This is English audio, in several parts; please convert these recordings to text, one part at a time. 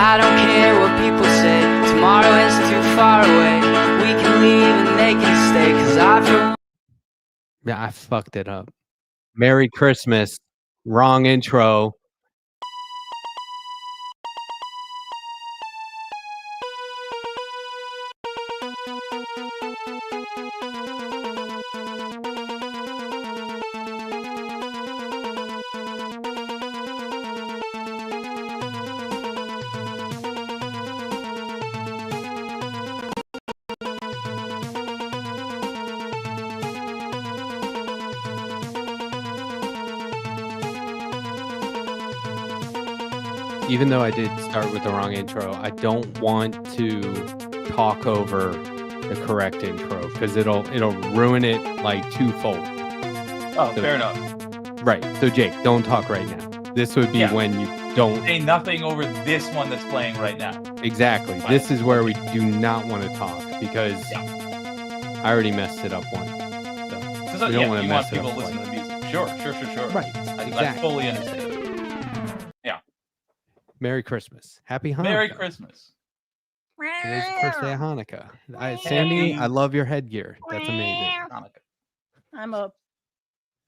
I don't care what people say. Tomorrow is too far away. We can leave and they can stay. Cause I feel... Yeah, I fucked it up. Merry Christmas. Wrong intro. Even though I did start with the wrong intro, I don't want to talk over the correct intro because it'll ruin it like twofold. Oh, So- fair enough. Right. So Jake, don't talk right now. This would be Yeah. when you don't. Say nothing over this one that's playing right now. Exactly. Fine. This is where we do not want to talk because I already messed it up once. So Because we don't want to you mess want it people up to listen twice. to the music. Sure. Right. I Exactly. fully understand. Merry Christmas. Happy Hanukkah. Merry Christmas. Today's the first day of Hanukkah. Sandy, I love your headgear. That's amazing. Hanukkah. I'm a.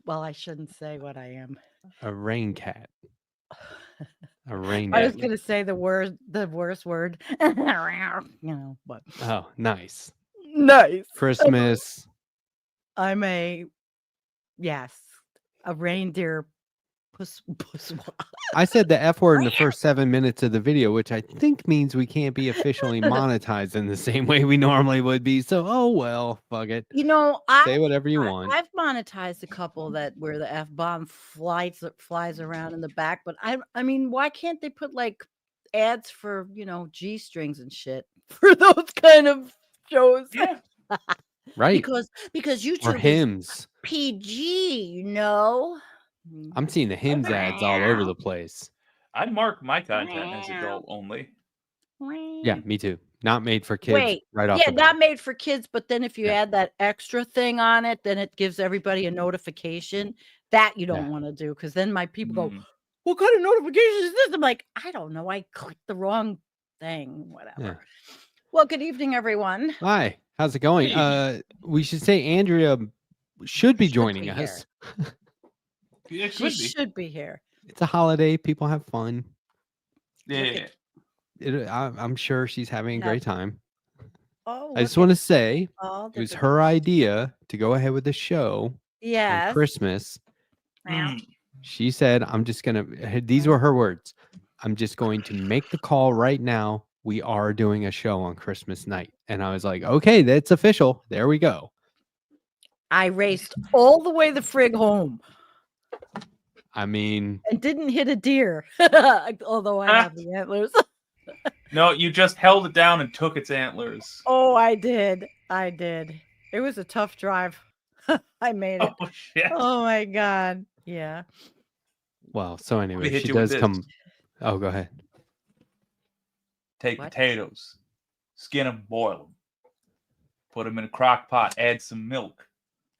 Well, I shouldn't say what I am. A rain cat. A rain I was cat. going to say the worst word. But Oh, nice. nice. Christmas. I'm a reindeer. Puss. I said the F word in the first 7 minutes of the video, which I think means we can't be officially monetized in the same way we normally would be. So, oh well, fuck it. You know, Say whatever you want. I've monetized a couple that where the F-bomb flies around in the back, but I mean, why can't they put like ads for, G-strings and shit for those kind of shows? Yeah. Right. Because YouTube Or is hymns. PG, I'm seeing the hymns ads all over the place. I'd mark my content as adult only. Yeah, me too. Not made for kids. Wait, right off yeah, the bat. not made for kids, but then if you Yeah. add that extra thing on it, then it gives everybody a notification. That you don't want to do, because then my people go, what kind of notification is this? I'm like, I don't know. I clicked the wrong thing. Whatever. Yeah. Well, good evening, everyone. Hi, how's it going? Good We should say Andrea should be Should joining be us. It She should be. should be here. It's a holiday. People have fun. Yeah. I'm sure she's having a great time. Oh, I just want to say all it the was her idea to go ahead with the show on Yes. Christmas. Mm. She said, I'm just going to, these were her words. I'm just going to make the call right now. We are doing a show on Christmas night. And I was like, okay, that's official. There we go. I raced all the way the frig home I mean, and didn't hit a deer, although I have the antlers. No, you just held it down and took its antlers. Oh, I did. It was a tough drive. I made it. Oh, shit. Oh my God. Yeah. well, so anyway, hit she you with does this. come. Oh, go ahead. Take What? potatoes, skin them, boil them. Put them in a crock pot, add some milk,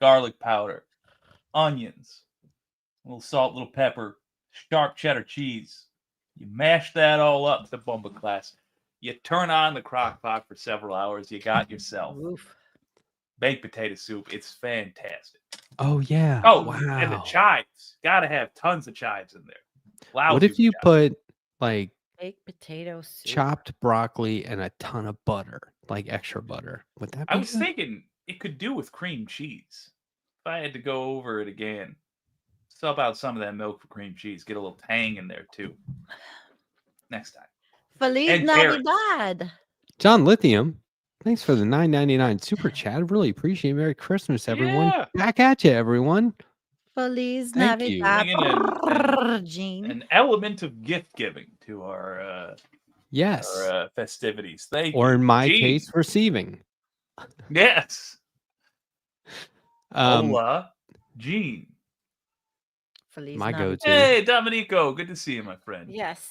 garlic powder, onions, a little salt, little pepper, sharp cheddar cheese. You mash that all up to the bumper class. You turn on the crock pot for several hours. You got yourself Oof. baked potato soup. It's fantastic. Oh, yeah. Oh, and the wow. chives. Got to have tons of chives in there. What Lousy if you chives. put like Baked potato soup. chopped broccoli and a ton of butter, like extra butter? Would that be I was good? thinking it could do with cream cheese. If I had to go over it again, sub out some of that milk for cream cheese. Get a little tang in there too. Next time. Feliz and carrots. Navidad. John Lithium, thanks for the $9.99 super chat. Really appreciate it. Merry Christmas, everyone. Yeah. Back at you, everyone. Feliz Thank you. Navidad. Gene. An element of gift giving to our Yes. festivities. Thank Or you. in my Gene. case, receiving. Yes. Um, Hola, Gene. Feliz my Navidad. go-to. Hey, Dominico. Good to see you, my friend. Yes.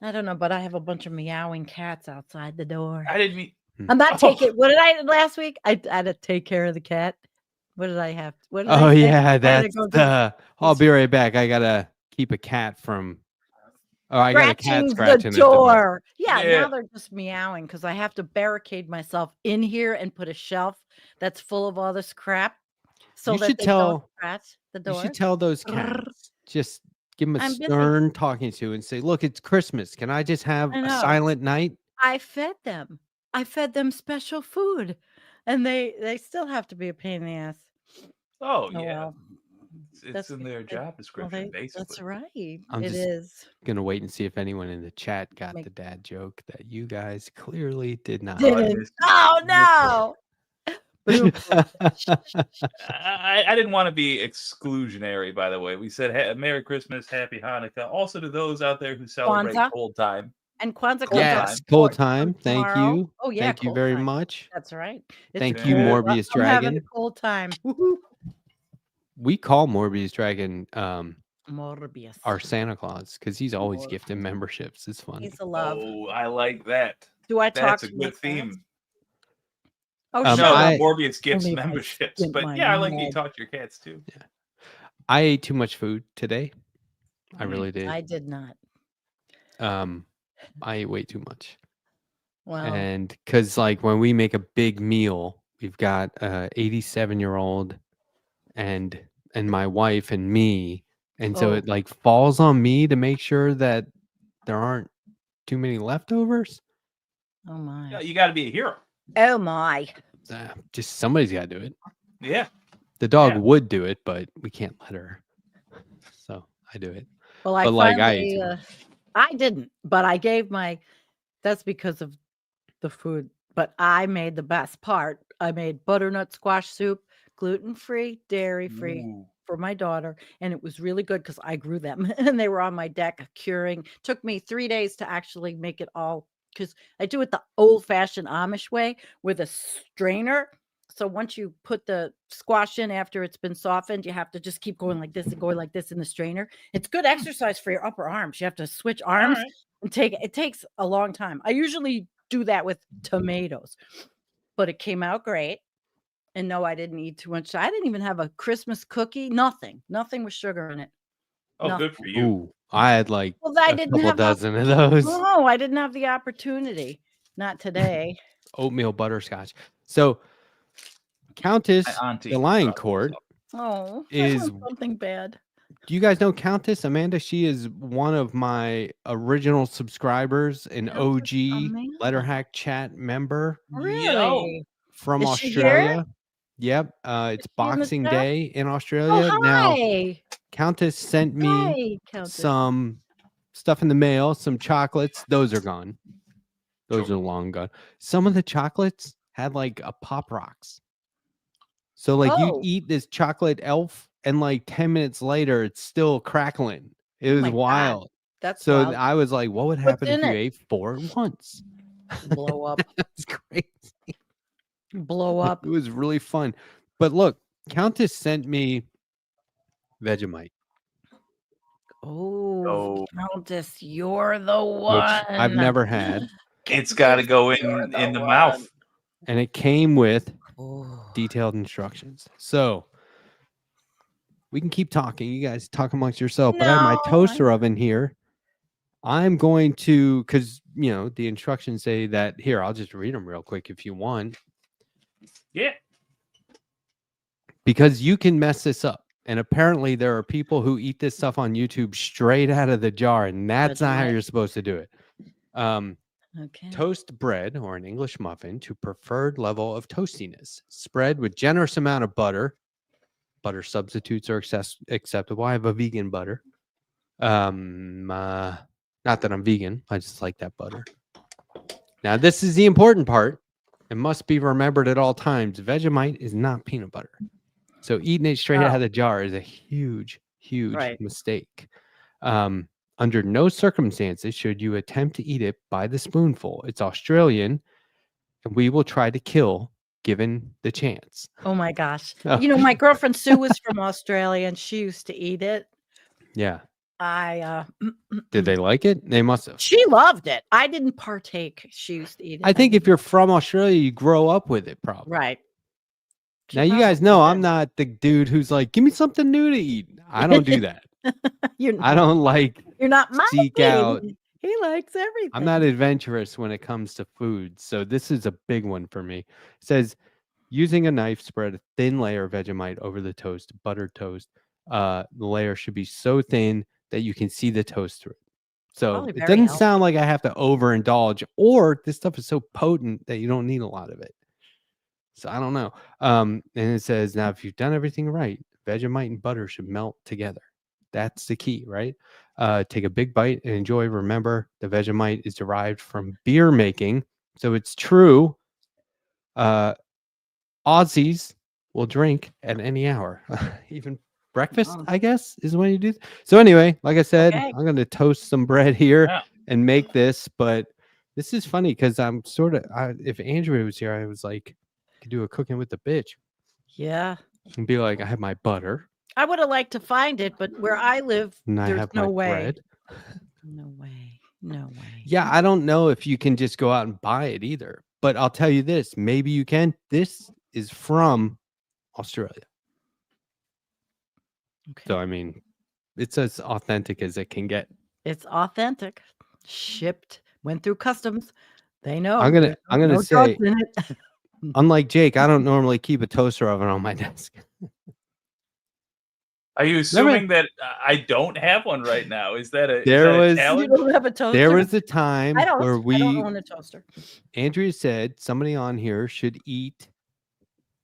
I don't know, but I have a bunch of meowing cats outside the door. I didn't mean. I'm not Oh. taking. What did I last week? I had to take care of the cat. What did I have? What did Oh, I say? I yeah. had to That's go do- I'll be right back. I got to keep a cat from Oh, I got a cat scratching scratching the at the door. door. Yeah, Yeah. now they're just meowing because I have to barricade myself in here and put a shelf that's full of all this crap so You that should they don't tell. scratch the You door. should tell those Grrr. cats. Just give them a I'm busy. stern talking to and say, "Look, it's Christmas. Can I just have I a know. silent night?" I fed them. I fed them special food, and they still have to be a pain in the ass. Oh Oh yeah, well, it's that's in their job well, description, basically. that's right. I'm It just is. gonna wait and see if anyone in the chat got Make- the dad joke that you guys clearly did not. Didn't. missed it. Oh Missed no! Boom. I didn't want to be exclusionary, by the way. We said Merry Christmas, Happy Hanukkah. Also to those out there who celebrate Kwanzaa. cold time. And Kwanzaa Cold comes up Yes, cold time. Thank tomorrow. you. Oh yeah, Thank you cold very time. much. That's right. It's Thank a you, cold- Morbius I'm having a Dragon. cold time. Woohoo. We call Morbius Dragon Morbius. our Santa Claus because he's always Mor- gifting memberships. It's fun. He's a love. Oh, I like that. Do I talk That's a to my good theme. cats? Oh, Um, No, shut I- up. Morbius gifts Only if I memberships, stint but my yeah, I like you mug. talk to your cats too. I ate too much food today. I really did. I did not. I ate way too much. Well, And because like when we make a big meal, we've got 87-year-old and my wife and me, and so Oh. it like falls on me to make sure that there aren't too many leftovers. oh my. Yeah, you got to be a hero. Oh my. Just somebody's got to do it. Yeah. The dog Yeah. would do it, but we can't let her. So I do it. Well, I But, like, I ate finally, too much. I didn't, but I gave my. That's because of the food. But I made the best part. I made butternut squash soup, gluten-free, dairy-free Ooh. for my daughter, and it was really good because I grew them and they were on my deck curing. Took me 3 days to actually make it all because I do it the old-fashioned Amish way with a strainer. So once you put the squash in after it's been softened, you have to just keep going like this and going like this in the strainer. It's good exercise for your upper arms. You have to switch arms right. and it takes a long time. I usually do that with tomatoes, but it came out great. And no, I didn't eat too much. I didn't even have a Christmas cookie. Nothing with sugar in it. Oh, Nothing. good for you. Ooh, I had like Well, I a didn't couple have dozen of those. No, I didn't have the opportunity. Not today. Oatmeal butterscotch. So Countess My auntie the Lion brought Court. those Oh, Is- something bad. Do you guys know Countess Amanda? She is one of my original subscribers, an Countess OG Amanda. Letterhack chat member Really? from Is she here? Australia. Yep. It's she in the Boxing chat? Day in Oh, Australia. Now hi. Countess sent me Hi, Countess. some stuff in the mail, some chocolates. Those are gone. Those are long gone. Some of the chocolates had like a Pop Rocks. So like you Oh. eat this chocolate elf and like 10 minutes later it's still crackling. It was my God. wild. That's So wild. I was like, what would What's happen if in you it? ate 4 at once? Blow up. That's great. Blow up. It was really fun. But look, Countess sent me Vegemite, Oh, Oh. Countess, you're the which one. I've never had. It's got to go You're in the the one. mouth. And it came with Oh. detailed instructions. So we can keep talking. You guys talk amongst yourself. But I have my No, toaster oven here. I'm going to, because, you know, the instructions say that here, I'll just read them real quick if you want, Yeah. because you can mess this up. And apparently there are people who eat this stuff on YouTube straight out of the jar, and that's not how Vegemite. you're supposed to do it. Okay. Toast bread or an English muffin to preferred level of toastiness. Spread with generous amount of butter. Butter substitutes are acceptable. I have a vegan butter. Not that I'm vegan. I just like that butter. Now, this is the important part. It must be remembered at all times. Vegemite is not peanut butter. So eating it straight out of the jar is a huge, huge Right. mistake. Under no circumstances should you attempt to eat it by the spoonful. It's Australian, and we will try to kill given the chance. Oh my gosh. Oh. You know, my girlfriend Sue was from Australia and she used to eat it. Yeah. I Did they like it? They must have. she loved it. I didn't partake. She used to eat it. I think if didn't. you're from Australia, you grow up with it, probably. right. She Now, you guys probably know did. I'm not the dude who's like, give me something new to eat. I don't do that. I don't like You're not my seek out. He likes everything. I'm not adventurous when it comes to food. So this is a big one for me. It says using a knife, spread a thin layer of Vegemite over the toast, buttered toast. The layer should be so thin that you can see the toast through it. So Probably it very doesn't healthy. sound like I have to overindulge, or this stuff is so potent that you don't need a lot of it. So I don't know. And it says, now if you've done everything right, Vegemite and butter should melt together. That's the key, right? Take a big bite and enjoy. Remember, the Vegemite is derived from beer making. So it's true. Aussies will drink at any hour. Even breakfast, I guess, is when you do. So anyway, like I said, Okay. I'm going to toast some bread here Yeah. and make this. But this is funny because I'm sort of, if Andrea was here, I was like, I could do a cooking with the bitch Yeah. and be like, I have my butter I would have liked to find it, but where I live, and I there's have no my way. bread. No way. No way. Yeah, I don't know if you can just go out and buy it either. But I'll tell you this, maybe you can. This is from Australia. Okay. So, I mean, it's as authentic as it can get. It's authentic. Shipped. Went through customs. They know. I'm gonna no say, drugs in it. unlike Jake, I don't normally keep a toaster oven on my desk. Are you assuming that I don't have one right now? Is that a, There is that a was- You challenge? don't have a toaster? There was a time I don't. where I don't own a toaster. Andrea said somebody on here should eat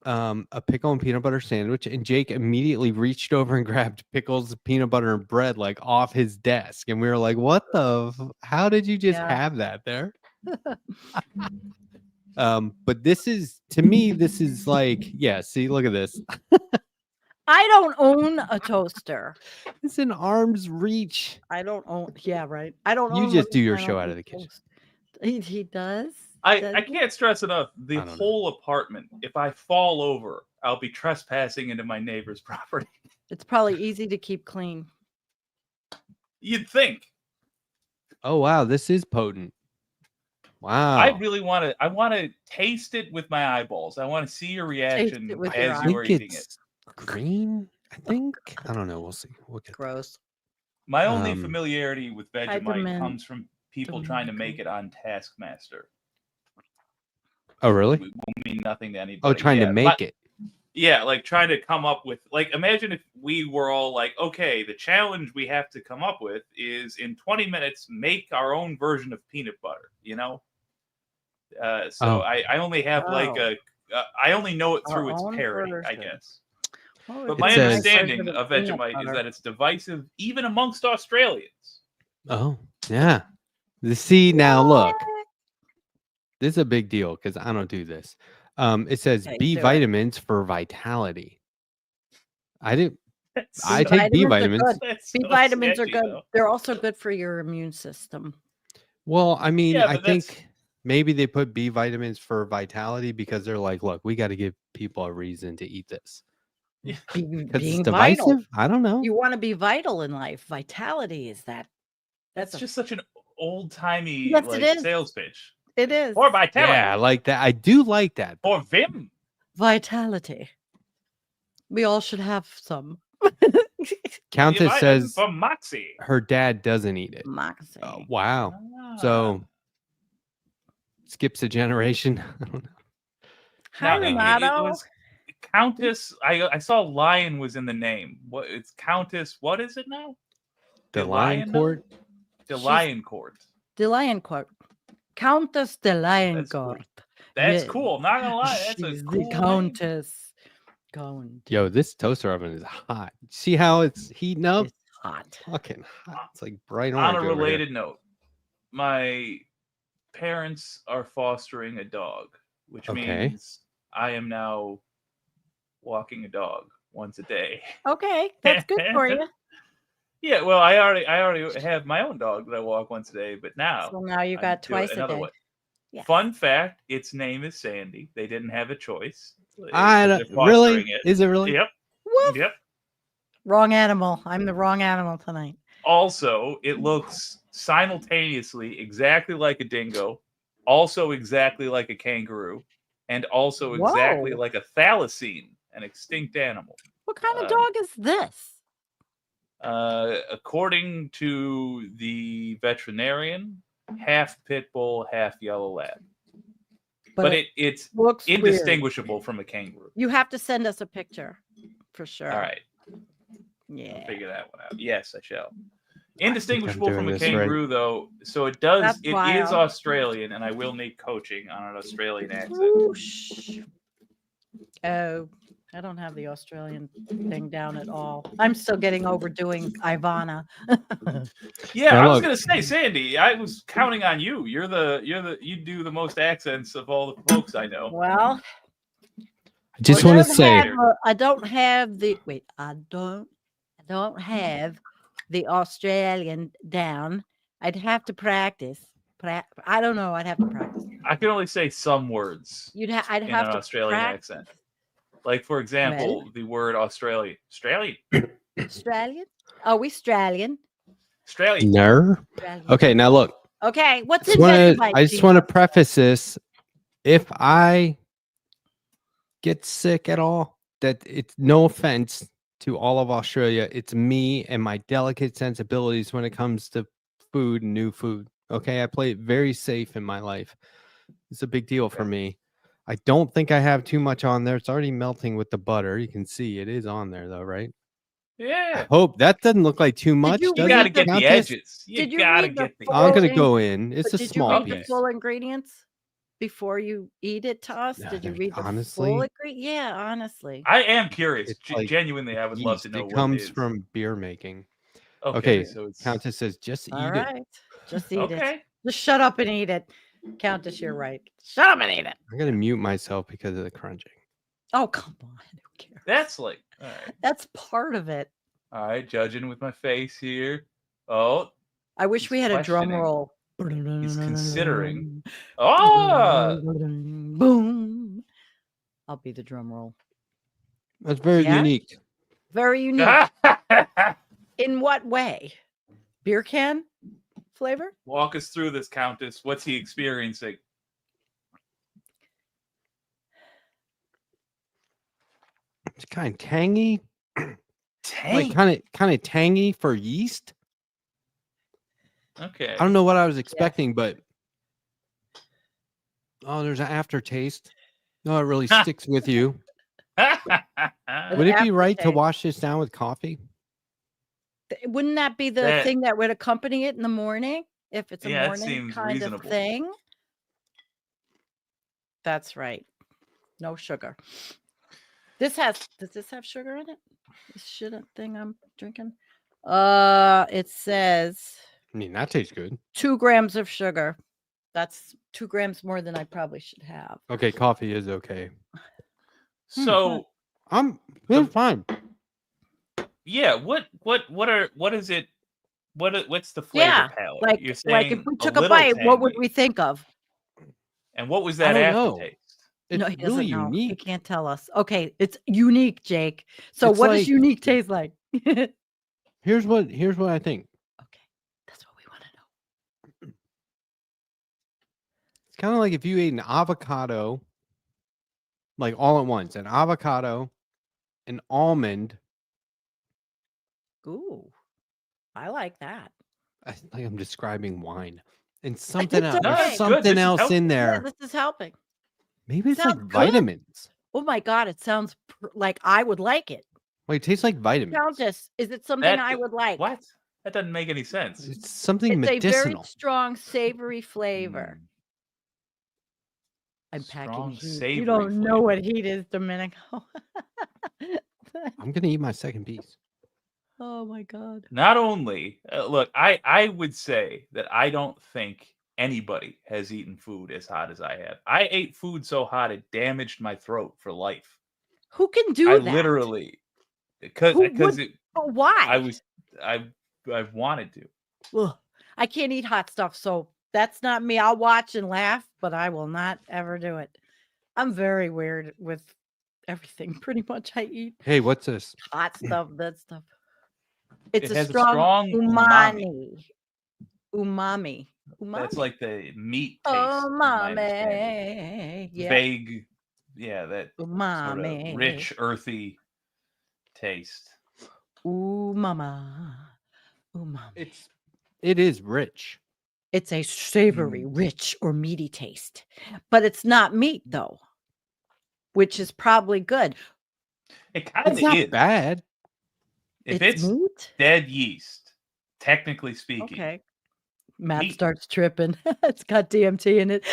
a pickle and peanut butter sandwich, and Jake immediately reached over and grabbed pickles, peanut butter, and bread like off his desk, and we were like, "What the? How did you just Yeah. have that there?" But this is, to me, this is like, yeah. See, look at this. I don't own a toaster. It's in arm's reach. I don't own. Yeah, right. I don't. You own just one, do your I don't show out own of the kitchen. toast. He does. I Does he? can't stress enough, the I don't know. whole apartment, if I fall over, I'll be trespassing into my neighbor's property. It's probably easy to keep clean. You'd think. Oh wow, this is potent. Wow. I really want to. I want to taste it with my eyeballs. I want to see your reaction it with your as I you think are eating it. it's green. I think. I don't know. We'll see. We'll get there. Gross. My only Um, familiarity with Vegemite Vitamin- comes from people trying to make it on Taskmaster. Oh really? It will mean nothing to anybody. Oh, trying to make it. Yeah, like trying to come up with, like, imagine if we were all like, okay, the challenge we have to come up with is in 20 minutes make our own version of peanut butter, you know? So Oh. I only have like Oh. I only know it Our through its own pairing, I version. guess. Well, But it's my It says- understanding version of peanut Vegemite is butter. that it's divisive even amongst Australians. Oh yeah. See now, look. This is a big deal because I don't do this. It says Okay, B do it. vitamins for vitality. I do. That's I so- take B Vitamins are vitamins. good. that's B so vitamins are sketchy, good. though. They're also good for your immune system. Well, I mean, Yeah, I but that's- think maybe they put B vitamins for vitality because they're like, look, we got to give people a reason to eat this. Yeah. Being Because it's vital. divisive. I don't know. You want to be vital in life. Vitality is that. That's a- just such an old timey Yes, it like is. sales pitch. It is Or vitality. Yeah, I like that. I do like that. Or Vim. vitality. We all should have some. Countess Vitamin says from Moxie. her dad doesn't eat it. Moxie. Oh, wow. Ah. So skips a generation. I don't know. Hi, Now, Renato. was Countess. I saw Lion was in the name. What it's Countess? What is it now? The Lion Lion now? Court. The She's- Lion Court. The Lion Court. Countess the Lion That's cool. Court. That's Yeah. cool. Not gonna lie, that's She's a the cool name. Countess. Countess. Yo, this toaster oven is hot. See how it's heating up? It's hot. Fucking hot. It's like bright On orange. a over here. related note, my parents are fostering a dog, which Okay. means I am now walking a dog once a day. Okay, that's good for you. Yeah, well, I already have my own dog that I walk once a day, but now So now you I'm got doing twice a another day. one. Yes. Fun fact: its name is Sandy. They didn't have a choice. I They're don't, fostering really? it. Is it really? Yep. Woof. Yep. Wrong animal. I'm the wrong animal tonight. Also, it looks simultaneously exactly like a dingo, also exactly like a kangaroo, and also exactly Whoa. like a thylacine, an extinct animal. What kind of Uh, dog is this? According to the veterinarian, half pit bull, half yellow lab. But it's looks indistinguishable from a kangaroo. You have to send us a picture for sure. All right. Yeah. I'll figure that one out. Yes, I shall. Indistinguishable doing from a this kangaroo, though. So it does. That's It is wild. Australian, and I will need coaching on an Australian accent. Whoosh. Oh, I don't have the Australian thing down at all. I'm still getting over doing Ivana. Yeah, Now I was look. gonna say, Sandy. I was you you. You do the most accents of all the folks I know. Well, I just want to say, I don't have the wait. I don't have the Australian down. I'd have to practice. I don't know. I'd have to practice. I can only say some words I'd in have an to Australian practice. accent. Like, for example, the word Australian. Australian. Australian? Oh, we Australian. Australian. no. Okay, now look. Okay, what's in I Vegemite? just want to preface this. If I get sick at all, that it's no offense to all of Australia. It's me and my delicate sensibilities when it comes to food and new food. Okay, I play it very safe in my life. It's a big deal for me. I don't think I have too much on there. It's already melting with the butter. You can see it is on there though, right? I Yeah. hope that doesn't look like too much. you You does gotta it? get the Countess? edges. You Did you gotta read the get the full I'm gonna edges. go in. It's a Did you small read piece. the full ingredients before you eat it to us? No, Did you no, read the honestly? full ingredient? Yeah, honestly. I am curious. It's like Genuinely, I would love to yeast. know It what comes it is. from beer making. Okay, Okay, so it's Countess says just eat All it. right. Just eat it. okay. Just shut up and eat it. Countess, you're right. Shut up and eat it. I'm gonna mute myself because of the crunching. Oh, come on. Who cares? That's like all right. That's part of it. All right, judging with my face here. Oh, I wish we had a drum questioning. roll. He's considering. Oh, Boom. I'll be the drum roll. That's very Yeah? unique. Very unique. In what way? Beer can flavor? Walk us through this, Countess. What's he experiencing? It's kind of tangy. Tangy. Like kind of tangy for yeast. Okay. I don't know what I was expecting, but oh, there's an aftertaste. No, it really sticks with you. Would it be right to aftertaste. wash this down with coffee? Wouldn't that be the That- thing that would accompany it in the morning? If it's a Yeah, that morning seems kind reasonable. of thing? That's right. No sugar. Does this have sugar in it? This shit thing I'm drinking? It says I mean, that tastes good. 2 grams of sugar. That's 2 grams more than I probably should have. Okay, coffee is okay. So It's fine. yeah, what is it? What's the flavor Yeah, palette? Like, You're like saying if we took a little bite, what would tangy. we think of? And what was I that don't know. aftertaste? It's No, he doesn't really know. He unique. can't tell us. Okay, it's unique, Jake. So It's what does like- unique taste like? Okay, Here's what I think. that's what we want to know. It's kind of like if you ate an avocado, like all at once, an avocado, an almond. Ooh, I like that. I think I'm describing wine and something It's else. okay. There's Good, something this is else helpful. in Yeah, there. this is helping. Maybe it's sounds like good. vitamins. Oh my god, it sounds like I would like it. Like it tastes like vitamins. Countess, is it something That- I would like? What? That doesn't make any sense. It's something It's a very medicinal. strong savory flavor. Mm. I'm packing Strong, heat. You savory don't know flavor. what heat is, Domenico. I'm gonna eat my second piece. Oh my god. Not only, look, I would say that I don't think anybody has eaten food as hot as I have. I ate food so hot it damaged my throat for life. Who can do I that? literally, because Who would- But why? I've wanted to. Ugh. I can't eat hot stuff, so that's not me. I'll watch and laugh, but I will not ever do it. I'm very weird with everything. Pretty much I eat Hey, what's this? hot stuff, that stuff. It's It a has a strong, strong umami. Umami. That's Umami. like the meat taste. from my understanding. Umami. Yeah. Vague, yeah, that sort of Umami. rich, earthy taste. Ooh, mama. Ooh, mama. It is rich. It's a savory, rich, or meaty taste, but it's not meat though, which is probably good. It kind of It's not is. bad. If It's it's meat. dead yeast, technically speaking. Okay. Matt meat. starts tripping. It's got DMT in it.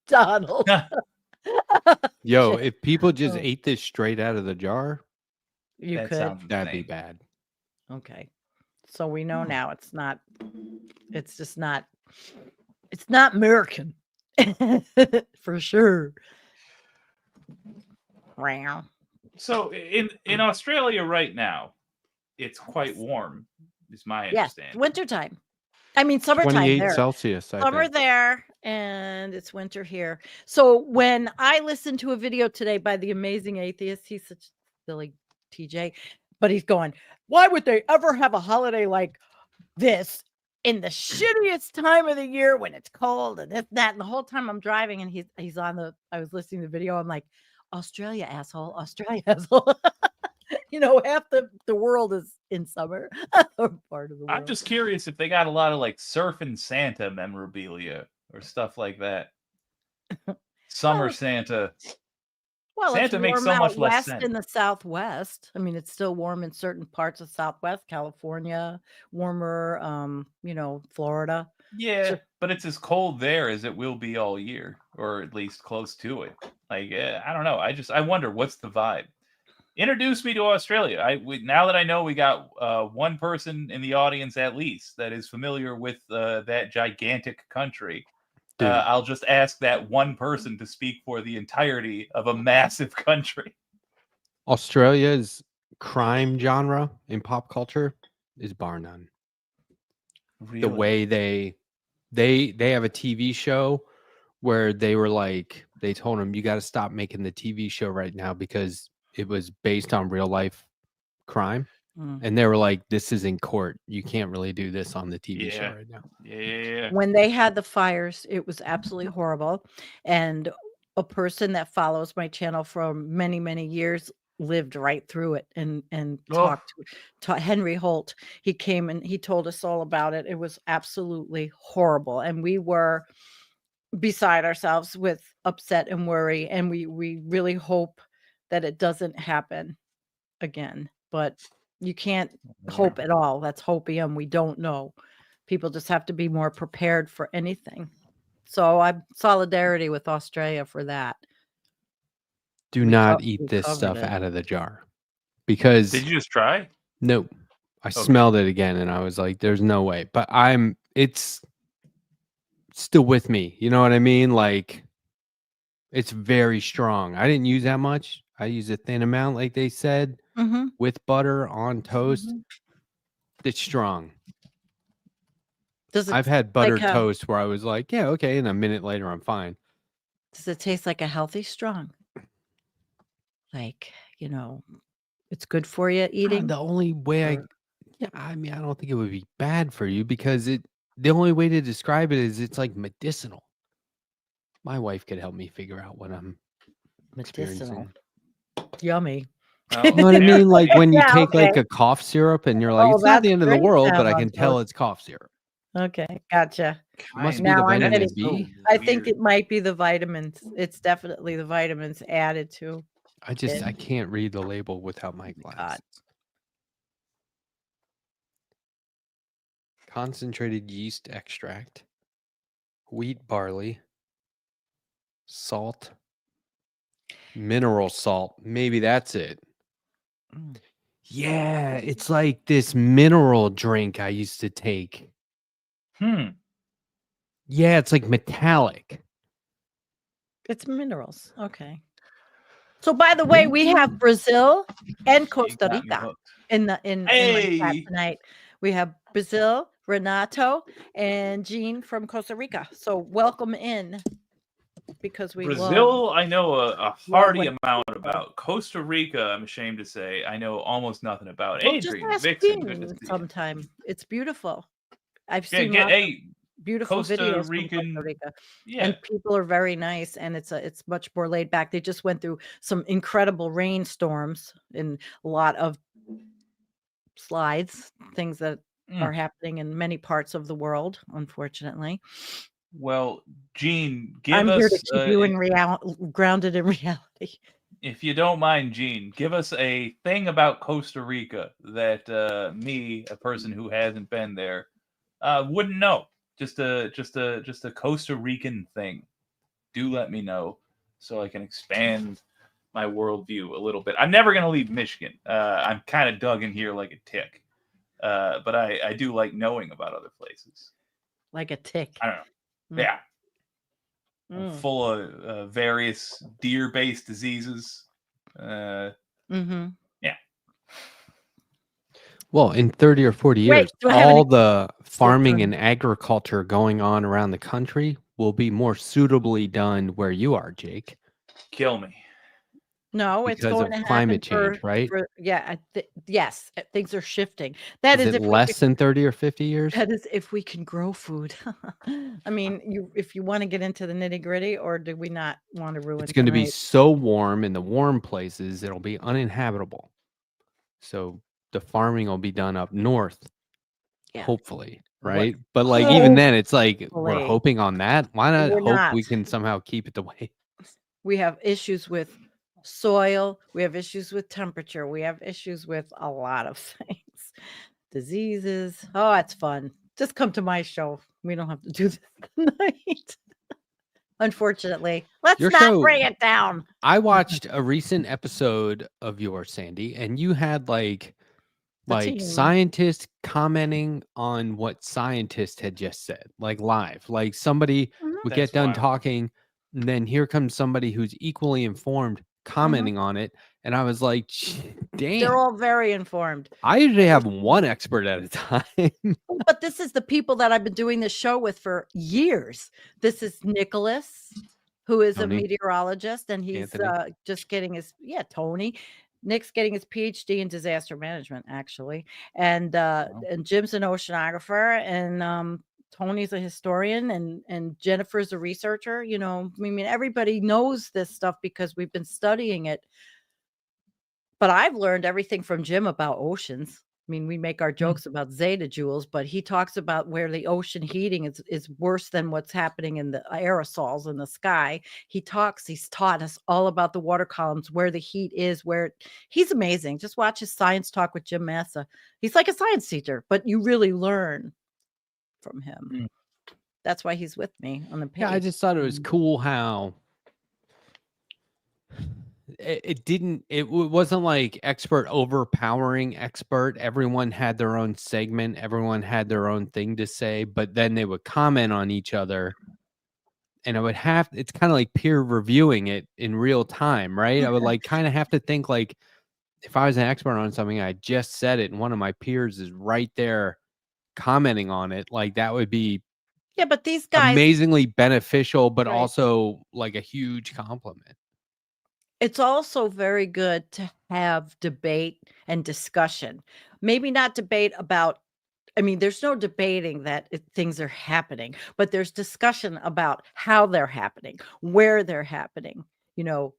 Donald. Yo, Shit. if people just Oh. ate this straight out of the jar, You That could. sounds that'd be insane. bad. Okay. So we know now it's just not, it's not American. For sure. Wow. So in Australia right now, it's quite warm, is my Yes, understanding. wintertime. I mean, summertime 28 there. Celsius, I Summer think. there, and it's winter here. So when I listened to a video today by the amazing atheist, he's such silly TJ, but he's going, why would they ever have a holiday like this in the shittiest time of the year when it's cold and this, that? And the whole time I'm driving and he's on I was listening to the video. I'm like, Australia, asshole, Australia, asshole. You know, half the world is in summer or part of the world. I'm just curious if they got a lot of like surfing Santa memorabilia or stuff like that. Summer Santa. Well, Santa it's makes warm so much out less west sense. in the Southwest. I mean, it's still warm in certain parts of Southwest California, warmer, Florida. Yeah, Sure. but it's as cold there as it will be all year, or at least close to it. Like, I don't know. I wonder what's the vibe. Introduce me to Australia. Now that I know we got one person in the audience at least that is familiar with that gigantic country. Dude. I'll just ask that one person to speak for the entirety of a massive country. Australia's crime genre in pop culture is bar none. Really? The way they have a TV show where they were like, they told him, you got to stop making the TV show right now because it was based on real life crime. And they were like, this is in court. You can't really do this on the TV show right now. Yeah. When they had the fires, it was absolutely horrible. And a person that follows my channel for many, many years lived right through it and talked to Henry Holt. He came and he told us all about it. It was absolutely horrible. And we were beside ourselves with upset and worry. And we really hope that it doesn't happen again. But you can't hope at all. That's hopium. We don't know. People just have to be more prepared for anything. So I'm solidarity with Australia for that. Do not eat this stuff out of the jar. Because did you just try? No. I smelled it again and I was like, there's no way. But it's still with me. You know what I mean? Like, it's very strong. I didn't use that much. I used a thin amount, like they said, with butter on toast. It's strong. I've had buttered toast where I was like, yeah, okay. And a minute later, I'm fine. Does it taste like a healthy strong? Like, it's good for you eating? The only way I don't think it would be bad for you because the only way to describe it is it's like medicinal. My wife could help me figure out what I'm medicinal. Experiencing. Yummy. You know what I mean? Like when you take like a cough syrup and you're like, it's not the end of the world, but I can tell it's cough syrup. Okay, gotcha. Must be now the vitamin B. I think it might be the vitamins. It's definitely the vitamins added to. I can't read the label without my glasses. Concentrated yeast extract, wheat barley, salt, mineral salt. Maybe that's it. Yeah, it's like this mineral drink I used to take. Yeah, it's like metallic. It's minerals. Okay. So by the way, we have Brazil and Costa Rica in my chat tonight. We have Brazil, Renato, and Jean from Costa Rica. So welcome in. Because we Brazil, I know a hearty amount about. Costa Rica, I'm ashamed to say, I know almost nothing about. Well, Adrian, just Vixen, sometime. It's beautiful. I've seen beautiful Costa videos Rican, from Costa Rica, yeah, and people are very nice, and it's much more laid back. They just went through some incredible rainstorms and a lot of slides, things that Mm. are happening in many parts of the world, unfortunately. Well, Gene, give I'm here us, to keep you in grounded in reality. if you don't mind, Gene, give us a thing about Costa Rica that me, a person who hasn't been there, wouldn't know. Just a Costa Rican thing. Do let me know so I can expand my worldview a little bit. I'm never gonna leave Michigan. I'm kind of dug in here like a tick, but I do like knowing about other places. Like a tick. I don't know. Mm. Yeah. Mm. Full of various deer-based diseases. Mm-hmm. Yeah. Well, in 30 or 40 Wait, years, do I have any- all the farming on. and agriculture going on around the country will be more suitably done where you are, Jake. Kill me. No, it's Because going of to happen climate change, right? yeah, yes, things are shifting. That Is is it if less than 30 or 50 years? that is if we can grow food. I mean, if you want to get into the nitty gritty, or do we not want to ruin? It's going to be tonight? so warm in the warm places, it'll be uninhabitable. So the farming will be done up north, Yeah. hopefully, What- right? But like even then, it's like we're Hopefully. hoping on that. Why not We're hope we not. can somehow keep it the way? We have issues with soil. We have issues with temperature. We have issues with a lot of things, diseases. Oh, it's fun. Just come to my show. We don't have to do this tonight. Unfortunately, let's Your not show- bring it down. I watched a recent episode of yours, Sandy, and you had like The team. scientists commenting on what scientists had just said, like live. Like somebody Mhm. would That's get done wild. talking, and then here comes somebody who's equally informed commenting on it. And I was like, damn. They're all very informed. I usually have one expert at a time. But this is the people that I've been doing this show with for years. This is Nicholas, who is Tony. a meteorologist, and he's Anthony. just getting his Tony. Nick's getting his PhD in disaster management, actually, and Jim's an oceanographer, and Tony's a historian, and Jennifer's a researcher. You know, I mean, everybody knows this stuff because we've been studying it. But I've learned everything from Jim about oceans. I mean, we make our jokes about zeta joules, but he talks about where the ocean heating is worse than what's happening in the aerosols in the sky. He's taught us all about the water columns, where the heat is, he's amazing. Just watch his science talk with Jim Massa. He's like a science teacher, but you really learn from him. That's why he's with me on the page. Yeah, I just thought it was cool how it wasn't like expert overpowering expert. Everyone had their own segment, everyone had their own thing to say, but then they would comment on each other, and it's kind of like peer reviewing it in real time, right? I would like kind of have to think like, if I was an expert on something, I just said it and one of my peers is right there commenting on it, like that would be but these guys amazingly beneficial, but Right. also like a huge compliment. It's also very good to have debate and discussion. Maybe not debate about, I mean, there's no debating that things are happening, but there's discussion about how they're happening, where they're happening, you know,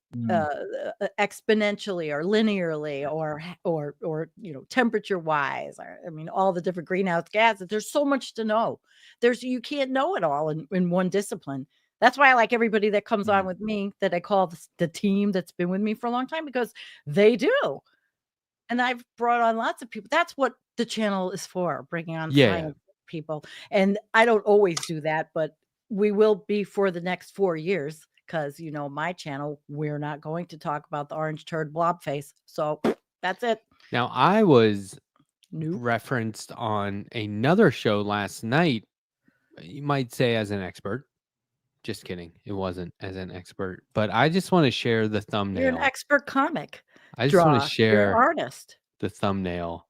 exponentially or linearly or you know, temperature wise, or I mean, all the different greenhouse gases. There's so much to know. You can't know it all in one discipline. That's why I like everybody that comes on with me, that I call the team that's been with me for a long time, because they do. And I've brought on lots of people. That's what the channel is for, bringing on science people. And I don't always do that, but we will be for the next 4 years, because, you know, my channel, we're not going to talk about the orange turd blob face. So that's it. Now, I was Nope. referenced on another show last night, you might say as an expert. Just kidding. It wasn't as an expert, but I just want to share the thumbnail. You're an expert comic. I just want to You're share an artist. the thumbnail.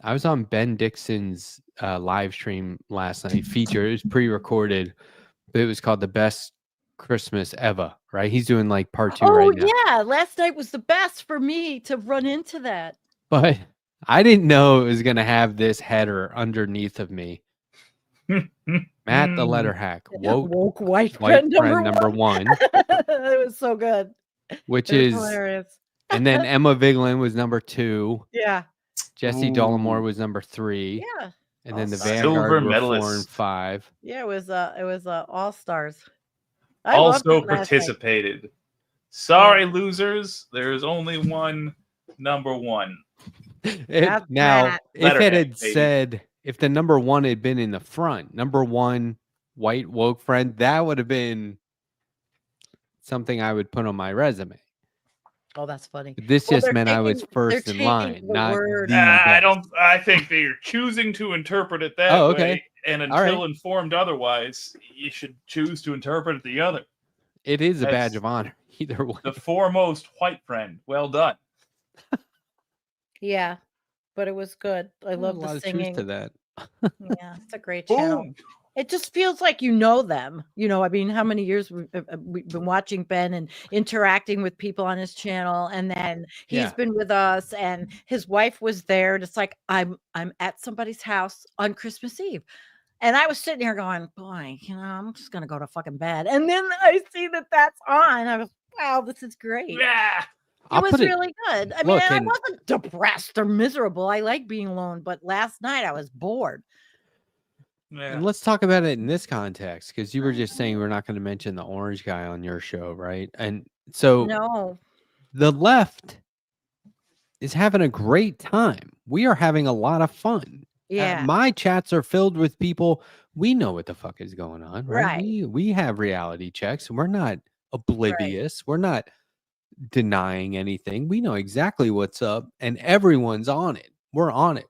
I was on Ben Dixon's live stream last night feature. It was pre-recorded, but it was called The Best Christmas Ever, right? He's doing like part 2 right now. Yeah. Last night was the best for me to run into that. But I didn't know it was going to have this header underneath of me. Matt the Letterhack, woke white friend friend number one. It was so good. Which It was is hilarious. And then Emma Vigeland was number 2. Yeah. Jesse Dollamore was number 3. Yeah. And then the All-Stars. Vanguard Silver were 4 and medalist. 5. Yeah, it was All Stars. Also participated. Sorry, losers. There's only one number 1. Now, if it had Letterhack, baby. said, if the number 1 had been in the front, number 1 white woke friend, that would have been something I would put on my resume. Oh, that's funny. But this just meant I was they're first in taking line, the not word- the I best. don't. I think they're choosing to interpret it that Oh, okay. way, and All until right. informed otherwise, you should choose to interpret it the other. It is a badge That's of honor, either way. The foremost white friend. Well done. Yeah, but it was good. I love a the lot of singing. truth to that. Yeah, it's a great channel. Boom. It just feels like you know them. I mean, how many years we've been watching Ben and interacting with people on his channel, and then he's been with us, and his wife was there. And it's like I'm at somebody's house on Christmas Eve, and I was sitting here going, "Boy, I'm just gonna go to fucking bed." And then I see that that's on. I was, "Wow, this is great." Yeah. It was really good. I mean, Look, I and- wasn't depressed or miserable. I like being alone, but last night I was bored. Yeah. And let's talk about it in this context, because you were just saying we're not going to mention the orange guy on your show, right? And so No. the left is having a great time. We are having a lot of fun. Yeah. My chats are filled with people. We know what the fuck is going on, right? Right. We have reality checks. We're not oblivious. We're not denying anything. We know exactly what's up, and everyone's on it. We're on it.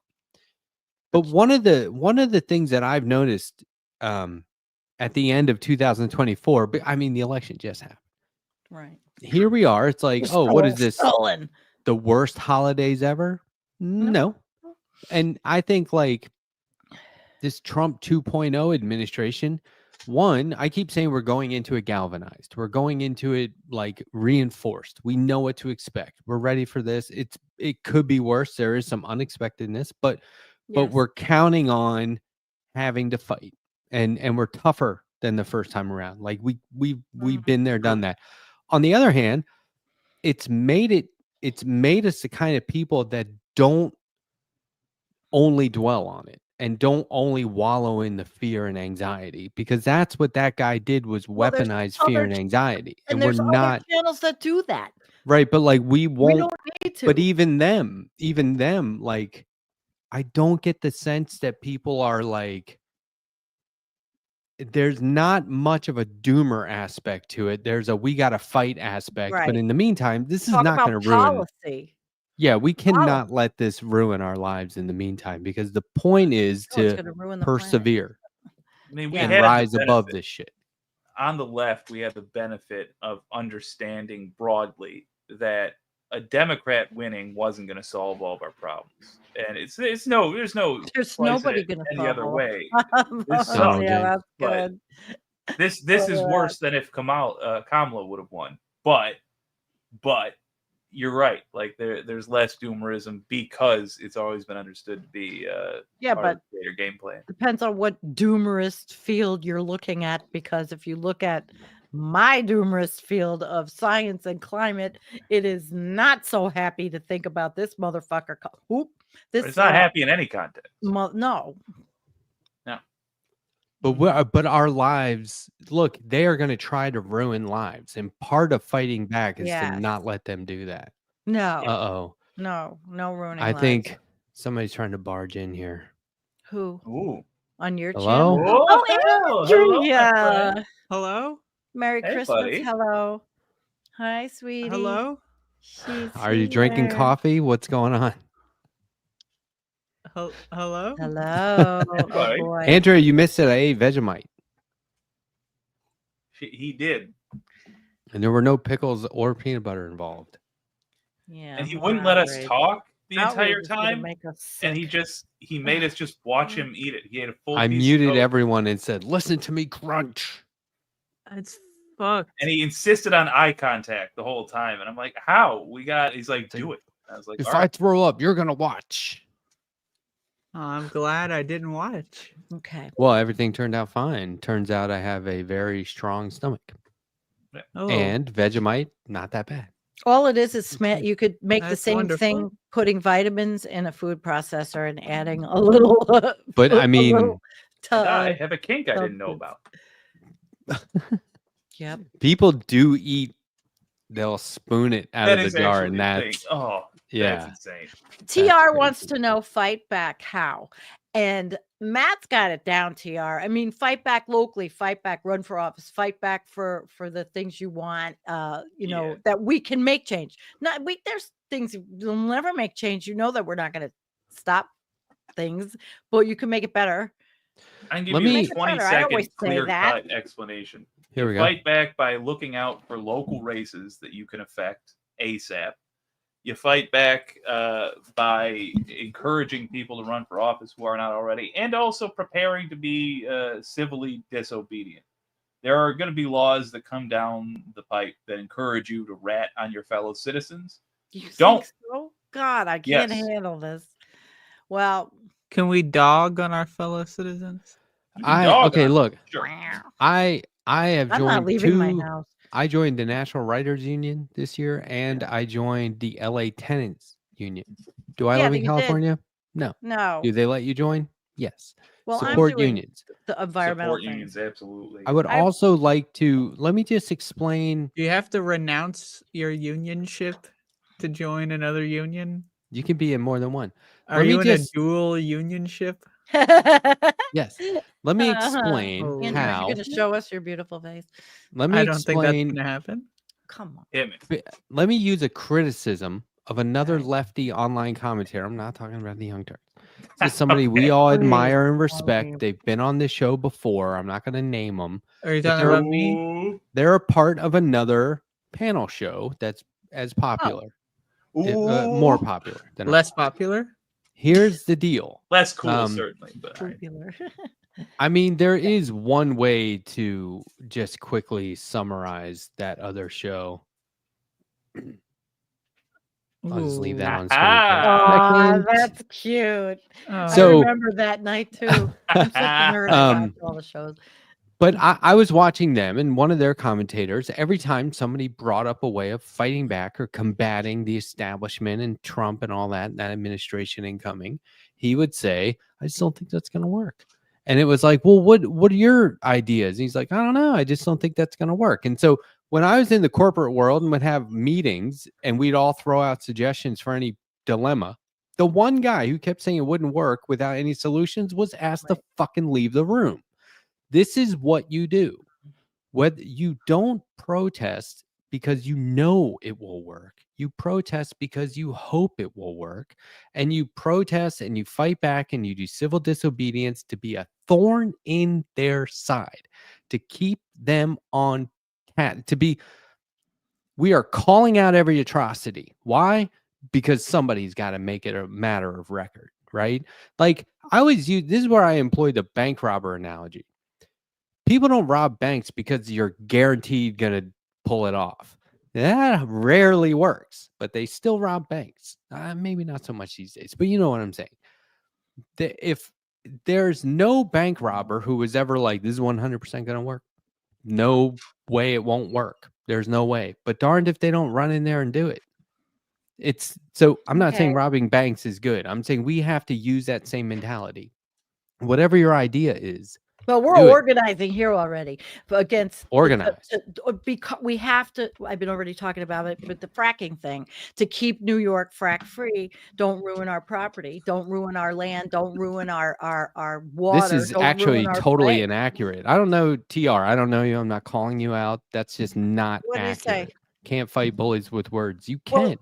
But one of the things that I've noticed at the end of 2024, but I mean the election just happened. Right. Here we are. It's like, oh, what is this? Stolen. The worst holidays ever? No. And I think like this Trump 2.0 administration, one, I keep saying we're going into it galvanized. We're going into it like reinforced. We know what to expect. We're ready for this. It could be worse. There is some unexpectedness, but we're counting on having to fight, and we're tougher than the first time around. Like we've been there, done that. On the other hand, it's made us the kind of people that don't only dwell on it and don't only wallow in the fear and anxiety, because that's what that guy did, was weaponize fear and anxiety. And we're there's not other channels that do that. right, but like we We won't. don't need to. But even them, like, I don't get the sense that people are like, there's not much of a doomer aspect to it. There's a we got to fight aspect. But in the meantime, this is not going to ruin. Policy. Yeah, we cannot let this ruin our lives in the meantime, because the point is It's to gonna ruin the persevere I mean, we and had the rise above benefit. this shit. On the left, we have the benefit of understanding broadly that a Democrat winning wasn't going to solve all of our problems, and there's nobody going to any other way. Oh, Yeah, that's But good. this is worse than if Kamala would have won. But you're right. Like there's less doomerism because it's always been understood to be part of the greater game plan. Depends on what doomerist field you're looking at, because if you look at my doomerist field of science and climate, it is not so happy to think about this motherfucker. It's not happy in any context. No. But our lives, look, they are going to try to ruin lives, and part of fighting back is to not let them do that. No. No ruining. I think somebody's trying to barge in here. Who? Ooh. On your Hello? channel? Oh, Andrea. Hello? Merry Hey, Christmas. buddy. Hello. Hi, sweetie. Hello? Are you drinking coffee? What's going on? Hello? Hello. Oh, buddy. boy. Andrea, you missed it. I ate Vegemite. He did. And there were no pickles or peanut butter involved. Yeah. And he wouldn't let us talk the entire Outrage is gonna time. make us And sick. he made us just watch him eat it. He had a full I piece of muted toast, everyone and said, listen to me crunch. It's fucked. and he insisted on eye contact the whole time. And I'm like, how? He's like, do it. I was like, If all I right. throw up, you're going to watch. Oh, I'm glad I didn't watch. Okay. Well, everything turned out fine. Turns out I have a very strong stomach. Oh, And Vegemite, not that bad. All it is you could make the That's same wonderful. thing, putting vitamins in a food processor and adding a little. But I a mean, little And I tub. have a kink I didn't know substance. about. Yep. people do eat. They'll spoon it out That of is the jar, actually and a thing. that's Oh, yeah. that's insane. TR wants crazy. to know fight back how. And Matt's got it down, TR. I mean, fight back locally, fight back, run for office, fight back for the things you want, Yeah. that we can make change. There's things you'll never make change. You know that we're not going to stop things, but you can make it better. I can give Let you me- a Make it better. I 20-second always say clear-cut explanation. Here You we go. fight back by looking out for local races that you can affect ASAP. You fight back by encouraging people to run for office who are not already, and also preparing to be civilly disobedient. There are going to be laws that come down the pipe that encourage you to rat on your fellow citizens. You Don't. think so? God, I can't Yes. handle this. Well, Can we dog on our fellow citizens? You can dog Okay, on it. look, Sure. I have I'm joined not leaving my two. house. I joined the National Writers Union this year, and I joined the LA Tenants Union. Do I Yeah, live you in did. California? No. No. Do they let you join? Yes. Well, I'm Support doing unions. the environmental Support unions, things. absolutely. I would I- also like to let me just explain. Do you have to renounce your unionship to join another union? You can be in more than one. Are Let me you in just- a dual unionship? Yes. Let me Uh-huh. explain Oh. Andrew, are you how. going to show us your beautiful face? Let me I don't think that's explain. going to happen. Come on. Hit me. Let me use a criticism of another Alright. lefty online commentator. I'm not talking about the Young Turks. This is somebody we Okay. all Please, admire and please. respect. They've been on this show before. I'm not going to name them. Are you But talking they're- about me? Ooh. They're a part of another panel show that's as popular, more Ooh. popular than Less ours. popular? Here's the deal. Less cool, Um, certainly, but all right. Popular. I mean, there is one way to just quickly summarize that other show. I'll just leave that on screen. For a Ah. second. That's cute. Oh. So- I remember that night too. I'm such a nerd. I watch all the shows. But I was watching them, and one of their commentators, every time somebody brought up a way of fighting back or combating the establishment and Trump and all that administration incoming, he would say, I just don't think that's going to work. And it was like, well, what are your ideas? And he's like, I don't know. I just don't think that's going to work. And so when I was in the corporate world and would have meetings and we'd all throw out suggestions for any dilemma, the one guy who kept saying it wouldn't work without any solutions was asked to fucking leave the room. This is what you do. Whether you don't protest because you know it will work. You protest because you hope it will work. And you protest and you fight back and you do civil disobedience to be a thorn in their side, to keep them on we are calling out every atrocity. Why? Because somebody's got to make it a matter of record, right? Like I always use, this is where I employ the bank robber analogy. People don't rob banks because you're guaranteed going to pull it off. That rarely works, but they still rob banks. Maybe not so much these days, but you know what I'm saying. If there's no bank robber who was ever like, this is 100% going to work. No way it won't work. There's no way. But darned if they don't run in there and do it. I'm not saying robbing banks is good. I'm saying we have to use that same mentality. Whatever your idea is. Well, we're do it. organizing here already against Organized. because we have to. I've been already talking about it with the fracking thing to keep New York frack free. Don't ruin our property. Don't ruin our land. Don't ruin our water. This is don't actually ruin our totally plague. inaccurate. I don't know, TR. I don't know you. I'm not calling you out. That's just not What did he say? accurate. Can't fight bullies with words. You Well, can.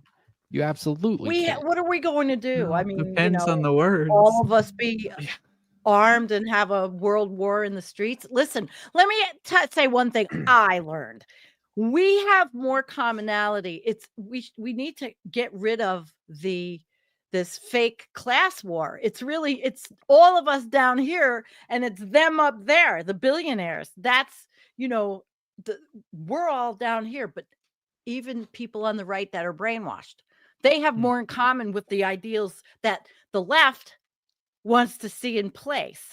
You absolutely can. What are we going to do? I mean, Depends on the words. all of us be armed and have a world war in the streets. Listen, let me say one thing I learned. We have more commonality. We need to get rid of this fake class war. It's all of us down here and it's them up there, the billionaires. That's, we're all down here, but even people on the right that are brainwashed, they have more in common with the ideals that the left wants to see in place,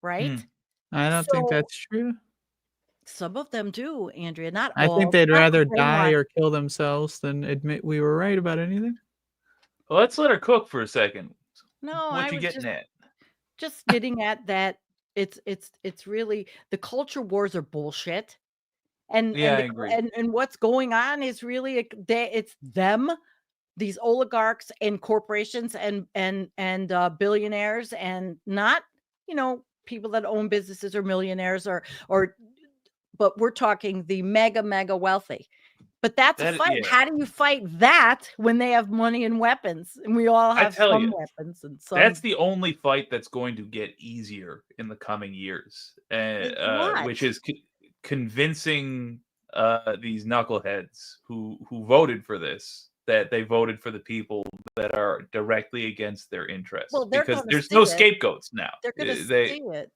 right? I don't think that's true. Some of them do, Andrea. Not I all. think they'd not rather brainwashed. die or kill themselves than admit we were right about anything. Well, let's let her cook for a second. No, What I you was getting at? just getting at that. It's really the culture wars are bullshit, and Yeah, I the, agree. and what's going on is really it's them, these oligarchs and corporations and billionaires, and not people that own businesses or millionaires or but we're talking the mega wealthy. But that's a That- fight. yeah. How do you fight that when they have money and weapons, and we all I have tell some you, weapons and some? That's the only fight that's going to get easier in the coming years, What? which is convincing these knuckleheads who voted for this that they voted for the people that are directly against their interests. Well, they're because gonna there's see no it. scapegoats now. They're gonna They see it.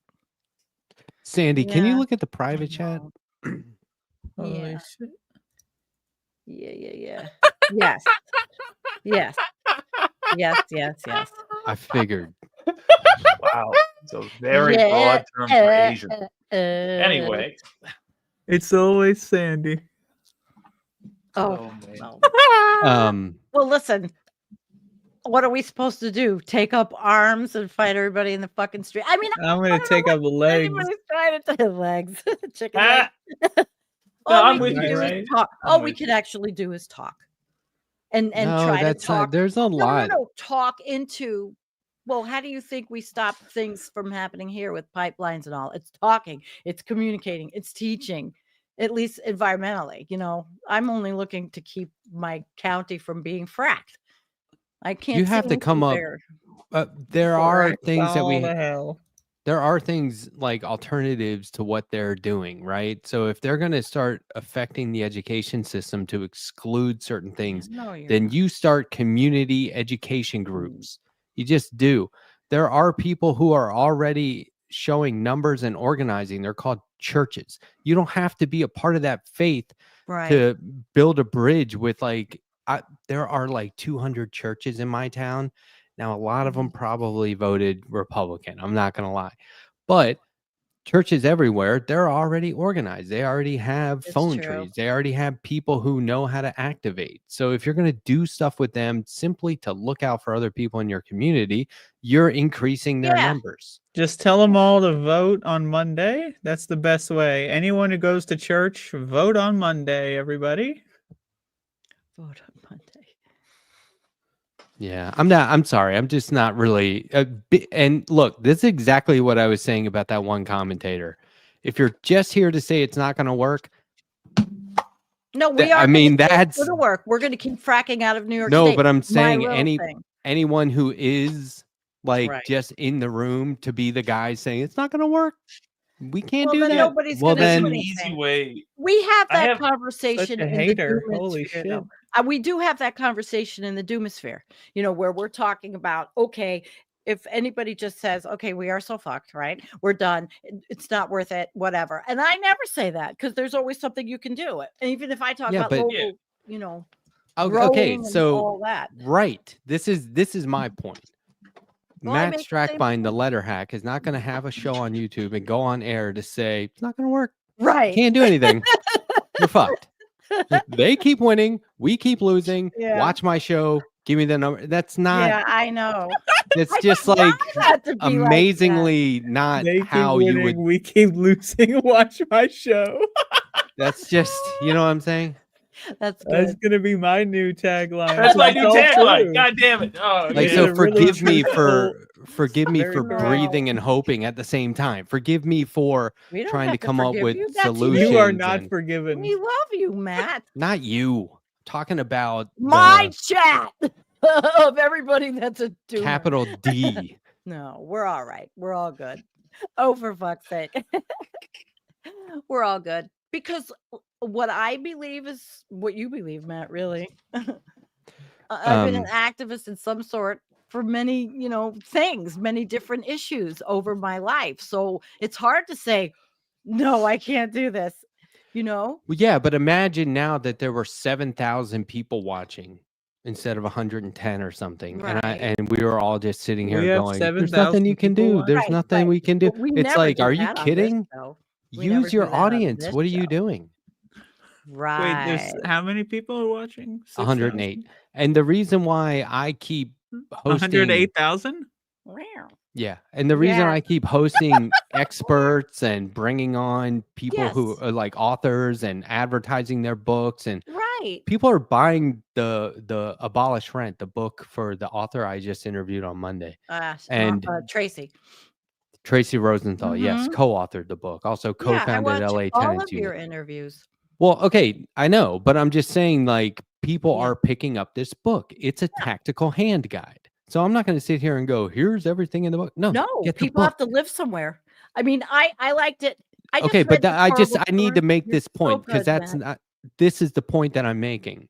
Sandy, can you Yeah. look at the private chat? know. Holy Yeah. shit. Yeah. Yes. Yes. Yes. I figured. wow, it's a very Yeah, broad term for Asian. Anyway, It's always Sandy. Oh, man. no. Well, listen. What are we supposed to do? Take up arms and fight everybody in the fucking street? I mean, I'm gonna take up the legs. anybody's trying to take legs, chicken Ah, legs. No, All I'm we with can you, do is right? talk. I'm All we with could you. actually do is talk, and No, try to that's talk. not. There's a lot. No, talk into. Well, how do you think we stop things from happening here with pipelines and all? It's talking, it's communicating, it's teaching, at least environmentally. I'm only looking to keep my county from being fracked. I can't. You see have to come up. bigger. There are Correct things that all the hell. there are things like alternatives to what they're doing, right? So if they're going to start affecting the education system to exclude certain things, No, you're then not. you start community education groups. You just do. There are people who are already showing numbers and organizing. They're called churches. You don't have to be a part of that faith Right. to build a bridge with there are like 200 churches in my town. Now, a lot of them probably voted Republican. I'm not going to lie. But churches everywhere, they're already organized. They already have It's phone true. trees. They already have people who know how to activate. So if you're going to do stuff with them simply to look out for other people in your community, you're increasing their Yeah. numbers. Just tell them all to vote on Monday. That's the best way. Anyone who goes to church, vote on Monday, everybody. Vote on Monday. Yeah, I'm sorry. I'm just not really. And look, this is exactly what I was saying about that one commentator. If you're just here to say it's not going to work, No, we Th- are. I mean, gonna- it's that's- gonna work. We're going to keep fracking out of New York no, State. but I'm My saying little thing. anyone who is like Right. just in the room to be the guy saying it's not going to work. We can't Well, do then that. nobody's well, gonna That's then an anything. easy way. We have I that have conversation Such a in hater. the Holy Doomosphere, shit. though. We do have that conversation in the Doomosphere, where we're talking about, okay, if anybody just says, okay, we are so fucked, right? We're done. It's not worth it, whatever. And I never say that because there's always something you can do. And even if I talk Yeah, about but- local, okay, growing and so all that. right, this is my point. Well, I Matt make the same Strackbein, the Letterhack, is not going to have a show on YouTube and go on air to say it's not going to work. Right. Can't do anything. You're fucked. They keep winning. We keep losing. Yeah. Watch my show. Give me the number. That's not. Yeah, I know. It's I just would like love that to be like that. amazingly not They keep how winning, you would. we keep losing. Watch my show. That's just, you know what I'm saying? That's That's good. gonna be my new tagline. That's my new all tagline. true. God damn it! Oh, Like, Yeah, so it really forgive me truthful. forgive me Very for true. breathing and hoping at the same time. Forgive me for We don't trying have to come up forgive with you. That's solutions. You are not and- forgiven. We love you, Matt. Not you. Talking about My the chat of everybody that's a doomer. capital D. No, we're all right. We're all good. Oh, for fuck's sake. We're all good. Because what I believe is what you believe, Matt, really. I've been an activist in some sort for many, things, many different issues over my life. So it's hard to say, no, I can't do this. Well, yeah, but imagine now that there were 7,000 people watching instead of 110 or something, Right. and we were all just sitting here We have going, "There's 7,000 nothing you can people do. watching." There's nothing we can do." But we It's never like, do are you that on this kidding? show. We never Use your do that on audience. this What are you show. doing? Wait, there's Right. how many people are watching? 108. And the reason why I keep hosting 108,000? Wow. Yeah, and the reason Yeah. I keep hosting experts and bringing on people who Yes. are like authors and advertising their books, and Right. people are buying the Abolish Rent, the book for the author I just interviewed on Monday, and Tracy. Tracy Rosenthal, yes, Mhm. co-authored the book, also Yeah, I co-founded watch LA all Tenants of your Union. interviews. Well, okay, I know, but I'm just saying, like, people Yeah. are picking up this book. It's a tactical hand guide. So I'm not going to sit here and go, here's everything in the book. No, No, get the people have book. to live somewhere. I mean, I liked it. I just Okay, but read this I horrible need to story. make You're this so point because good, that's Matt. not. This is the point that I'm making.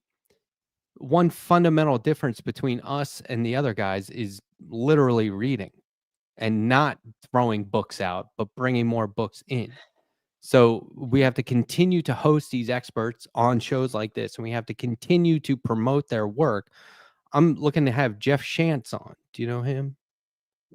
One fundamental difference between us and the other guys is literally reading and not throwing books out, but bringing more books in. So we have to continue to host these experts on shows like this, and we have to continue to promote their work. I'm looking to have Jeff Shantz on. Do you know him?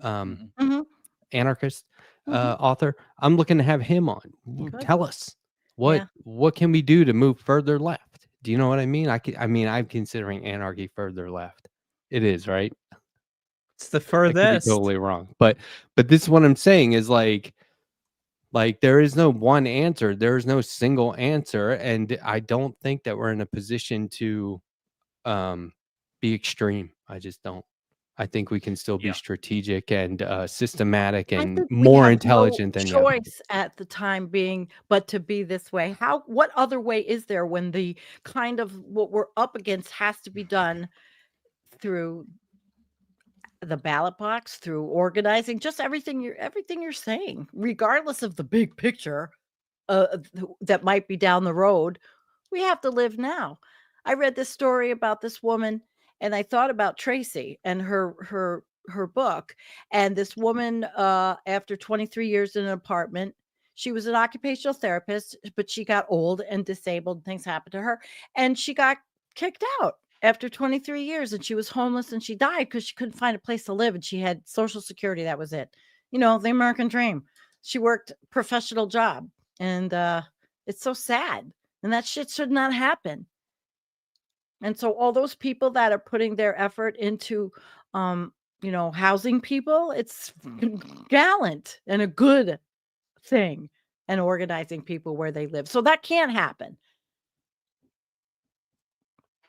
Mhm. Anarchist Mhm. author. I'm looking to have him on. Good. Tell us Yeah. what can we do to move further left? Do you know what I mean? I mean, I'm considering anarchy further left. It is, right? It's the I could be furthest. totally wrong, but this is what I'm saying is like there is no one answer. There is no single answer, and I don't think that we're in a position to be extreme. I just don't. I think we can still be strategic and systematic I and think we more have intelligent no than the other. choice at the time being but to be this way. What other way is there when the kind of what we're up against has to be done through the ballot box, through organizing, just everything you're saying, regardless of the big picture that might be down the road. We have to live now. I read this story about this woman, and I thought about Tracy and her book. And this woman, after 23 years in an apartment, she was an occupational therapist, but she got old and disabled. Things happened to her, and she got kicked out after 23 years, and she was homeless, and she died because she couldn't find a place to live, and she had Social Security. That was it. The American dream. She worked professional job, and it's so sad. And that shit should not happen. And so all those people that are putting their effort into, housing people, it's gallant and a good thing, and organizing people where they live. So that can't happen.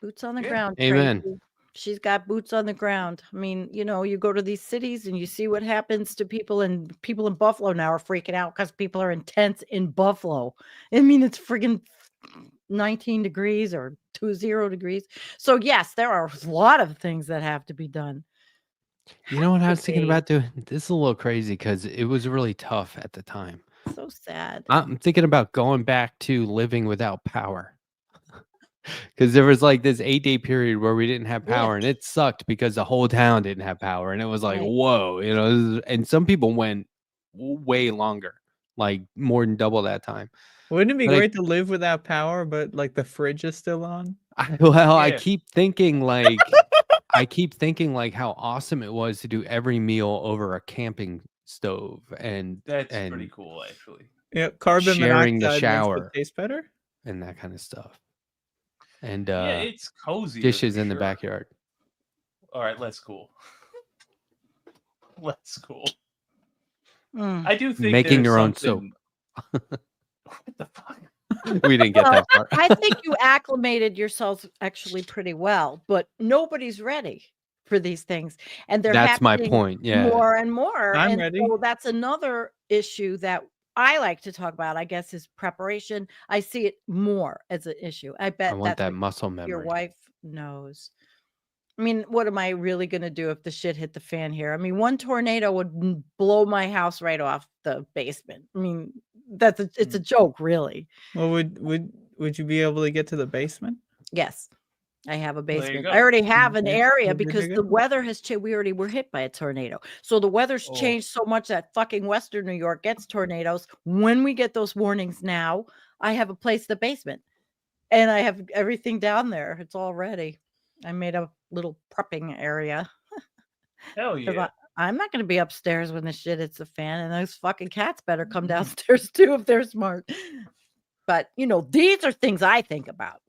Boots on the ground, Amen. Tracy. She's got boots on the ground. I mean, you go to these cities and you see what happens to people, and people in Buffalo now are freaking out because people are in tents in Buffalo. I mean, it's friggin' 19 degrees or 20 degrees. So yes, there are a lot of things that have to be done. You know what I was thinking be. about doing? This is a little crazy because it was really tough at the time. So sad. I'm thinking about going back to living without power. Because there was like this 8-day period where we didn't have power, and it sucked because the whole town didn't have power, and it was like, Right. whoa, and some people went way longer, like more than double that time. Wouldn't it be But great to live without power, but like the fridge is still on? I Yeah. keep thinking like how awesome it was to do every meal over a camping stove and That's pretty cool, actually. Yeah, carbon sharing the monoxide makes shower it taste better. and that kind of stuff. And Yeah, it's cozy. dishes in the backyard. All right, less cool. Less cool. Mm. I do think Making there's your own soap. something- What the fuck? We didn't get Well, that far. I think you acclimated yourselves actually pretty well, but nobody's ready for these things. And they're That's my happening point. Yeah. more and more. I'm and ready. So that's another issue that I like to talk about, I guess, is preparation. I see it more as an issue. I bet I want that's that what muscle your memory. wife knows. I mean, what am I really going to do if the shit hit the fan here? I mean, one tornado would blow my house right off the basement. I mean, it's a joke, really. Well, would you be able to get to the basement? Yes, I have a Well, there you basement. go. I already have an Okay, area good to because go. the weather has changed. We already were hit by a tornado. So the weather's Oh. changed so much that fucking Western New York gets tornadoes. When we get those warnings now, I have a place in the basement. And I have everything down there. It's all ready. I made a little prepping area. Hell 'Cause yeah. I'm not going to be upstairs when the shit hits the fan, and those fucking cats better come downstairs too if they're smart. But these are things I think about.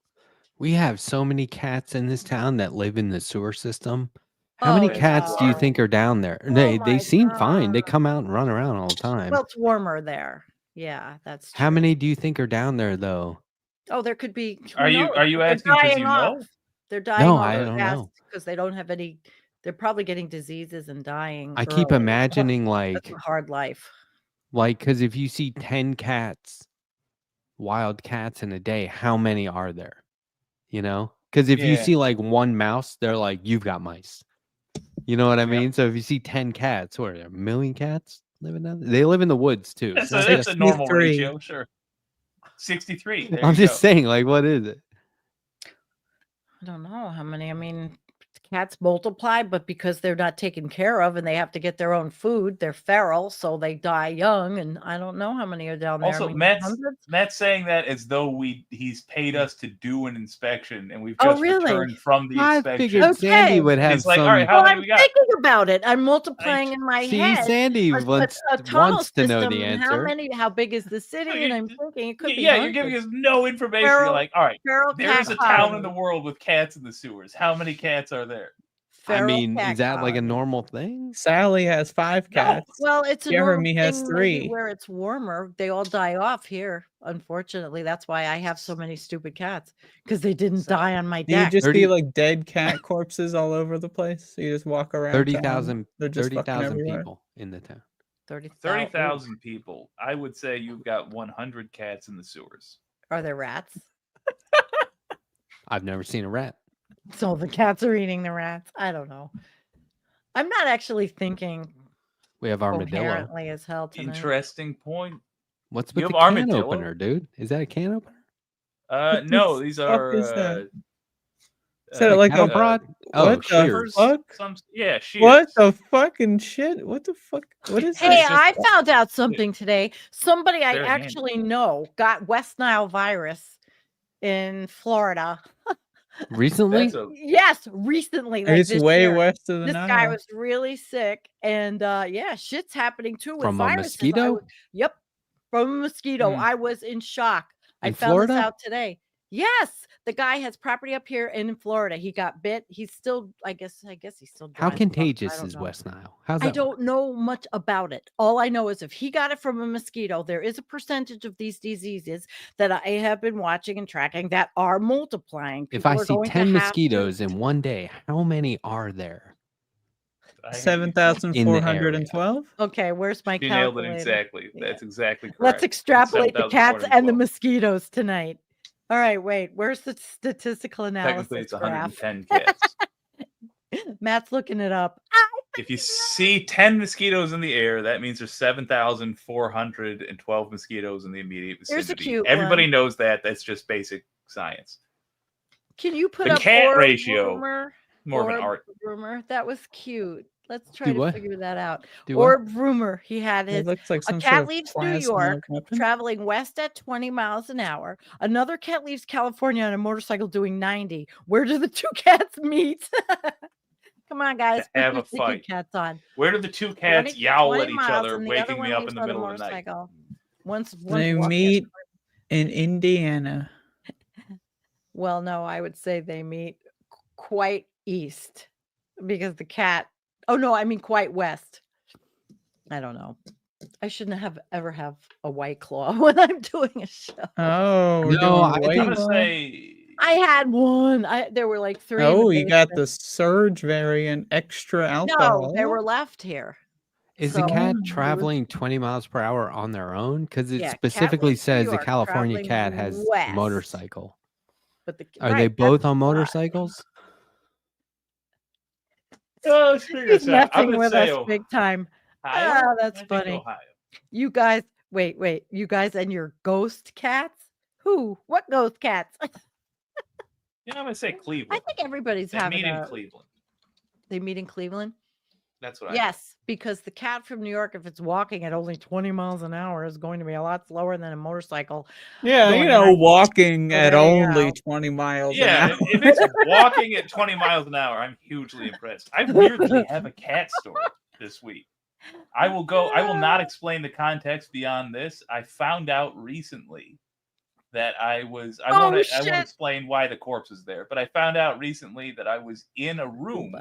We have so many cats in this town that live in the sewer system. How many Oh, cats do you God. think are down there? Oh They my seem fine. They God. come out and run around all the time. Well, it's warmer there. Yeah, that's true. How many do you think are down there though? Oh, there could be. Are you asking because you know? They're dying No, off I don't know. because they don't have any. They're probably getting diseases and dying. I keep early. imagining That's a hard life. because if you see 10 cats, wild cats in a day, how many are there? Because if you Yeah. see like one mouse, they're like, you've got mice. You know what I mean? So if you see 10 cats, what are there? 1 million cats living down there? They live in the woods too. That's so a normal 63. ratio, sure. 63. There I'm you just go. saying, like, what is it? I don't know how many. I mean, cats multiply, but because they're not taken care of and they have to get their own food, they're feral, so they die young. And I don't know how many are down there. Also, I mean, Matt's hundreds? saying that as though he's paid us to do an inspection and we've Oh, just really? returned from the I inspection. figured Okay. Sandy would have He's like, some. all right, how Well, many I'm we got? thinking about it. I'm multiplying in my See, head. Sandy wants to know the And answer. how big is the city? No, And I'm thinking it could be Yeah, you're giving hundreds. us no information. Feral- You're like, all right, Feral there's a cat town in the colony. world with cats in the sewers. How many cats are there? I Feral mean, cat is that like a colony. normal thing? Sally has 5 No. cats. Well, it's a normal Jeremy has thing maybe 3. where it's warmer. They all die off here, unfortunately. That's why I have so many stupid cats because they didn't So- die on my Do you deck. just 30 see like dead cat corpses all over the place? So you just walk around. 30,000 They're just fucking 30,000 everywhere. people in the town. 30,000 people. I would say you've got 100 cats in the sewers. Are there rats? I've never seen a rat. So the cats are eating the rats. I don't know. I'm not actually thinking We have armadillo. coherently as hell tonight. Interesting point. What's You with the have can armadillo? opener, dude? Is that a can opener? No, the these fuck are is that? Is Uh, that like cattle a prod? Oh, what the shears. fuck? Yeah, shears. What the fucking shit? What the fuck? What is Hey, this? I found out something today. Somebody I They're handy. actually know got West Nile virus in Florida. Recently? That's a Yes, recently. Like It's this way year. west of the This Nile. guy was really sick, and yeah, shit's happening too with From a viruses. mosquito? Yep, from a mosquito. Hmm. I was in shock. I In found this Florida? out today. Yes, the guy has property up here and in Florida. He got bit. He's still, I guess he's still. How dry as fuck. I contagious don't is know. West Nile? How's I that? don't know much about it. All I know is if he got it from a mosquito, there is a percentage of these diseases that I have been watching and tracking that are multiplying. If I People are see going to 10 have to- mosquitoes in one day, how many are there? I hear you. 7,412. Okay, where's my You nailed it calculator? exactly. Yeah. That's exactly correct. Let's extrapolate the cats and the 7,412. mosquitoes tonight. All right, wait. Where's the statistical Technically, analysis it's graph? 110 cats. Matt's looking it up. If you see 10 mosquitoes in the air, that means there's 7,412 mosquitoes in the immediate Here's a vicinity. cute Everybody one. knows that. That's just basic science. Can you put The up cat orb ratio, rumor? More of an Orb art. rumor. That was cute. Let's try Do to what? figure that out. Do what? Orb rumor. He had It his looks like a some cat sort of leaves New plasma York, weapon. traveling west at 20 miles an hour. Another cat leaves California on a motorcycle doing 90. Where do the two cats meet? Come on, guys. To have put a your thinking fight. Cats on. Where do the two cats 20 yowl 20 at each miles, other, and the other waking one me up leaves in the on a middle of the night? motorcycle. One's They walking meet at- in Indiana. Well, no, I would say they meet quite east because the cat. Oh no, I mean quite west. I don't know. I shouldn't ever have a White Claw when I'm doing a show. Oh, we're No, doing I White think- I'm going to Claw? say I had one. There were like 3. in Oh, the you got basement. the surge variant, extra No, alcohol. they were left here. Is So, the cat it was- traveling 20 miles per hour on their own? Because it Yeah, cat specifically leaves New says the York, California traveling cat has west. a motorcycle. But Are they right, both that's on why. motorcycles? Oh, let's figure He's this out. I'm messing gonna with say us big time. Ohio. Ah, that's I think funny. Ohio. You guys, wait. You guys and your ghost cats? Who? What ghost cats? Yeah, I'm going to say I Cleveland. think everybody's They having meet in a. Cleveland. They meet in Cleveland. That's what I Yes, because the cat from New York, if it's walking at only 20 miles an hour, is going to be a lot slower than a motorcycle. Yeah, going you know, 90. walking So at there you only go. 20 miles Yeah, an hour. if it's walking at 20 miles an hour, I'm hugely impressed. I weirdly have a cat story. this week. I will not explain the context beyond this. I found out recently that I won't explain why the corpse is there, but I found out recently that I was in a room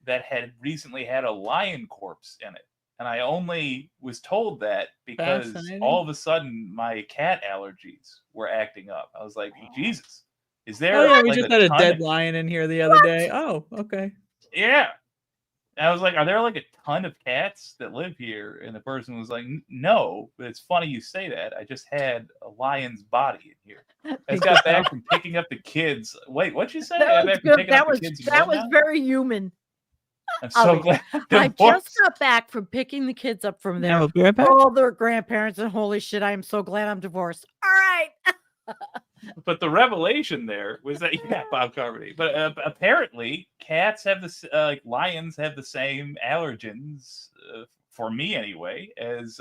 that had recently had a lion corpse in it. And I only was told that because all of a sudden my cat allergies were acting up. I was like, Jesus, is there? Oh yeah, we just had a dead lion in here the other day. Oh, okay. Yeah. And I was like, are there like a ton of cats that live here? And the person was like, no, but it's funny you say that. I just had a lion's body in here. I just got back from picking up the kids. Wait, what'd you say? That was very human. I'm so glad. I just got back from picking the kids up from their all their grandparents, and holy shit, I am so glad I'm divorced. All right. But the revelation there was that Bob Carmody. But apparently, cats have lions have the same allergens for me anyway as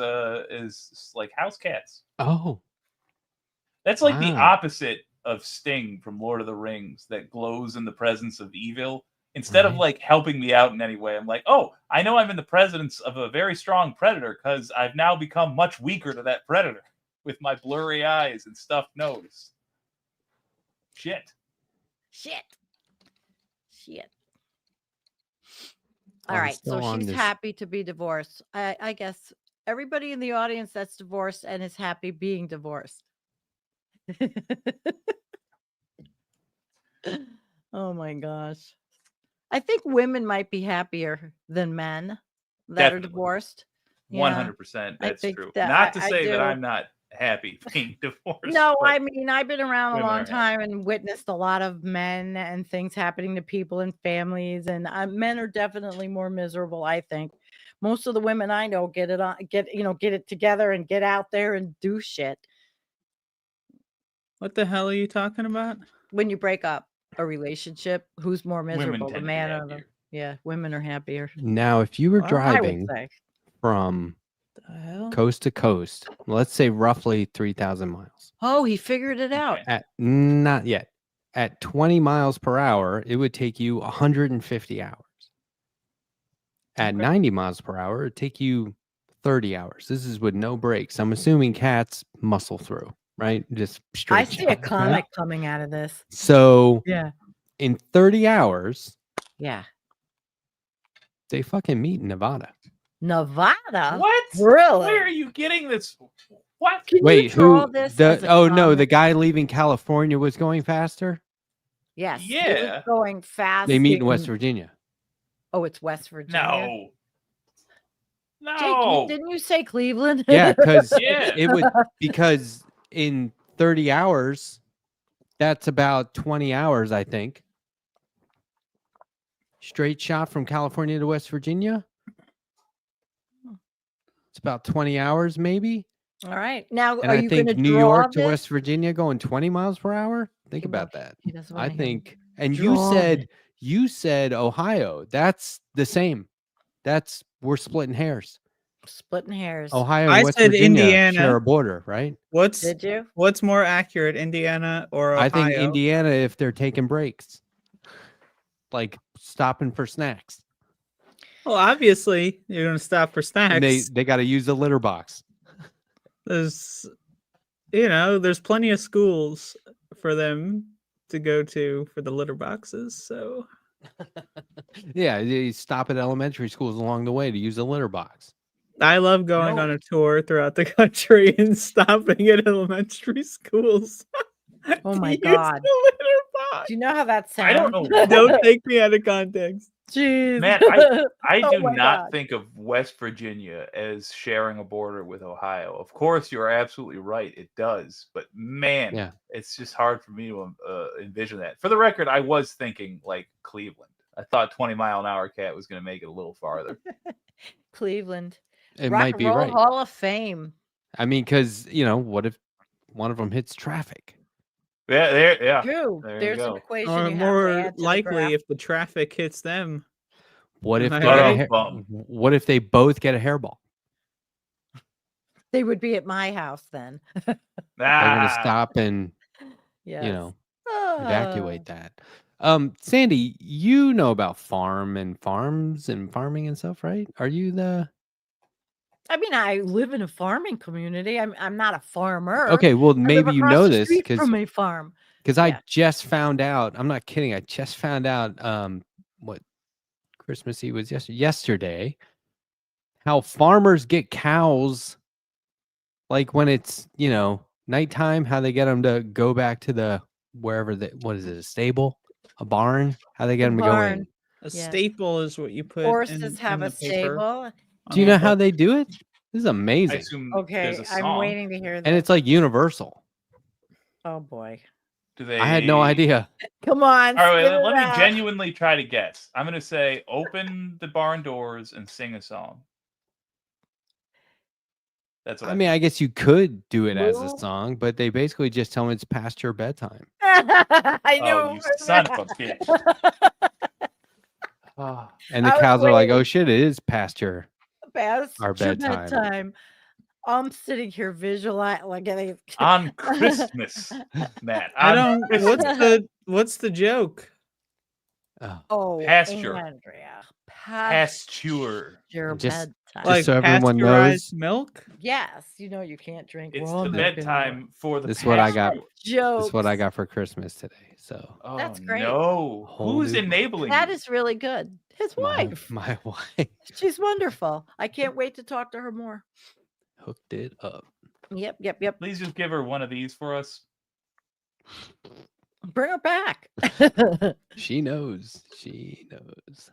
like house cats. Oh, that's like the opposite of Sting from Lord of the Rings that glows in the presence of evil. Instead of like helping me out in any way, I'm like, oh, I know I'm in the presence of a very strong predator because I've now become much weaker to that predator with my blurry eyes and stuffed nose. Shit. All right, so she's happy to be divorced. I guess everybody in the audience that's divorced and is happy being divorced. Oh my gosh. I think women might be happier than men that are divorced. 100%. That's true. Not to say that I'm not happy being divorced. No, I mean, I've been around a long time and witnessed a lot of men and things happening to people and families, and men are definitely more miserable, I think. Most of the women I know get it together and get out there and do shit. What the hell are you talking about? When you break up a relationship, who's more miserable, the man or the women are happier. Now, if you were driving from coast to coast, let's say roughly 3,000 miles. Oh, he figured it out. Not yet. At 20 miles per hour, it would take you 150 hours. At 90 miles per hour, it'd take you 30 hours. This is with no breaks. I'm assuming cats muscle through, right? Just straight. I see a comic coming out of this. So in 30 hours, they fucking meet in Nevada. Nevada? What? Really? Where are you getting this? What? Wait, who? No, the guy leaving California was going faster? Yes. Yeah. He was going fast. They meet in West Virginia. Oh, it's West Virginia. No. Jake, didn't you say Cleveland? Yeah, because in 30 hours, that's about 20 hours, I think. Straight shot from California to West Virginia. It's about 20 hours, maybe. All right. Now, and I think New York to West Virginia going 20 miles per hour. Think about that. I think. And you said Ohio. That's the same. We're splitting hairs. Splitting hairs. Ohio and West Virginia share a border, right? What's more accurate, Indiana or Ohio? I think Indiana if they're taking breaks, like stopping for snacks. Well, obviously you're going to stop for snacks. And they got to use the litter box. There's plenty of schools for them to go to for the litter boxes. So yeah, you stop at elementary schools along the way to use a litter box. I love going on a tour throughout the country and stopping at elementary schools. Oh my God. Do you know how that sounds? I don't know. Don't take me out of context. Jeez. Man, I do not think of West Virginia as sharing a border with Ohio. Of course, you're absolutely right. It does. But man, it's just hard for me to envision that. For the record, I was thinking like Cleveland. I thought 20-mile-an-hour cat was going to make it a little farther. Cleveland. It might be right. Hall of Fame. I mean, because, what if one of them hits traffic? Yeah. True. There's an equation. Or more likely, if the traffic hits them. What if they both get a hairball? They would be at my house then. They're going to stop and, evacuate that. Sandy, you know about farms and farming and stuff, right? Are you the I mean, I live in a farming community. I'm not a farmer. okay? Well, I live maybe you across know the this street because from a farm. I Yeah. just found out. I'm not kidding. I just found out what Christmas Eve was yesterday. How farmers get cows, like when it's nighttime. How they get them to go back to the wherever what is it? A stable, a barn? How they get The them to go in? barn. A Yeah. staple is what you put Horses in have the a paper. stable. Do you know how they do it? This is I amazing, assume Okay, there's a I'm song. waiting to hear that. and it's like universal. Oh boy. Do they? I had no idea. Come on. All right, spit it let me out. genuinely try to guess. I'm gonna say, open the barn doors and sing a song. That's what I mean, I guess you could do it as a Moo. song, but they basically just tell them it's past your bedtime. I knew. Oh, it you was son that. of a bitch. And the I was cows are like, waiting. "Oh shit, it is past your Past our your bedtime." I'm sitting here visualizing like On Christmas, Matt. I on don't. Christmas. What's the joke? Oh, Oh, Pasture. Andrea. Pasture. Your Just- bedtime. Like so everyone pasteurized knows, milk? Yes, you can't drink It's raw the milk anymore. bedtime for the This is what I got. pasture. this is what I Jokes. got for Christmas today. So Oh, That's great. No, Whole who's new- enabling That you? is really good. His my wife. my wife She's wonderful. I can't wait to talk to her more. hooked it up. Yep. Please just give her one of these for us. Bring her back. She knows. She knows.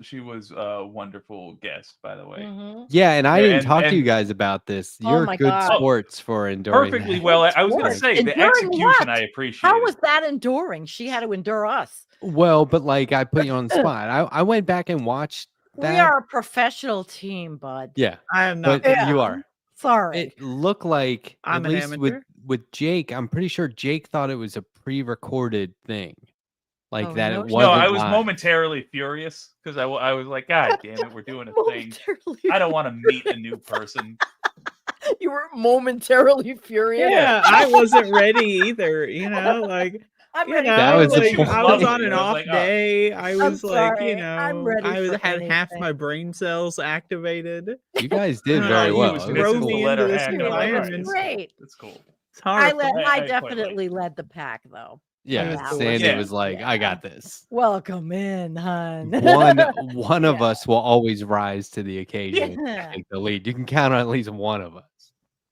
She was a wonderful guest, by the way. Mhm. Yeah, and I Yeah, didn't and- talk to you and- guys about this. Oh You're my good God. sports for enduring Perfectly that. well. I was going to Sports. say the Enduring execution. what? I appreciate. How was that enduring? She had to endure us. Well, but like I put you on the spot. I went back and watched that. We are a professional team, bud. Yeah, I am not. but Yeah. you are. Sorry. It looked like I'm at an least amateur. with Jake. I'm pretty sure Jake thought it was a pre-recorded thing, like Oh, that. no It shit. wasn't. No, I was live. momentarily furious because I was like, God damn it, we're doing a thing. I don't want to meet a new person. You were momentarily furious. Yeah, I wasn't ready either. Like I'm you ready. know, That was the like, point. I was on I an was off like, oh. day. I was like, sorry. I'm ready I for had half anything. my brain cells activated. You guys did Oh, very you well. was It throw was me cool. into this Letterhack, You know, I'm like, that's environment. great. It's cool. It's horrible. I I quite like definitely led the pack, though. Yeah, Yeah. Sandy Yeah. was like, "I got this." Welcome in, hun. One of Yeah. us will always rise to the occasion Yeah. and take the lead. You can count on at least one of us.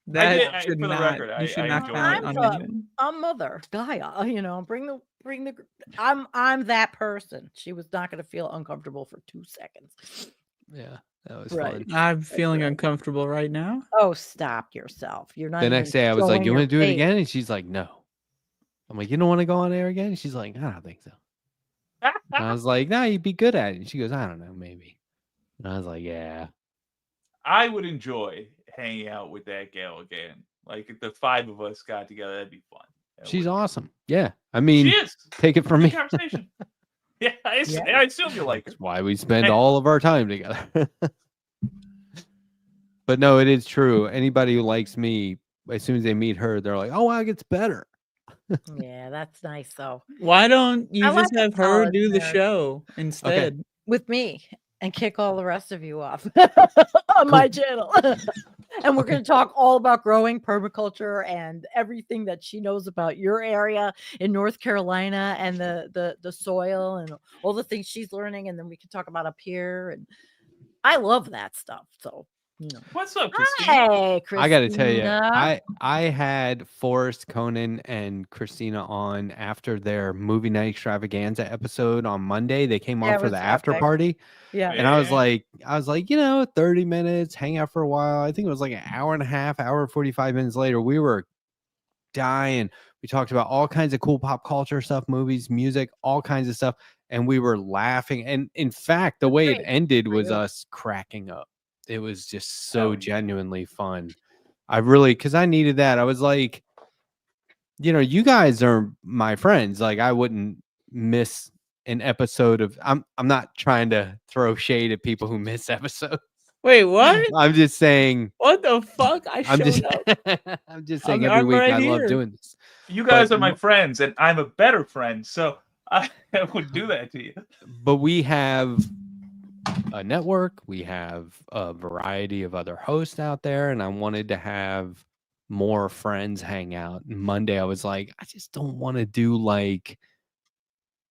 That for should the not. record, You should I not enjoyed count it. on I'm anyone. a mother, Gaia. Bring the. I'm that person. She was not going to feel uncomfortable for 2 seconds. Yeah, that was Right. fun. I'm feeling right. uncomfortable right now. Oh, stop yourself! You're not. The even next day, I was like, showing "You want to your do it face. again?" And she's like, "No." I'm like, "You don't want to go on air again?" And she's like, "I don't think so." And I was like, "No, you'd be good at it." And she goes, "I don't know, maybe." And I was like, "Yeah." I would enjoy hanging out with that gal again. Like if the 5 of us got together, that'd be fun. That She's would be- awesome. Yeah, I mean, She is. take it from Good me. conversation. Yeah, I Yeah. assume you like her. That's why we spend all of our time together. But no, it is true. Anybody who likes me, as soon as they meet her, they're like, "Oh, wow, it gets better." Yeah, that's nice though. Why don't you I just like a have her solid do the nerd. show instead? With me and kick all the rest of you off on my channel. And we're going to talk all about growing permaculture and everything that she knows about your area in North Carolina and the soil and all the things she's learning. And then we can talk about up here. And I love that stuff. So, What's up, Christine? Hey, Christina. I got to tell you, I had Forrest, Conan, and Christina on after their movie night extravaganza episode on Monday. They came Yeah, on it for was the after epic. party, Yeah. and I was Yeah. like, 30 minutes, hang out for a while. I think it was like an hour and a half, hour 45 minutes later, we were dying. We talked about all kinds of cool pop culture stuff, movies, music, all kinds of stuff, and we were laughing. And in fact, the way it Great. ended was Really? us cracking up. It was just so Oh, yeah. genuinely fun. I really, because I needed that. I was like, you guys are my friends. Like, I wouldn't miss an episode of. I'm not trying to throw shade at people who miss episodes. Wait, what? I'm just saying. What the fuck? I I'm showed just. up. I'm just saying. I'm every week, right I love here. doing this. You guys But are my friends, and I'm a better friend. So I would do that to you. But we have a network. We have a variety of other hosts out there, and I wanted to have more friends hang out. And Monday, I was like, I just don't want to do like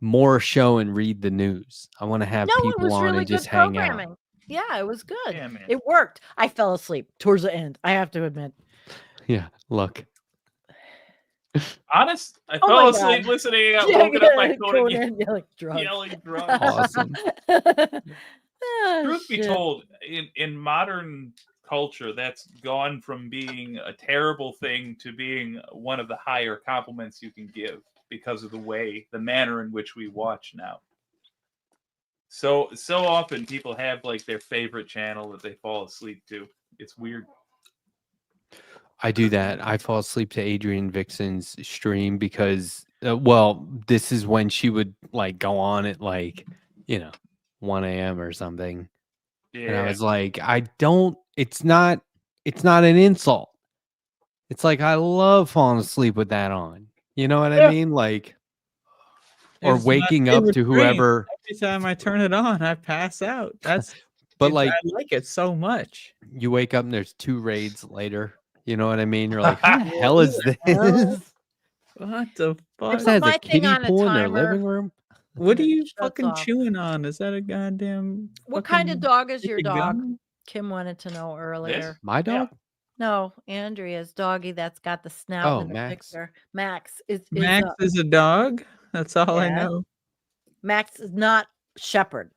more show and read the news. I want to have No, it people was on really and good just hang out. programming. Yeah, it was good. Yeah, man. It worked. I fell asleep towards the end. I have to admit. Yeah, look. Honest, I Oh fell my asleep God. listening. I got Yeah, woken up by yeah, Conan yelling drugs. yelling drugs. Awesome. Ah, Truth be shit. told, in modern culture, that's gone from being a terrible thing to being one of the higher compliments you can give because of the manner in which we watch now. So often people have like their favorite channel that they fall asleep to. It's weird. I do that. I fall asleep to Adrian Vixen's stream because, well, this is when she would like go on at like, 1 a.m. or something. Yeah. And I was like, it's not an insult. It's like, I love falling asleep with that on. You know what I Yeah. mean? Like, or It's my waking up favorite to stream. whoever. Every time I turn it on, I pass out. But like, I like it so much. you wake up and there's 2 raids later. You know what I mean? You're like, who the hell is this? hell? What the fuck? What's that? my A thing kiddie on a pool in their timer. living room? What are And it you shuts fucking off. chewing on? Is that a goddamn? What kind of fucking dog is your stick of dog? gum? Kim wanted to know earlier. My dog? No, Andrea's doggy that's got the snout Oh, in the Max. picture. Max is Max is a dog. That's all I Yeah. know. Max is not shepherd.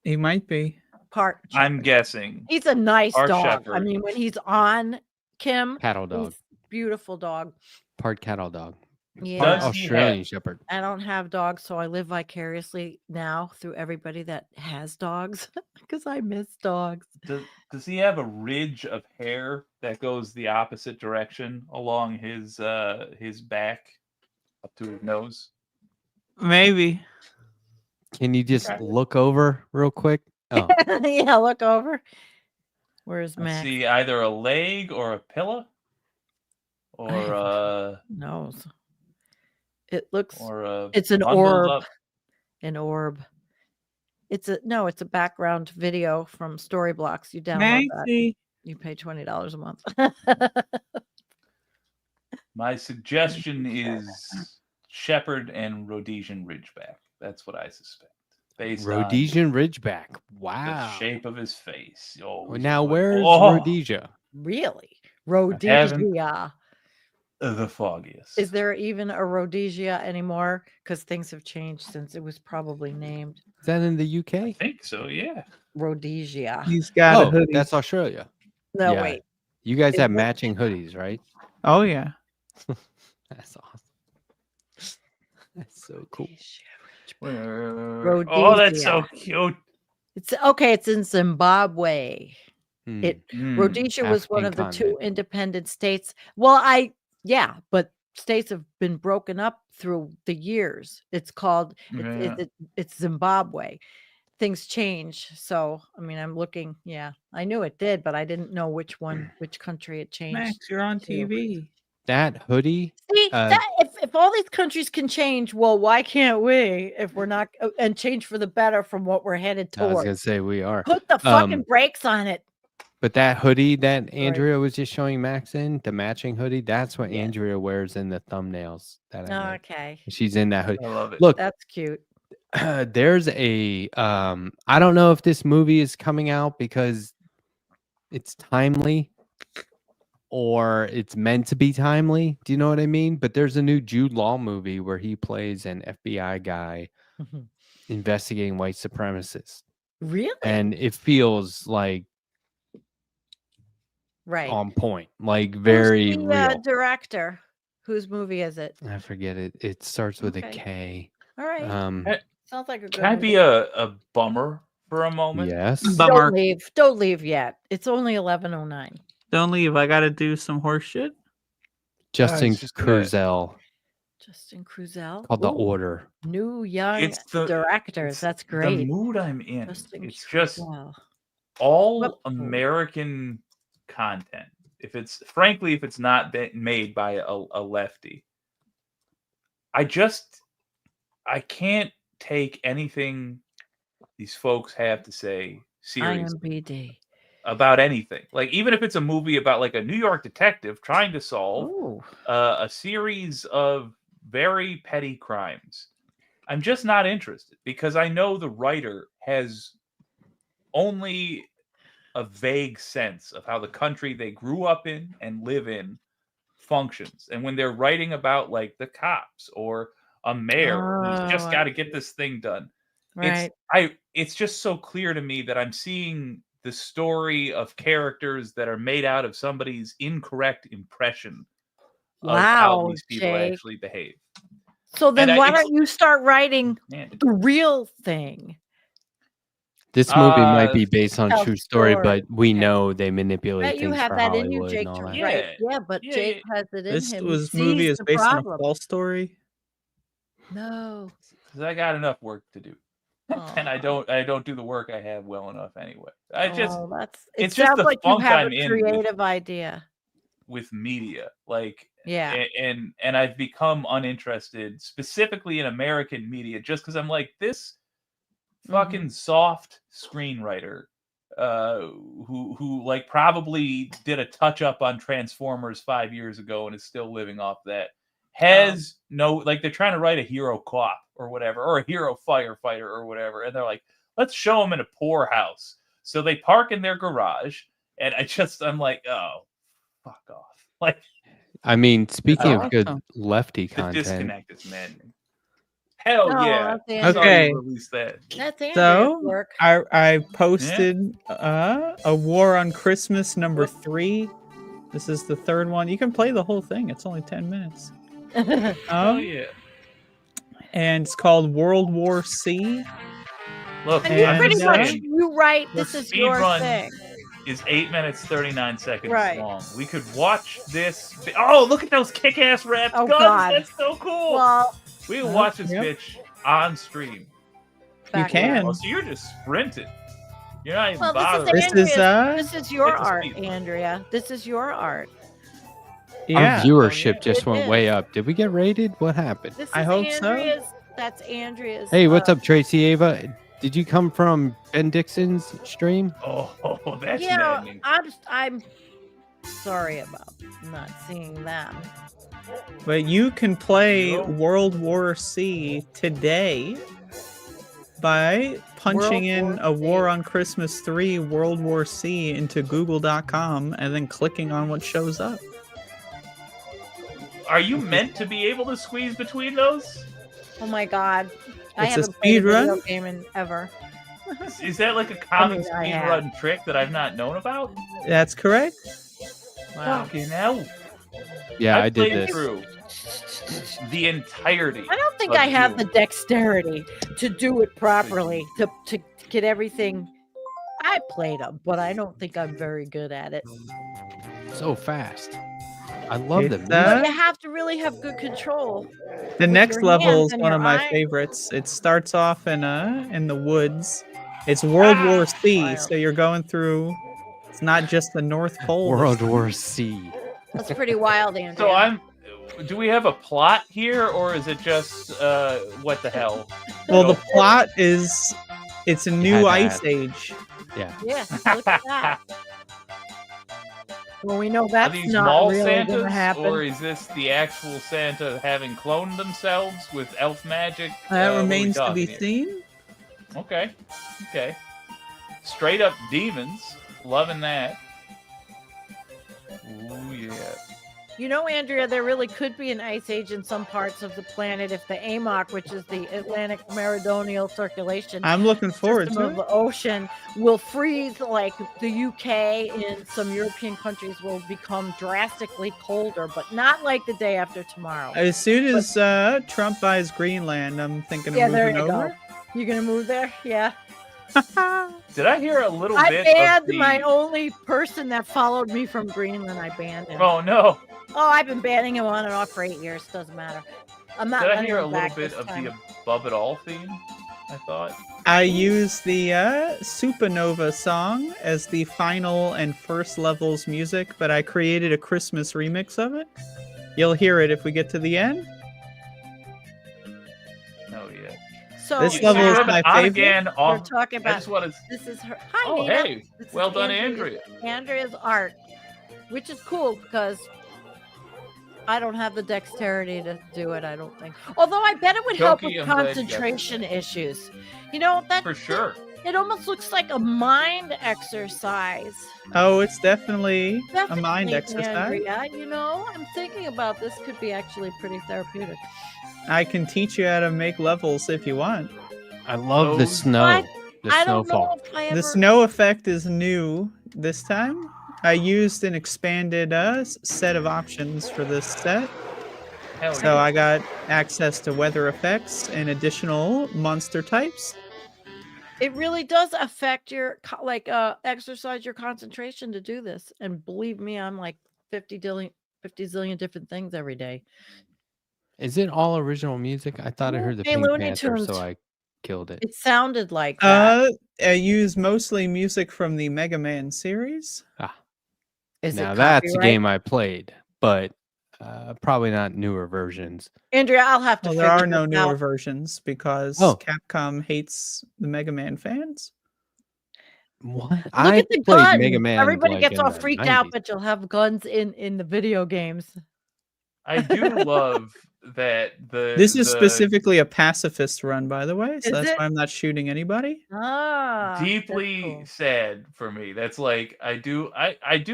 He might be. Part I'm shepherd. guessing. He's a nice Our dog. I shepherd. mean, when he's on Kim, Cattle dog. he's beautiful dog. Part cattle dog. Yeah. Part Does he Australian shepherd. I don't have dogs, so I live vicariously now through everybody that has dogs because I miss dogs. Does he have a ridge of hair that goes the opposite direction along his back up to his nose? Maybe. Can you just Okay. look over real quick? Oh, Yeah, look over. Where's I Max? see either a leg or a pillow, or Nose. It looks. a It's an bundled orb. up. An orb. It's a background video from Storyblocks. You download that. Maxie. You pay $20 a month. My suggestion is shepherd and Rhodesian Ridgeback. That's what I suspect. Based on Rhodesian Ridgeback. the Wow. shape of his face. Oh, Well, he's now, good. where's Oh, Rhodesia? Really? haven't- Rhodesia. the foggiest? Is there even a Rhodesia anymore? Because things have changed since it was probably named Is that in the I UK? think so. Yeah. Rhodesia. He's got a Oh, hoodie. that's Australia. No, yeah. wait. You guys Is have it? matching hoodies, right? Oh yeah. That's awesome. That's so cool. Oh, that's so cute. It's okay. It's in Zimbabwe. Hmm. It Mm. Rhodesia was one African of the two continent. independent states. Well, but states have been broken up through the years. It's called it's Zimbabwe. Things change. So I mean, I'm looking. Yeah, I knew it did, but I didn't know which country it changed. Max, you're on to. TV. That hoodie. See, Uh, that, if all these countries can change, well, why can't we? If we're not and change for the better from what we're headed I was towards, gonna say we are. put the fucking brakes on it. But that hoodie that Andrea was just showing Max in, the matching hoodie, that's what Yeah. Andrea wears in the thumbnails that I made. Okay, She's in that hoodie. I love it. Look, that's cute. there's a I don't know if this movie is coming out because it's timely or it's meant to be timely. Do you know what I mean? But there's a new Jude Law movie where he plays an FBI guy investigating white supremacists. Really? And it feels like Right. on point, like very Who's the, real. director? Whose movie is it? I forget it. It starts with a Okay. K. All right. Sounds like a good Can I be movie. a bummer for a moment? Yes. Bummer. Don't leave yet. It's only 11:09. Don't leave. I gotta do some horse shit. Justin it's just gonna- Cruzel Justin Cruzel. called The Ooh, Order. New young It's the- directors. It's That's The great. mood I'm in. Justin It's just Cruzel. all Well- American content. If it's not made by a lefty, I I can't take anything these folks have to say seriously IMBD. about anything. Like, even if it's a movie about like a New York detective trying to solve Ooh. a series of very petty crimes, I'm just not interested because I know the writer has only a vague sense of how the country they grew up in and live in functions. And when they're writing about like the cops or a mayor who's just Oh, got to get this thing done, right. it's just so clear to me that I'm seeing the story of characters that are made out of somebody's incorrect impression of how Wow, these people Jake. actually behave. So then And why it's- don't you start writing Man, the real thing? This movie might be Uh, based on tell true the story, story. but we Okay. know they manipulate Bet you things have for that in you, Hollywood Jake, and to all that. Yeah. write. Yeah, but Yeah, Jake has it in This him. was He movie sees is the based on a problem. false story. No. because I got enough work to do. And I don't do the work I have well enough anyway. It It just sounds the like you funk have I'm a in with- creative idea. with media, like, Yeah. and I've become uninterested specifically in American media just because I'm like, this fucking soft screenwriter who like probably did a touch up on Transformers 5 years ago and is still living off that has no, like, they're trying to write a hero cop or whatever, or a hero firefighter or whatever, and they're like, let's show them in a poor house, so they park in their garage, and I'm like, oh, fuck off. Like, I mean, speaking of good awesome. lefty the content, disconnect is maddening. Hell No, yeah. that's Sorry Okay. you released that. That's Andrea's So work. I posted a War on Christmas number 3. This is the third one. You can play the whole thing. It's only 10 minutes. Hell yeah. And it's called World War C. Look, And you And, pretty much saying, you write the this is speed your run thing. is 8 minutes 39 seconds Right. long. We could watch this. Oh, look at those kick-ass wrapped Oh, guns. God. That's so cool. Well, We can watch this Yep. bitch on stream. back can. Oh, so you're just sprinting. You're not even Well, bothering. This is, this is your Hit the art, speed. Andrea. This is your art. Yeah. our viewership just It went is. way up. Did we get rated? What happened? This is I hope so. Andrea's. That's Andrea's. Hey, what's up, Tracy Ava? Did you come from Ben Dixon's stream? Oh, that's Yeah, maddening. I'm sorry about not seeing them. But you can play Yo. World War C today by punching World in War a War C. on Christmas 3 World War C into google.com and then clicking on what shows up. Are you meant to be able to squeeze between those? Oh my god, I It's a haven't played a speed video run? game in ever. Is that like a common I speed have. run trick that I've not known about? That's correct. Wow. Fucking hell. Yeah, I did played this. through the entirety. I don't think of I have the Doom. dexterity to do it properly, to get everything. I played them, but I don't think I'm very good at it. So fast. I love It's, them. But you have to really have good control. The next your level hands is and one your of my eyes. favorites. It starts off in the woods. It's World War C, Wow. so you're going through. It's not just the North Pole. World War C. That's pretty wild, Andrea. So do we have a plot here, or is it just what the hell? Well, the Go. plot is it's a new Had to ice add. age. Yeah. Yeah, look at that. Well, we know Are that's these not mall really going to Santas, happen. or is this the actual Santa having cloned themselves with elf magic? That What are we remains to be talking here? seen. Okay. Straight up demons. Loving that. Ooh, yeah. You know, Andrea, there really could be an ice age in some parts of the planet if the AMOC, which is the Atlantic Meridional Circulation I'm looking forward system to of it. the ocean, will freeze. Like the UK and some European countries will become drastically colder, but not like the day after tomorrow. As soon as Trump buys Greenland, I'm thinking of Yeah, there moving you over. go. You're gonna move there? Yeah. Did I hear a little I bit banned of the... my only person that followed me from Greenland. I banned him. Oh, no. Oh, I've been banning him on and off for 8 years. Doesn't matter. I'm not Did I letting hear a him little back bit this of time. the Above It All theme? I thought. I use the Supernova song as the final and first levels music, but I created a Christmas remix of it. You'll hear it if we get to the end. Oh, yeah. So This So level you is have my an on favorite. again We're off. talking I about just want to. this is her. Hi, Oh, Nina. hey, This is well done, Andrea. Andrea's art, which is cool because I don't have the dexterity to do it. I don't think. Although I bet it would help with Choki, I'm glad you got concentration issues. You know that For sure. It almost looks like a mind exercise. Oh, it's definitely a mind Definitely, exercise. Andrea. You know, I'm thinking about this could be actually pretty therapeutic. I can teach you how to make levels if you want. I love the Those- snow. What? The I don't snowfall. know if I ever. The snow effect is new this time. I used an expanded set of options for this set. Hell So yeah. I got access to weather effects and additional monster types. It really does affect your exercise your concentration to do this. And believe me, I'm like 50 zillion different things every day. Is it all original music? I thought I heard the Hey, Pink Looney Panther, Tunes. so I killed it. It sounded like that. I use mostly music from the Mega Man series. Is Now it that's a copyright? game I played, but probably not newer versions. Andrea, I'll have to Well, figure there are no this newer out. versions because Oh. Capcom hates the Mega Man fans. What? Look I at the played guns. Mega Man. Everybody like, gets in all the freaked out, 90s. but you'll have guns in the video games. I do love that This is specifically a pacifist run, by the way, so Is that's it? why I'm not shooting anybody. Ah, that's deeply cool. sad for me. That's like I do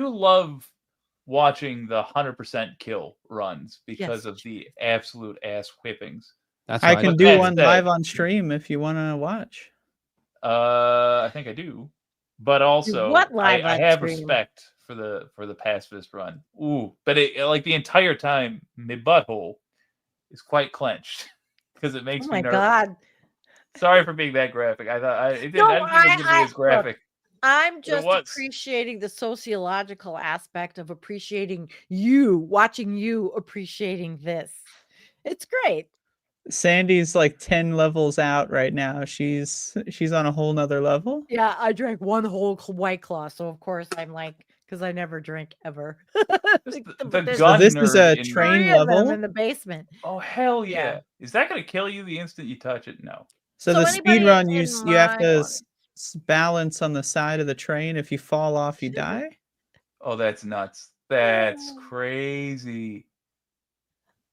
love watching the 100% kill runs because Yes. of the absolute ass whippings. That's I why can But do that one said- live on stream if you want to watch. I think I do. But also what live I on have stream? respect for the pacifist run. Ooh, but it like the entire time my butthole is quite clenched because it makes Oh me my nervous. god. Sorry for being that graphic. I thought I didn't No, think it was going to be as look, graphic. I'm But it just was. appreciating the sociological aspect of appreciating you, watching you appreciating this. It's great. Sandy's like 10 levels out right now. She's on a whole nother level. Yeah, I drank one whole White Claw, so of course I'm like, because I never drink ever. Just the But there's gun this is nerd a in me. train 3 of them level. in the basement. Oh hell Yeah. yeah! Is that going to kill you the instant you touch it? No. So So the anybody speed run, in you have my to audience- balance on the side of the train. If you fall off, you die. Oh, that's nuts. That's Oh. crazy.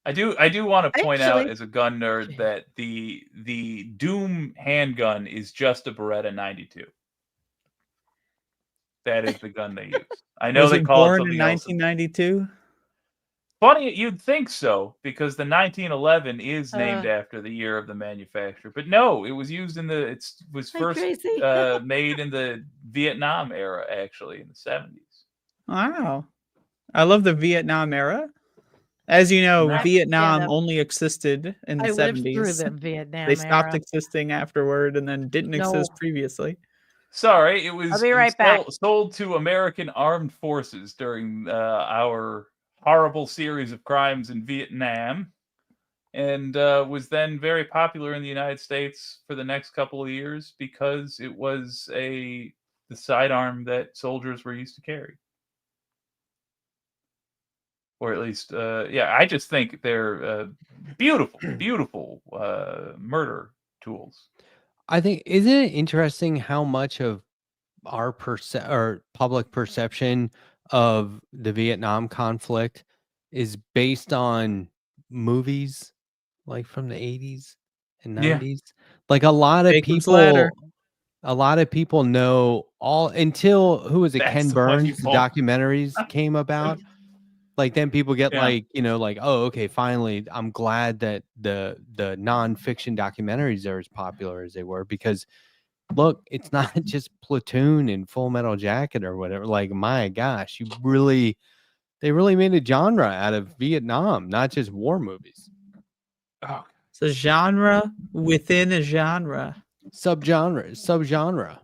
I do want to point out Actually- as a gun nerd that the Doom handgun is just a Beretta 92. That is the gun they use. I know Was they it call it born in something else. 1992? Funny, you'd think so because the 1911 is named after the year of the manufacture, but no, it was used in the. It was I'm first crazy. made in the Vietnam era, actually, in the 70s. Wow. I love the Vietnam era. As you know, Nice. Vietnam that- only existed in the I lived through 70s. the Vietnam They stopped era. existing afterward and then didn't exist No. previously. Sorry, it was I'll be right back. sold to American armed forces during our horrible series of crimes in Vietnam, and was then very popular in the United States for the next couple of years because it was the sidearm that soldiers were used to carry. Or at least, I just think they're beautiful, beautiful murder tools. I think isn't it interesting how much of our public perception of the Vietnam conflict is based on movies like from the 80s and Yeah. 90s? Like a lot of Jacob's Ladder. people know all until who was it? That's Ken the one you Burns, the pulled. documentaries came about. Like then people get Yeah. like, like, oh, okay, finally, I'm glad that the nonfiction documentaries are as popular as they were because look, it's not just Platoon and Full Metal Jacket or whatever. Like, my gosh, they really made a genre out of Vietnam, not just war movies. Oh, It's a genre within a genre. Subgenre.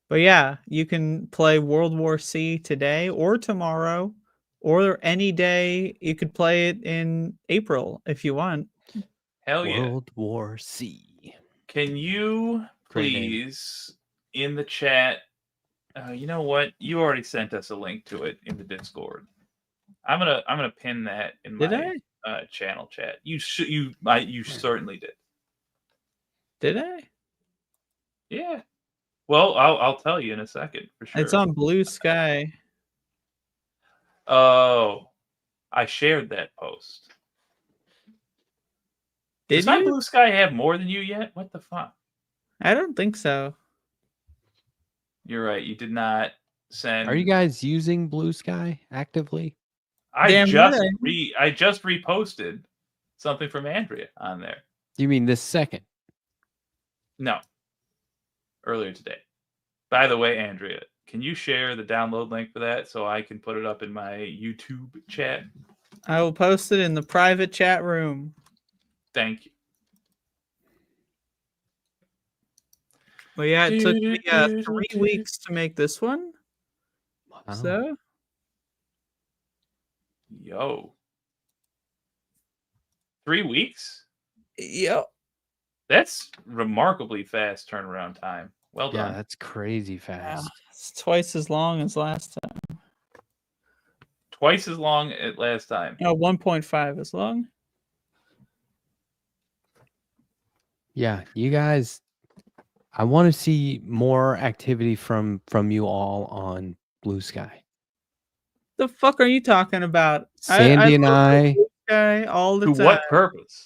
But yeah, you can play World War C today or tomorrow or any day. You could play it in April if you want. hell yeah. World War C. Can you Great name. please in the chat? You know what? You already sent us a link to it in the Discord. I'm gonna pin that in Did my channel chat. You certainly did. Did I? Yeah. Well, I'll tell you in a second for sure. It's on Blue Sky. Oh, I shared that post. Did Does my you? Blue Sky have more than you yet? What the fuck? I don't think so. You're right. You did not send. Are you guys using Blue Sky actively? I Damn just right. I just reposted something from Andrea on there. You mean this second? No, earlier today. By the way, Andrea, can you share the download link for that so I can put it up in my YouTube chat? I will post it in the private chat room. Thank you. Well, yeah, it took me 3 weeks to make this one. Wow. So, Yo. 3 weeks? yep. That's remarkably fast turnaround time. Well Yeah, done. that's crazy fast. It's twice as long as last time. Twice as long as last time. No, 1.5 as long. Yeah, you guys, I want to see more activity from you all on Blue Sky. The fuck are you talking about? Sandy and post on I, Blue Sky all the To time. what purpose?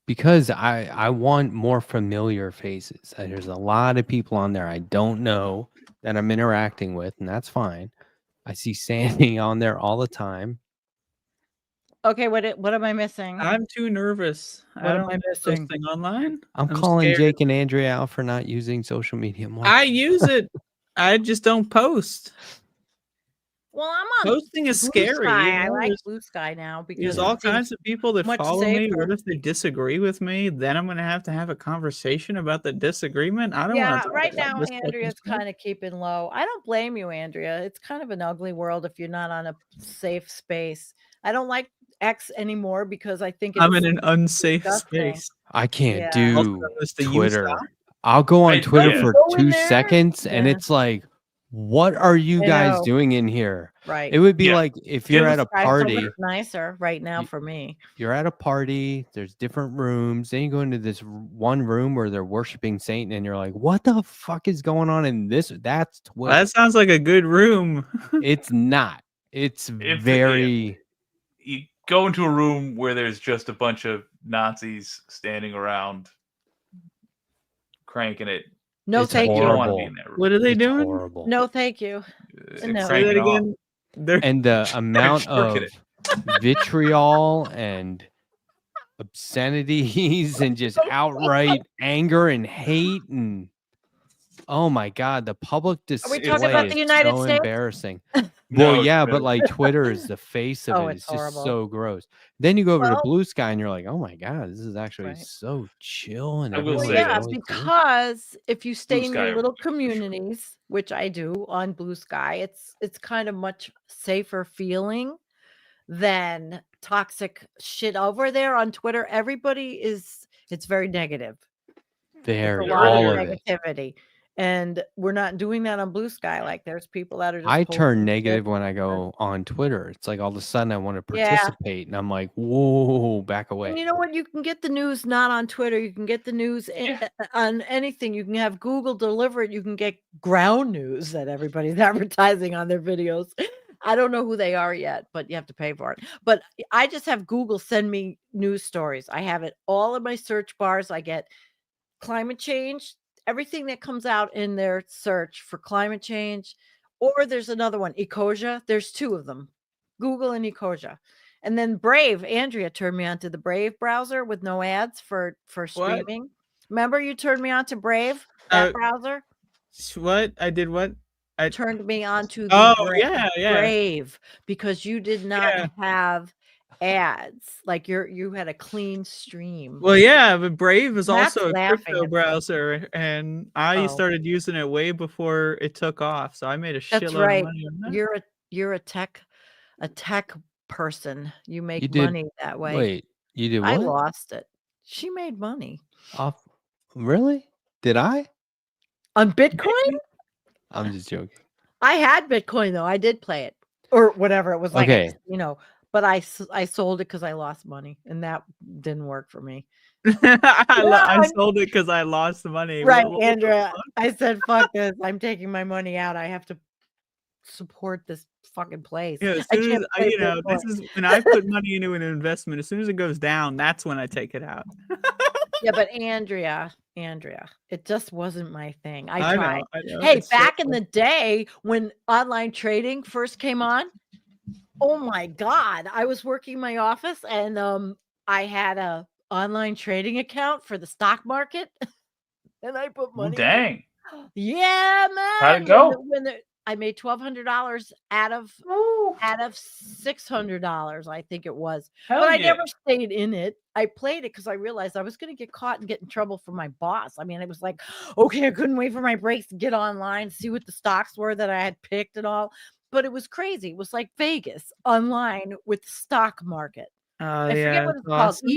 because I want more familiar faces. There's a lot of people on there I don't know that I'm interacting with, and that's fine. I see Sandy on there all the time. Okay, what am I missing? I'm too nervous. What I am don't I like missing? posting online. I'm calling scared. Jake and Andrea out for not using social media more. I use it. I just don't post. Well, I'm on Posting is Blue scary. Sky. You I know? like Blue Sky now because There's it all seems kinds of people that much follow me. What safer. if they disagree with me? Then I'm going to have a conversation about the disagreement. I don't Yeah, want to talk right about now this type of Andrea's stuff. kind of keeping low. I don't blame you, Andrea. It's kind of an ugly world if you're not on a safe space. I don't like X anymore because I think I'm it's in an unsafe disgusting. space. I can't Yeah. Also, do it's the Twitter. U-stop. I'll go on I- Twitter yeah. for Go in 2 there? seconds, and Yeah. it's like, what are you I guys know. doing in here? Right. It would be Yeah. like if you're at a Sky's so party, much nicer right now You- for me. you're at a party, there's different rooms, then you go into this one room where they're worshiping Satan, and you're like, what the fuck is going on in this? That's Twitter. That sounds like a good room. It's not. It's If- very. You go into a room where there's just a bunch of Nazis standing around cranking it. No, It's thank You don't want to horrible. be in that room. What are they It's doing? horrible. you. No, thank you. No. Say that Cranking off. again. They're And the amount jerking of it. vitriol and obscenities and just outright anger and hate and oh my god, the public display talking about is the United so States? embarrassing. No, Well, yeah, no. but like Twitter is the face of Oh, it. it's It's just horrible. so gross. Then you go over to Well- Blue Sky and you're like, oh my god, this is actually Right. so chill and I will everyone's say Yeah, this. really cool. because if you stay Blue in Sky your little for sure. communities, which I do on Blue Sky, it's kind of much safer feeling than toxic shit over there on Twitter. It's very negative. It's Very, a lot all of of it. negativity. And we're not doing that on Blue Sky. Like there's people that are just I posting turn shit. negative when I go on Twitter. It's like all of a sudden I want to Yeah. participate, and I'm like, whoa, back away. And you know what? You can get the news not on Twitter. You can get the news on anything. You can have Google deliver it. You can get ground news that everybody's advertising on their videos. I don't know who they are yet, but you have to pay for it. But I just have Google send me news stories. I have it all in my search bars. I get climate change, everything that comes out in their search for climate change. Or there's another one, Ecosia. There's 2 of them, Google and Ecosia. And then Brave, Andrea turned me on to the Brave browser with no ads for streaming. Remember you turned me on to Brave, that browser? what? I did what? I Turned me on to the yeah. Brave because you did not have ads. Like you had a clean stream. Well, yeah, but Brave is Matt's also a laughing crypto at me. browser, and I Oh. started using it way before it took off. So I made a That's shitload right. of money on that. You're a tech person. You make You did- money that way. Wait, you did I what? lost it. She made money Off? Really? Did I? on Bitcoin. I'm just joking. I had Bitcoin though. I did play it. or whatever. It was like, Okay. but I sold it because I lost money, and that didn't work for me. I sold it because I lost money. Right, What the Andrea. fuck? I said, fuck this. I'm taking my money out. I have to support this fucking place. Yeah, as I soon as can't play this Bitcoin. is when I put money into an investment. As soon as it goes down, that's when I take it out. Yeah, but Andrea, it just wasn't my thing. I I tried. know. Hey, It's so back in the day when online trading first came on, oh my God, I was working my office and I had a online trading account for the stock market and I put Ooh, money in. dang. Yeah, man. How'd it go? I made $1,200 out of $600, I think it was. Hell But I yeah. never stayed in it. I played it because I realized I was going to get caught and get in trouble from my boss. I mean, it was like, okay, I couldn't wait for my breaks to get online, see what the stocks were that I had picked and all. But it was crazy. It was like Vegas online with the stock market. I forget yeah, what it's it's called. awesome.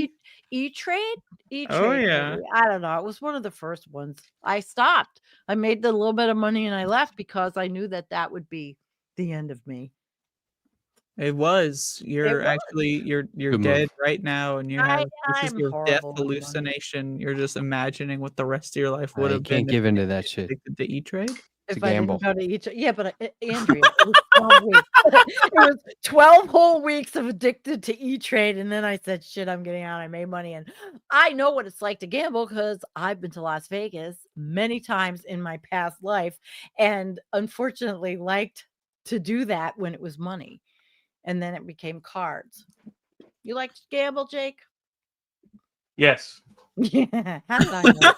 E-Trade? E-Trade. Oh, yeah. maybe. I don't know. It was one of the first ones. I stopped. I made the little bit of money and I left because I knew that would be the end of me. It was. You're was. actually you're Good dead move. right now, and you have this is I'm your death horrible with money. hallucination. You're just imagining what the rest of your life would I have can't been give into that shit. addicted to E-Trade. It's If a I gamble. didn't go to each, yeah, but Andrea, it was 12 weeks. It was 12 whole weeks of addicted to E-Trade, and then I said, "Shit, I'm getting out." I made money, and I know what it's like to gamble because I've been to Las Vegas many times in my past life, and unfortunately, liked to do that when it was money, and then it became cards. You like to gamble, Jake? Yes. Yeah. How did I know that?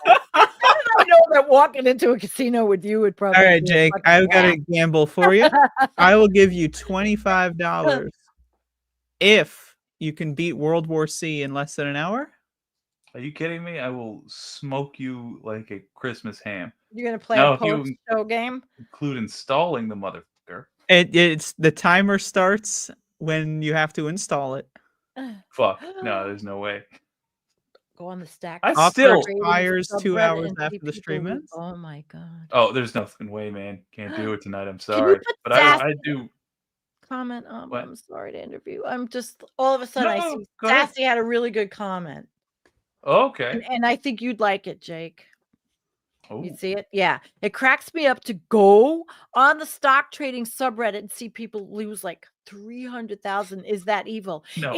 I know that walking into a casino with you would probably. All right, be a Jake, fucking I've got a whack. gamble for you. I will give you $25 if you can beat World War C in less than an hour. Are you kidding me? I will smoke you like a Christmas ham. You're gonna play No, a if you post-show game? include installing the motherfucker. It's the timer starts when you have to install it. Fuck. No, there's no way. Go on the stack. I Offer still. expires 2 subreddit hours and see after the stream people ends. Oh my God. Oh, there's nothing way, man. Can't do it tonight. I'm Can you sorry. put But Sassy I do. comment? What? I'm sorry to interview. I'm just all of a sudden I No, see go ahead. Sassy had a really good comment. Okay. And I think you'd like it, Jake. Oh. You see it? Yeah. It cracks me up to go on the stock trading subreddit and see people lose like 300,000. Is that evil? No.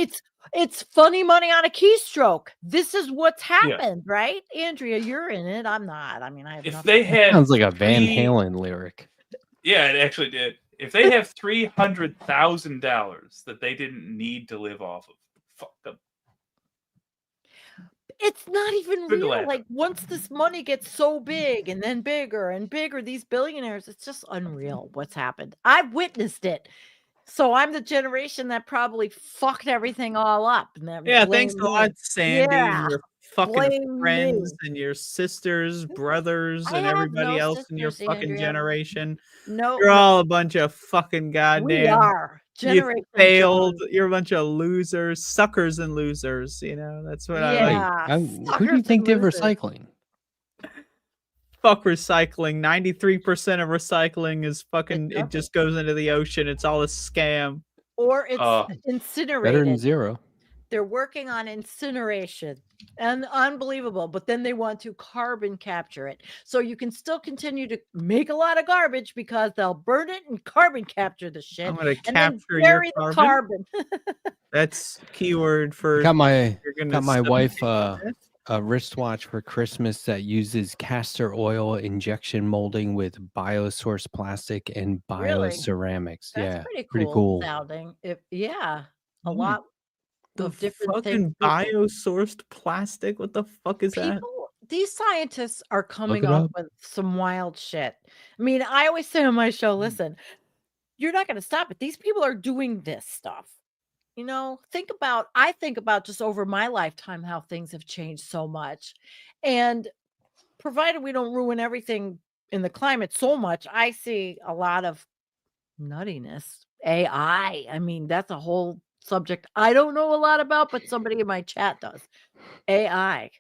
It's funny money on a keystroke. This is what's Yeah. happened, right? Andrea, you're in it. I'm not. I mean, I have If nothing. they had Sounds like a Van three- Halen lyric. Yeah, it actually did. If they have $300,000 that they didn't need to live off of, fuck them. It's not even Good real. laugh. Like once this money gets so big and then bigger and bigger, these billionaires, it's just unreal what's happened. I've witnessed it. So I'm the generation that probably fucked everything all up. And then Yeah, thanks blame a lot, me. Sandy, Yeah, and your fucking blame friends me. and your sisters, brothers, I and have everybody no else in your sisters, fucking Andrea. generation. No, You're all a bunch of fucking we goddamn. are You Generation failed. John. You're a bunch of losers, suckers, and losers. You know that's what I like. Yeah, Who do you suckers think and did losers. recycling? Fuck recycling. 93% of recycling is fucking. It nothing. just goes into the ocean. It's all a scam. Or it's Better than incinerated. zero. They're working on incineration and unbelievable, but then they want to carbon capture it. So you can still continue to make a lot of garbage because they'll burn it and carbon capture the shit. I'm gonna and then capture your bury the carbon. carbon. That's keyword I for. got my You're gonna got my subjugate wife it. a wristwatch for Christmas that uses castor oil injection molding with biosourced plastic and Really? bioceramics. That's Yeah, pretty pretty cool cool. sounding. A Oh my lot The of different things. fucking biosourced plastic. What the fuck is that? These scientists are coming it up up. with some wild shit. I mean, I always say on my show, Mm. listen, you're not going to stop it. These people are doing this stuff. You know, I think about just over my lifetime how things have changed so much. And provided we don't ruin everything in the climate so much, I see a lot of nuttiness. AI. I mean, that's a whole subject I don't know a lot about, but somebody in my chat does. AI.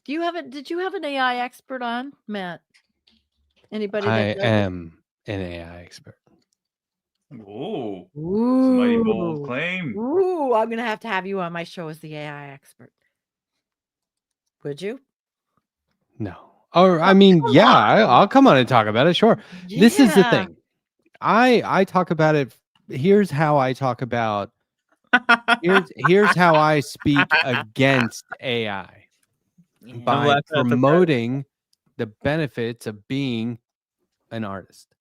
Did you have an AI expert on, Matt? Anybody I that does it? am an AI expert. Ooh, it's a mighty bold Ooh. claim. Ooh, I'm gonna have to have you on my show as the AI expert. Would you? No. Or I mean, come yeah, on. I'll come on and talk about it. Sure. This is the Yeah. thing. I talk about it. Here's how I talk about. Here's how I speak against AI Yeah. by laughing at the president. promoting the benefits of being an artist.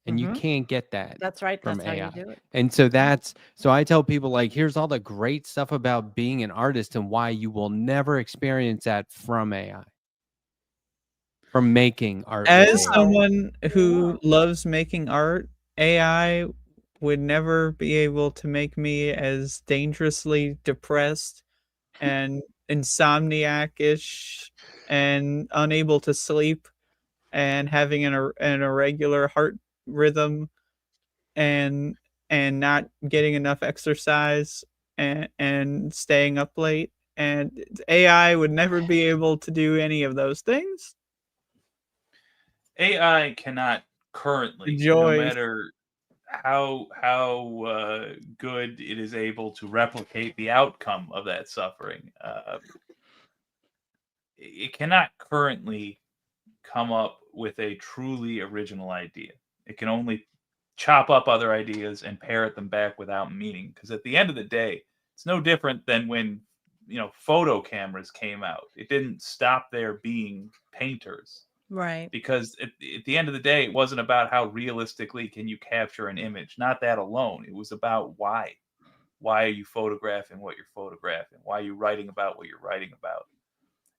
And you Mhm. can't get that That's right. from That's how you AI. do it. And so I tell people, like, here's all the great stuff about being an artist and why you will never experience that from AI. From making art. with As AI. someone who loves making art, AI would never be able to make me as dangerously depressed and insomniac-ish and unable to sleep and having an irregular heart rhythm and not getting enough exercise and staying up late, and AI would never be able to do any of those things. AI cannot currently, no Joy. matter how good it is able to replicate the outcome of that suffering. It cannot currently come up with a truly original idea. It can only chop up other ideas and parrot them back without meaning. Because at the end of the day, it's no different than when photo cameras came out. It didn't stop there being painters. Right. Because at the end of the day, it wasn't about how realistically can you capture an image. Not that alone. It was about why. Why are you photographing what you're photographing? Why are you writing about what you're writing about?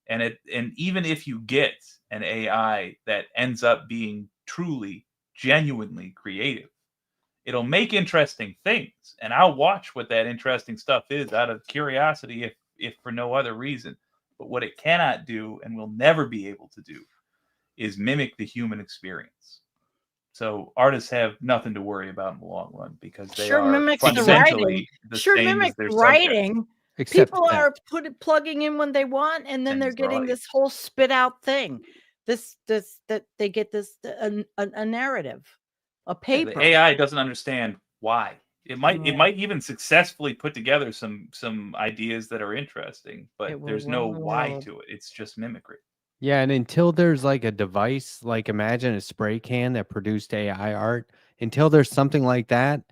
And even if you get an AI that ends up being truly, genuinely creative, it'll make interesting things, and I'll watch what that interesting stuff is out of curiosity, if for no other reason. But what it cannot do, and will never be able to do, is mimic the human experience. So artists have nothing to worry about in the long run because they Sure are mimics the writing. fundamentally the Sure same as mimics their subject. writing. Except People that. are plugging in when they want, and then they're Things getting right. this whole spit out thing. This that they get this a narrative, a Yeah, paper. the AI doesn't understand why. It might even successfully put together some ideas that are interesting, but It will there's no run the why world. to it. It's just mimicry. Yeah, and until there's like a device, like imagine a spray can that produced AI art, until there's something like that,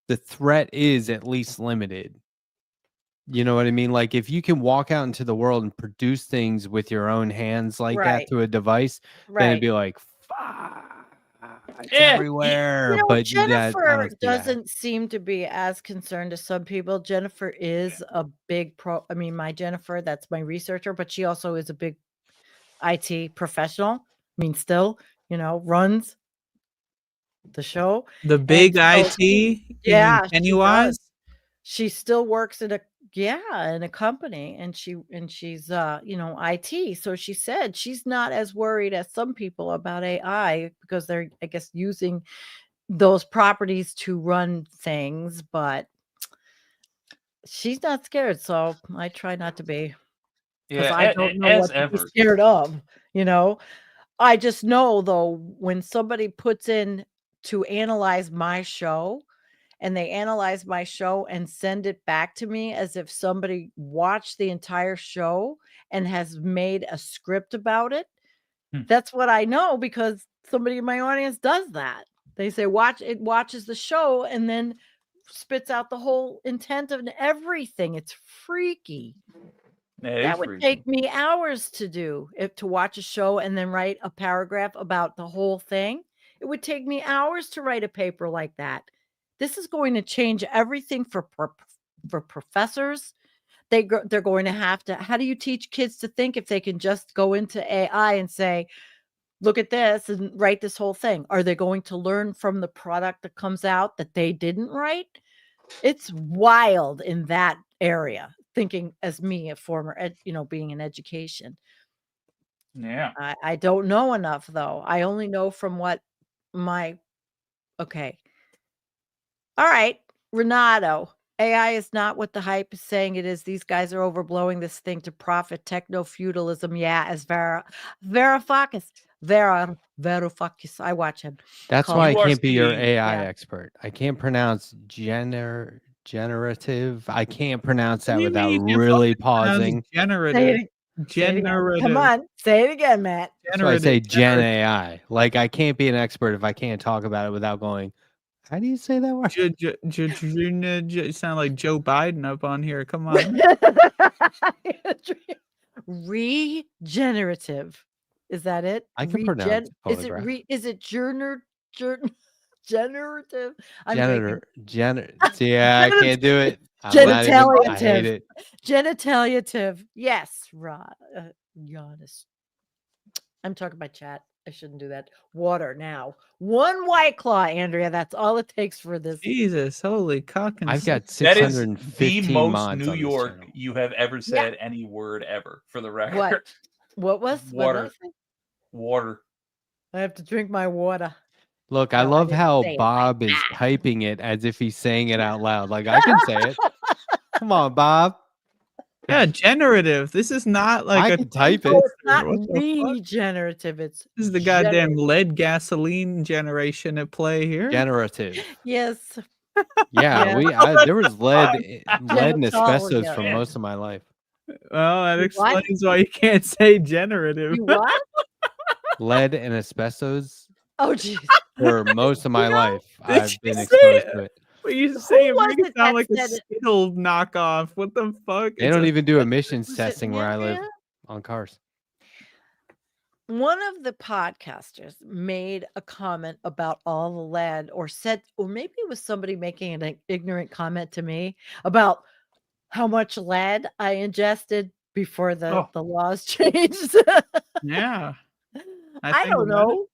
the threat is at least limited. You know what I mean? Like if you can walk out into the world and produce things with your own hands like that Right. through a device, then it'd Right. be like, fuck, it's Eh, everywhere. You know, But that I Jennifer don't see that. doesn't seem to be as concerned as some people. Jennifer is a big I mean, my Jennifer, that's my researcher, but she also is a big IT professional. I mean, still, runs the show. The And big so IT? You mean yeah, she Pennywise? does. She still works in a company, and she's IT. So she said she's not as worried as some people about AI because they're, I guess, using those properties to run things, but she's not scared. So I try not to be, because yeah, I don't know as what to be ever. scared of, you know. I just know though, when somebody puts in to analyze my show, and they analyze my show and send it back to me as if somebody watched the entire show and has made a script about it. Hmm. That's what I know, because somebody in my audience does that. They say watches the show and then spits out the whole intent of everything. It's freaky. It That is would freaky. take me hours to do, if to watch a show and then write a paragraph about the whole thing. It would take me hours to write a paper like that. This is going to change everything for professors. They're going to have to. How do you teach kids to think if they can just go into AI and say, "Look at this," and write this whole thing? Are they going to learn from the product that comes out that they didn't write? It's wild in that area, thinking as me, a former being in education. Yeah. I don't know enough, though. I only know from what my okay. All right, Renato, AI is not what the hype is saying it is. These guys are overblowing this thing to profit. Techno feudalism, yeah, as Varoufakis. Varoufakis. I watch him. That's Called why I You are can't be your seeing- AI Yeah. expert. I can't pronounce generative. I can't pronounce that What do you without mean you really fucking pronounce pausing. Say Generative. it, say it again. Generative. Come on, say it again, Matt. That's why I say Gen generative. AI. Like I can't be an expert if I can't talk about it without going, how do you say that word? You sound like Joe Biden up on here. Come on. Regenerative. Is that it? I can pronounce photograph. Is it generative? I'm Janitor. drinking. Yeah, I can't do it. I'm not even, I hate it. Genitaliative. Yes, Giannis. I'm talking about chat. I shouldn't do that. Water now. One White Claw, Andrea. That's all it takes for this. Jesus, holy cock and I've got That is 615 the most mods New on this York channel. you have ever said any word ever, for the record. What was what did I Water. say? Water. I have to drink my water. Look, I No, I love didn't how say it like Bob is that. typing it as if he's saying it out loud. Like I can say it. Come on, Bob. Yeah, generative. This is not like I a can type No, it. it's not What the fuck? regenerative. It's This is the goddamn generative. lead gasoline generation at play here. Generative. Yes. Yeah, Yeah. there was lead and asbestos Genitalia. for most of my life. Well, that You what? explains why you can't say generative. You what? Lead and asbestos Oh, jeez. for most of my know, life. did I've you been say exposed it? to it. What you say it was make it it sound that like a said it? Skittle knockoff. What the fuck? They It's don't a- even do emissions Was it testing where I live Andrea? on cars. One of the podcasters made a comment about all the lead, or said, or maybe it was somebody making an ignorant comment to me about how much lead I ingested before the laws changed. Yeah. I think don't about it. know.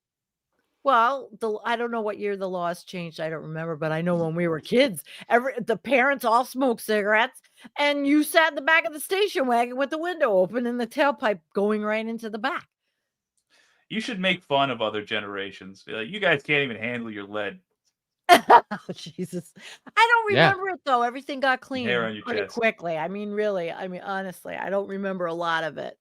Well, I don't know what year the laws changed. I don't remember, but I know when we were kids, the parents all smoked cigarettes, and you sat in the back of the station wagon with the window open and the tailpipe going right into the back. You should make fun of other generations. Be like, you guys can't even handle your lead. Oh, Jesus. I don't Yeah. remember it though. Everything got clean Hair on your pretty chest. quickly. I mean, really. I mean, honestly, I don't remember a lot of it.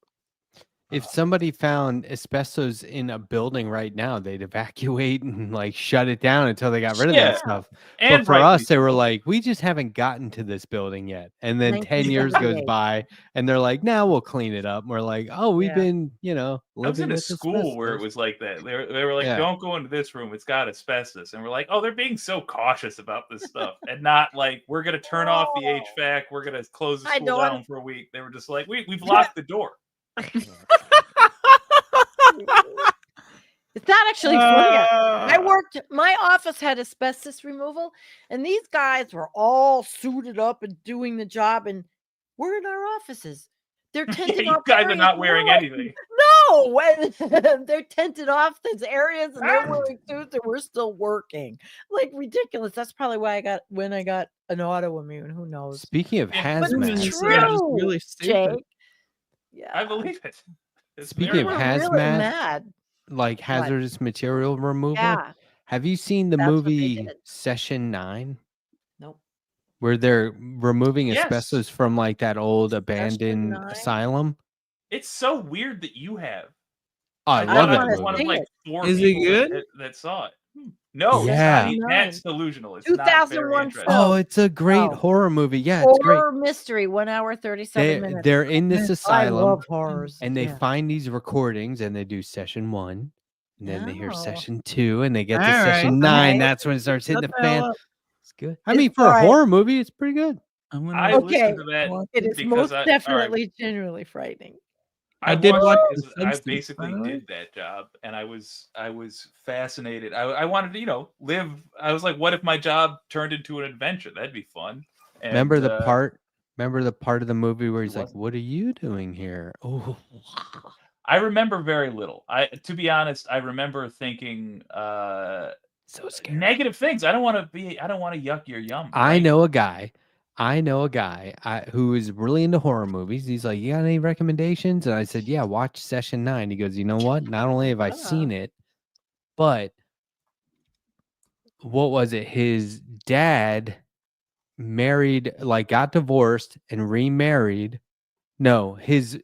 If somebody found asbestos in a building right now, they'd evacuate and like shut it down until they got rid of Yeah. that stuff. And But for rightly us, they were so. like, we just haven't gotten to this building yet. And then 10 years goes 1978. by and they're like, now we'll clean it up. And we're like, oh, we've Yeah. been, I was living in a with school where it asbestos. was like that. They were like, Yeah. don't go into this room. It's got asbestos. And we're like, oh, they're being so cautious about this stuff. And not like, we're going to turn off the HVAC. We're going to close the I school don't- down for a week. They were just like, we've locked the door. It's not actually funny. I worked, my office had asbestos removal, and these guys were all suited up and doing the job, and we're in our offices. They're Yeah, tenting you off guys are areas, not and wearing we're like, anything. No, and they're tented off these areas, and they're wearing suits, and we're still working. Like ridiculous. That's probably why I got an autoimmune. Who knows? Speaking of Yeah, But hazmat, it's Humans are just true, really stupid. Jake. Yeah, I believe it. It's Speaking of we're very much- really hazmat, mad. like hazardous material removal, Yeah, have you seen the That's what they movie did. Session 9? nope. Where they're removing Yes. asbestos from like that old abandoned 9? asylum? It's so weird that you have. Oh, I I love thought that I was movie. one of see like it. 4 Is it people good? that saw it. No, Yeah. it's not. That's delusional. It's 2001 not very film. interesting. Oh, it's a great No. horror movie. Yeah, it's great. Horror mystery, 1 hour 37 minutes. They're in this I asylum love horrors. and they yeah. find these recordings and they do session 1 and then they hear Oh. session 2 and they get to All right, session 9. okay. That's when it starts hitting Shut the the hell fan. up. It's good. I It's mean, for a alright. horror movie, it's pretty good. I'm gonna I Okay. listened to that It is because most all right, definitely genuinely frightening. I I did watched watch it The because I Simpsons, basically by the way. did that job, and I was fascinated. I wanted to live. I was like, what if my job turned into an adventure? That'd be fun. And, Remember the part of the movie where he's like, wasn't. "What are you doing here?" Oh, I remember very little. To be honest, I remember thinking so scary. negative things. I don't want to yuck your yum. I right? know a guy who is really into horror movies. He's like, "You got any recommendations?" And I said, "Yeah, watch Session 9." He goes, "You know what? Not only have I seen it, but what was it? His dad married, like got divorced and remarried. No, his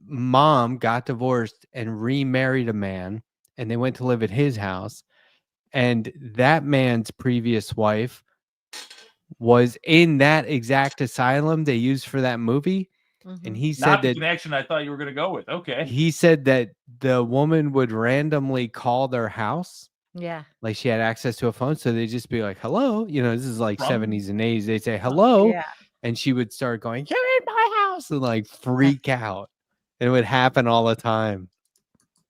mom got divorced and remarried a man, and they went to live at his house. And that man's previous wife was in that exact asylum they used for that movie. And he said Not the that connection I thought you were going to go with. Okay. he said that the woman would randomly call their house. Yeah. Like she had access to a phone. So they'd just be like, hello. You know, this is like From- 70s and 80s. They'd say hello. Yeah. And she would start going, you're in my house, and like freak out. And it would happen all the time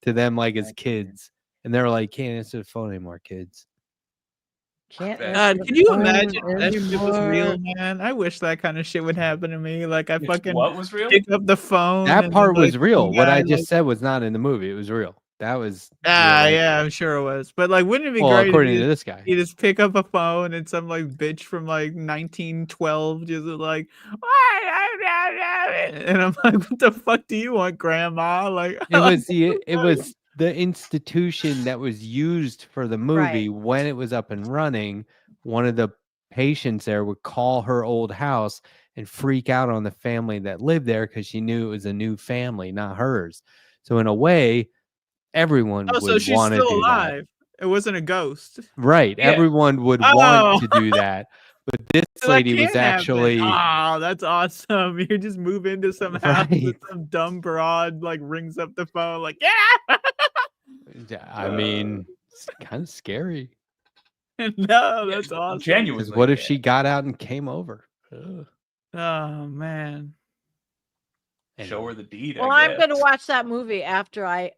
to them, like as kids. And they're like, can't answer the phone anymore, kids. Can't God, answer the Can you phone imagine that shit was real, anymore. man? I wish that kind of shit would happen to me. Like I fucking What was real? pick up the phone. That and part then, was like, real. some What I guy, just like, said was not in the movie. It was real. That was yeah, I'm sure it was. But like, wouldn't it be well, great according if to this guy. you just pick up a phone and some like bitch from like 1912 just like, and I'm like, what the fuck do you want, grandma? Like, It was the institution that was used for the movie when it was up and running. One of the patients there would call her old house and freak out on the family that lived there because she knew it was a new family, not hers. So in a way, everyone oh, would so she's want to still do alive. It wasn't a ghost. that. Right. Yeah. Everyone would Oh. want to do that. But this So that lady was can't happen. actually Oh, that's awesome. You just move into some house Right. and some dumb broad like rings up the phone like, yeah. I mean, it's kind of scary. No, that's awesome. Genuinely. Because what if she got out and came over? Ugh. Oh man. Show her the deed? Well, I I'm guess. going to watch that movie after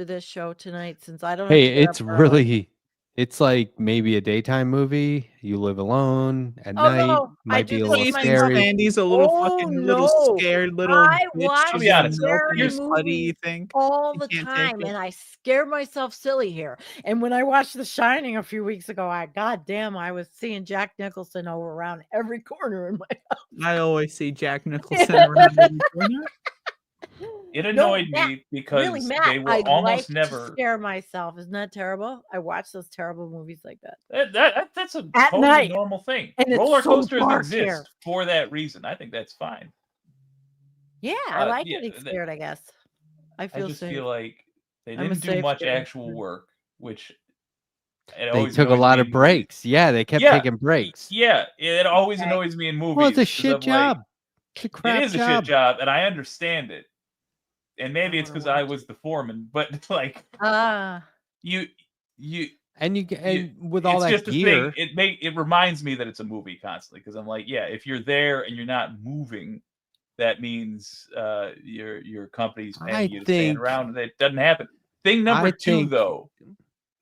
this show tonight since I don't. have Hey, to get it's up early. it's like maybe a daytime movie. You live alone at Oh, night. no, I Might do be a this Well, little you with think scary. Sandy's a little Oh, fucking little no. scared little I bitch? watch She's be honest, gonna melt scary in your putty, you movies think? all You the can't take time, it? and I scare myself silly here. And when I watched The Shining a few weeks ago, goddamn, I was seeing Jack Nicholson over around every corner in my house. I always see Jack Nicholson around every corner. It No, annoyed Matt, me because really, Matt, they were I almost like never. to scare myself. Isn't that terrible? I watch those terrible movies like that. That's a At totally night. normal thing. And it's Roller so coasters dark exist here. for that reason. I think that's fine. Yeah, I like yeah, getting scared, I guess. I I feel just safe. feel like they I'm a didn't do safe much space. actual work, which it They always took a annoys lot me of in movies. breaks. Yeah, they kept Yeah, taking breaks. Yeah, it always Okay. annoys me in movies. Well, it's a 'cause shit I'm like, job. It's a crap it is a job. shit job, and I understand it. And maybe I it's wanna because I watch was the foreman, but like Ah, you And with all it's that just a gear, thing. It reminds me that it's a movie constantly because I'm like, yeah, if you're there and you're not moving, that means your company's I paying you to think- stand around, and that doesn't happen. Thing number I two, think- though,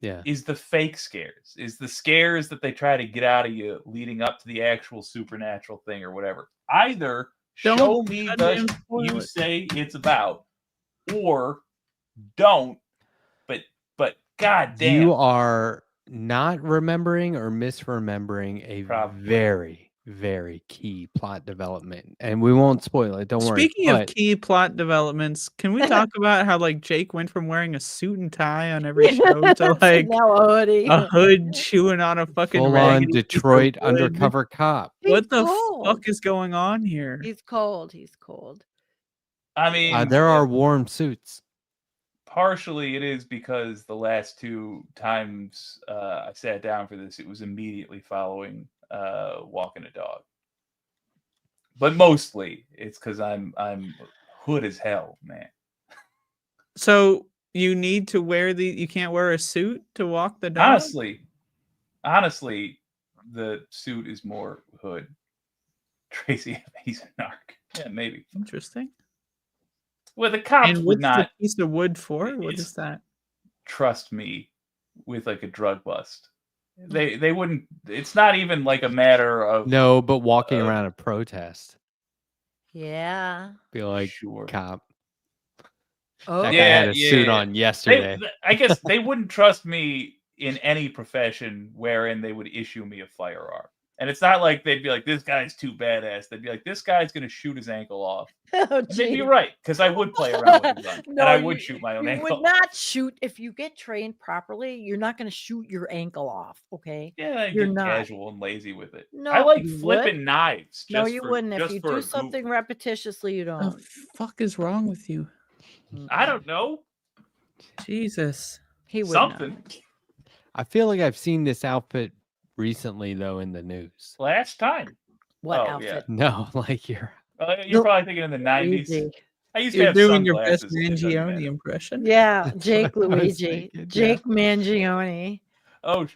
yeah. is the fake scares, is the scares that they try to get out of you leading up to the actual supernatural thing or whatever. Either Don't show me the goddamn spoil you it. say it's about, or don't. But goddamn, You are not remembering or misremembering a Probably. very, very key plot development. And we won't spoil it. Don't worry. Speaking of But key plot developments, can we talk about how like Jake went from wearing a suit and tie on every show to like now a hoodie. a hood chewing on a fucking full on raggedy piece of Detroit wood? undercover cop. What the He's cold. fuck is going on here? He's cold. He's cold. I mean, There are warm suits. partially it is because the last two times I sat down for this, it was immediately following walking a dog. But mostly it's because I'm hood as hell, man. So you need to wear you can't wear a suit to walk the dog? Honestly, the suit is more hood. Tracy, he's a narc. Yeah, maybe. Interesting. Well, the cops And would what's not the piece of wood for? What It's- is that? trust me with like a drug bust. They wouldn't. It's not even like a matter of No, but walking around a protest. Yeah. Be like, sure. cop. Oh, That guy Yeah, had a suit yeah. on yesterday. I guess they wouldn't trust me in any profession wherein they would issue me a firearm. And it's not like they'd be like, this guy's too badass. They'd be like, this guy's going to shoot his ankle off. Oh, And they'd be gee. right, because I would play around with a gun. No, and I would shoot my own you ankle would not shoot if you get trained properly. You're not going to shoot your ankle off. Okay. Yeah, I You're get not. casual and lazy with it. No, I like you flipping would. knives. No, just you for- wouldn't. If just you for a do goof. something repetitiously, you The don't. fuck is wrong with you? I don't know. Jesus. He would Something. not. I feel like I've seen this outfit recently though in the news. Last time. What Oh, outfit? No, like you're You're No. probably thinking in the 90s. Luigi. I used to You're have doing your best sunglasses. It doesn't Mangione matter. impression. Yeah, That's Jake what I was Luigi. thinking, yeah. Jake Mangione. Oh,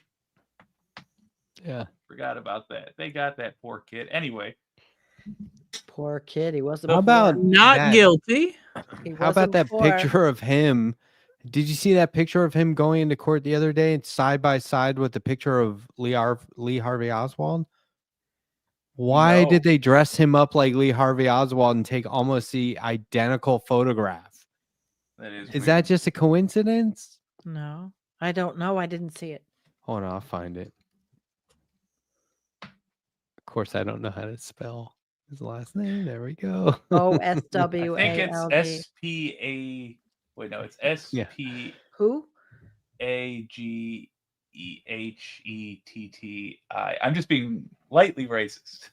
yeah. forgot about that. They got that poor kid. Anyway, Poor kid. He wasn't. How before. about Not that? guilty. He How about wasn't that before. picture of him? Did you see that picture of him going into court the other day, side by side with the picture of Lee Harvey Oswald? Why No. did they dress him up like Lee Harvey Oswald and take almost the identical photograph? that is. Is that weird. just a coincidence? No, I don't know. I didn't see it. Hold on, I'll find it. Of course, I don't know how to spell his last name. There we go. O I S W think A it's L D. S-P-A. Wait, no, it's S-P-A-G-E-H-E-T-T-I. Who? I'm just being lightly racist.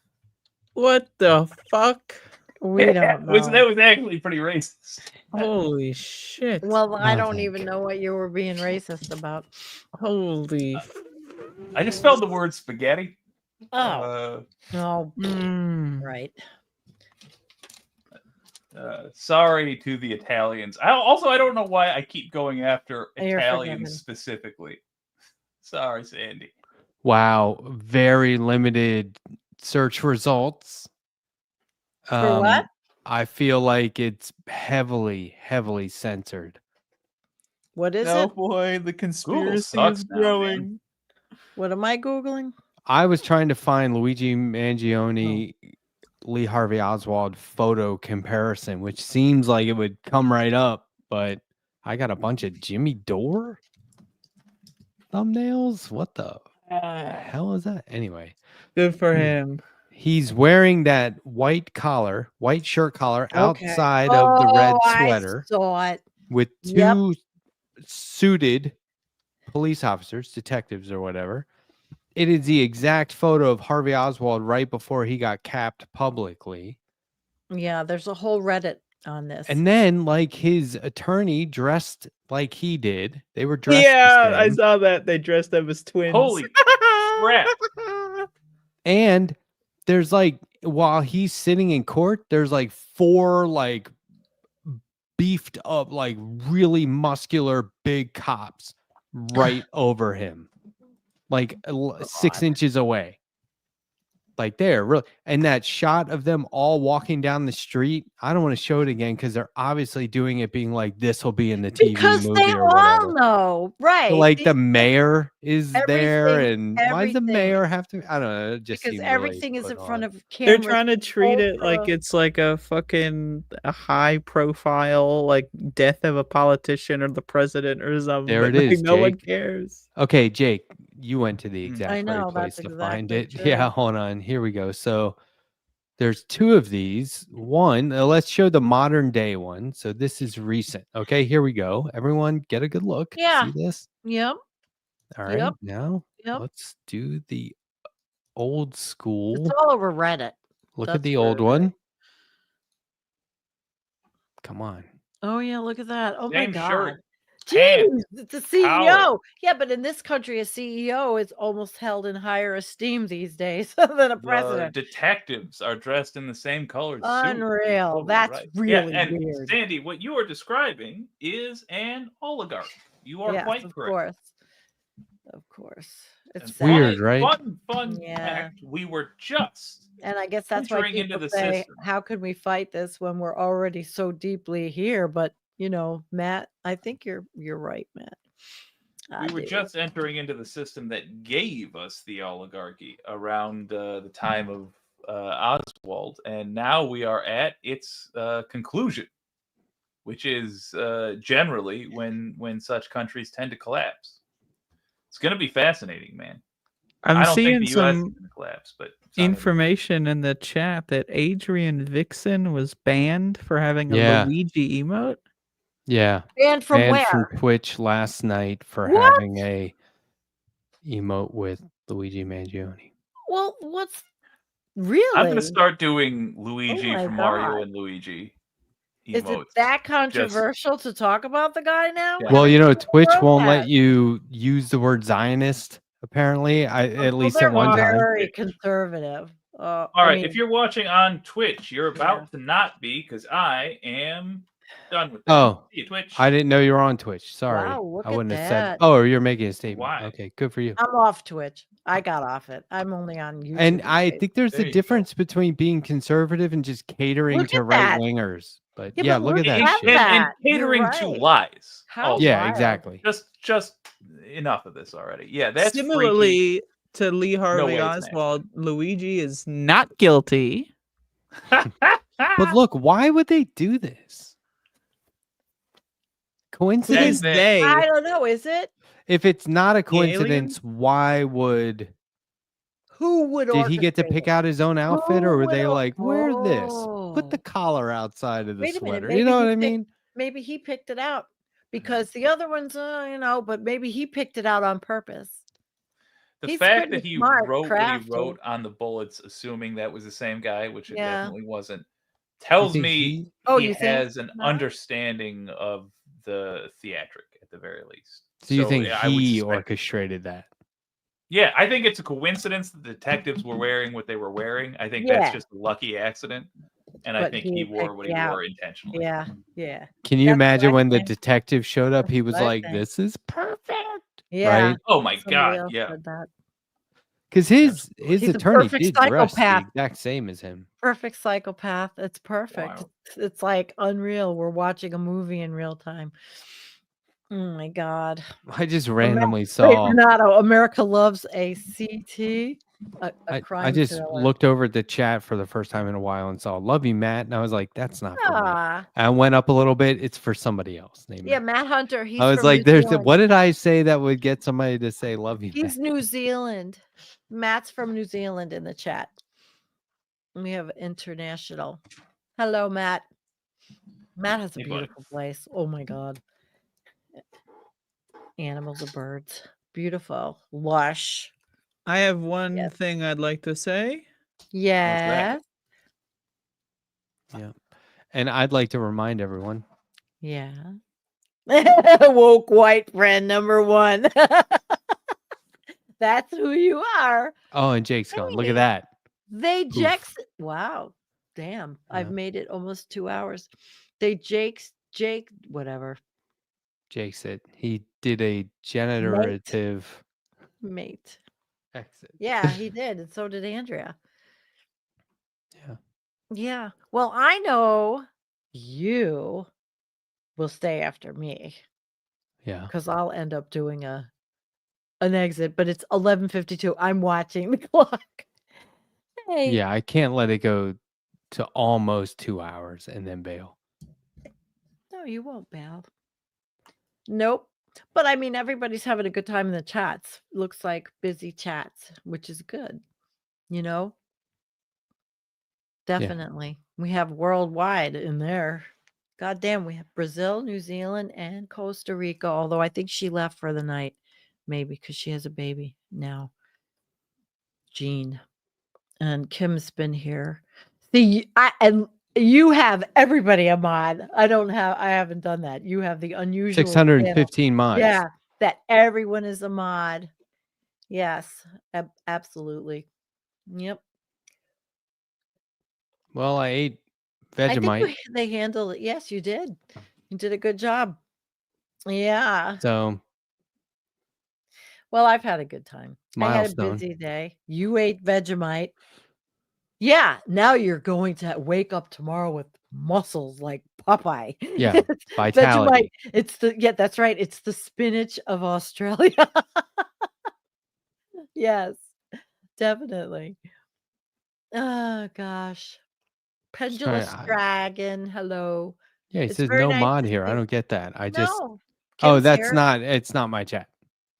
What the fuck? We don't know. That was actually pretty racist. Holy shit. Well, I Oh, don't thank even know what you were being racist about. Holy. I just spelled the word spaghetti. Oh, no. Mm. Right. Sorry to the Italians. I don't know why I keep going after You're Italians forgiven. specifically. Sorry, Sandy. Wow, very limited search results. For what? I feel like it's heavily censored. What is Oh it? boy, the conspiracy sucks is now, growing. What am I Googling? I was trying to find Luigi Mangione, Lee Harvey Oswald photo comparison, which seems like it would come right up, but I got a bunch of Jimmy Dore thumbnails. What the hell is that? Anyway, Good for him. he's wearing that white shirt collar outside of the red sweater I saw it. with Yep. two suited police officers, detectives or whatever. It is the exact photo of Harvey Oswald right before he got capped publicly. Yeah, there's a whole Reddit on this. And then, like, his attorney dressed like he did. They were dressed. Yeah, the I same. saw that. They dressed them as twins. Holy crap. And there's like, while he's sitting in court, there's like 4 like beefed up, like really muscular big cops right over him, like 6 inches away. Like there, really. And that shot of them all walking down the street, I don't want to show it again because they're obviously doing it being like, this will be in the TV because movie they or all whatever. know, right? So, like the These- mayor is there, everything- and why does the everything- mayor have to? I don't know. It just because seemed really everything is put in front on. of camera. They're trying to treat it like it's like a fucking high profile, like death of a politician or the president or something. There it but, like, is, no one Jake. cares. Okay, Jake, you went to the exact I right know, place that's to find exactly it. true. Yeah, hold on. Here we go. So there's 2 of these. One, let's show the modern day one. So this is recent. Okay, here we go. Everyone, get a good look. Yeah. See this? Yep. All right. Yep. Now Yep. let's do the old school. It's all over Reddit. Look at that's the where old it one. Come on. Oh yeah, look at that. Oh my Same god. shirt. Jeez, Pants, it's a CEO. collar. Yeah, but in this country, a CEO is almost held in higher esteem these days than a The president. detectives are dressed in the same colored suit. Unreal. You're totally That's right. really and weird. Sandy, what you are describing is an oligarch. You are Yes, quite of correct. course. Of course. And It's weird, sad. right? Fun Yeah. fact. We were just And I guess that's why entering into people the say, system. how can we fight this when we're already so deeply here? But you know, Matt, I think you're right, Matt. I we were do. just entering into the system that gave us the oligarchy around the time of Oswald, and now we are at its conclusion, which is generally when such countries tend to collapse. It's going to be fascinating, man. I'm I don't think seeing the U.S. some is going to collapse, but it's not gonna be. information in the chat that Adrian Vixen was banned for having a Yeah. Luigi emote. Yeah. And from Banned where? from Twitch last night for What? having a emote with Luigi Mangione. Well, what's really? I'm going to start doing Luigi my from Mario God. and Luigi Is it emotes. that controversial to talk about the guy now? Yeah. Well, you know, Twitch wrote won't let that? you use the word Zionist, apparently. At least they're at one time. very conservative. All right, if you're watching on Twitch, you're about to not be because I am done with that. Oh, See you, Twitch. I didn't know you were on Twitch. Sorry. Wow, look I at wouldn't have said. that. Oh, you're making a statement. Why? Okay, good for you. I'm off Twitch. I got off it. I'm only on YouTube. And I these days. think there's There a you go. difference between being conservative and just catering Look to at that. right wingers. But Yeah, yeah, but look at look that at shit. and that. You're catering to right. lies. How also. Yeah, wild. exactly. Just enough of this already. Yeah, that's freaky. Similarly to Lee Harvey way it's an Oswald, Luigi is not guilty. But look, why would they do this? Coincidence? That- They. I don't know. Is it? If it's not a alien? coincidence, why would Who would did he get to orchestrate pick it? out his own outfit, or Who were would they or- like, wear this, put the Oh. collar outside of the Wait a minute, sweater? maybe You know he what I picked- mean? Maybe he picked it out because the other ones, but maybe he picked it out on purpose. The He's fact pretty that he smart, wrote what crafty. he wrote on the bullets, assuming that was the same guy, which it Yeah. definitely wasn't, tells think me he- Oh, he you think has an not? understanding of the theatric at the very least. So you think I would he suspect- orchestrated that? Yeah, I think it's a coincidence that the detectives were wearing what they were wearing. I think Yeah. that's just a lucky accident. And I But think he he wore picked what it he out. wore intentionally. Yeah, yeah, Can you That's what imagine I when the think. detective showed up? He was what I like, think. "This is perfect," yeah. right? Oh my Somebody god, else yeah. said that. Because his He's a attorney perfect did dress the psychopath. exact same as him. Perfect psychopath. It's perfect. Wow. It's like unreal. We're watching a movie in real time. Oh my god. I just randomly Wait, saw. Renato, America loves a CT. A crime I just thriller. looked over at the chat for the first time in a while and saw "Love you, Matt," and I was like, "That's not for me." Ah, I went up a little bit. It's for somebody else. Named yeah, Matt. Matt Hunter. He's I was from like, New "There's Zealand. what did I say that would get somebody to say love you?" He's Matt? New Zealand. Matt's from New Zealand in the chat. We have international. Hello, Matt. Matt has a Hey, buddy. beautiful place. Oh my god. Animals and birds. Beautiful. Lush. I have one Yes. thing I'd like to say. Yes. Yeah, and I'd like to remind everyone. Yeah. Woke white friend number one. That's who you are. Oh, and Jake's gone. Look Hey. at that. They Oof. Jake's. Wow. Damn. I've Yeah. made it almost 2 hours. Jake, whatever. Jake said he did a generative Mate. exit. Yeah, he did. And so did Andrea. Yeah. Yeah. Well, I know you will stay after me Yeah. because I'll end up doing an exit, but it's 11:52. I'm watching the clock. Hey. Yeah, I can't let it go to almost 2 hours and then bail. No, you won't, Bal. Nope. But I mean, everybody's having a good time in the chats. Looks like busy chats, which is good. You know? Definitely. We have worldwide in there. God damn, we have Brazil, New Zealand, and Costa Rica. Although I think she left for the night, maybe because she has a baby now. Jean. And Kim's been here. See, and you have everybody a mod. I haven't done that. You have the unusual 615 mods. Yeah, that everyone is a mod. Yes, absolutely. Yep. Well, I ate I think Vegemite. they handled it. Yes, you did. You did a good job. Yeah. So Well, I've had a good time. I had a milestone. busy day. You ate Vegemite. Yeah. Now you're going to wake up tomorrow with muscles like Popeye. Yeah, vitality. Vegemite. That's right. It's the spinach of Australia. Yes, definitely. Oh gosh. Pendulous Sorry, Dragon. Hello. Yeah, he It's says very no nice mod to here. I see- don't get that. I just No. Oh, Kim's that's here. not it's not my chat.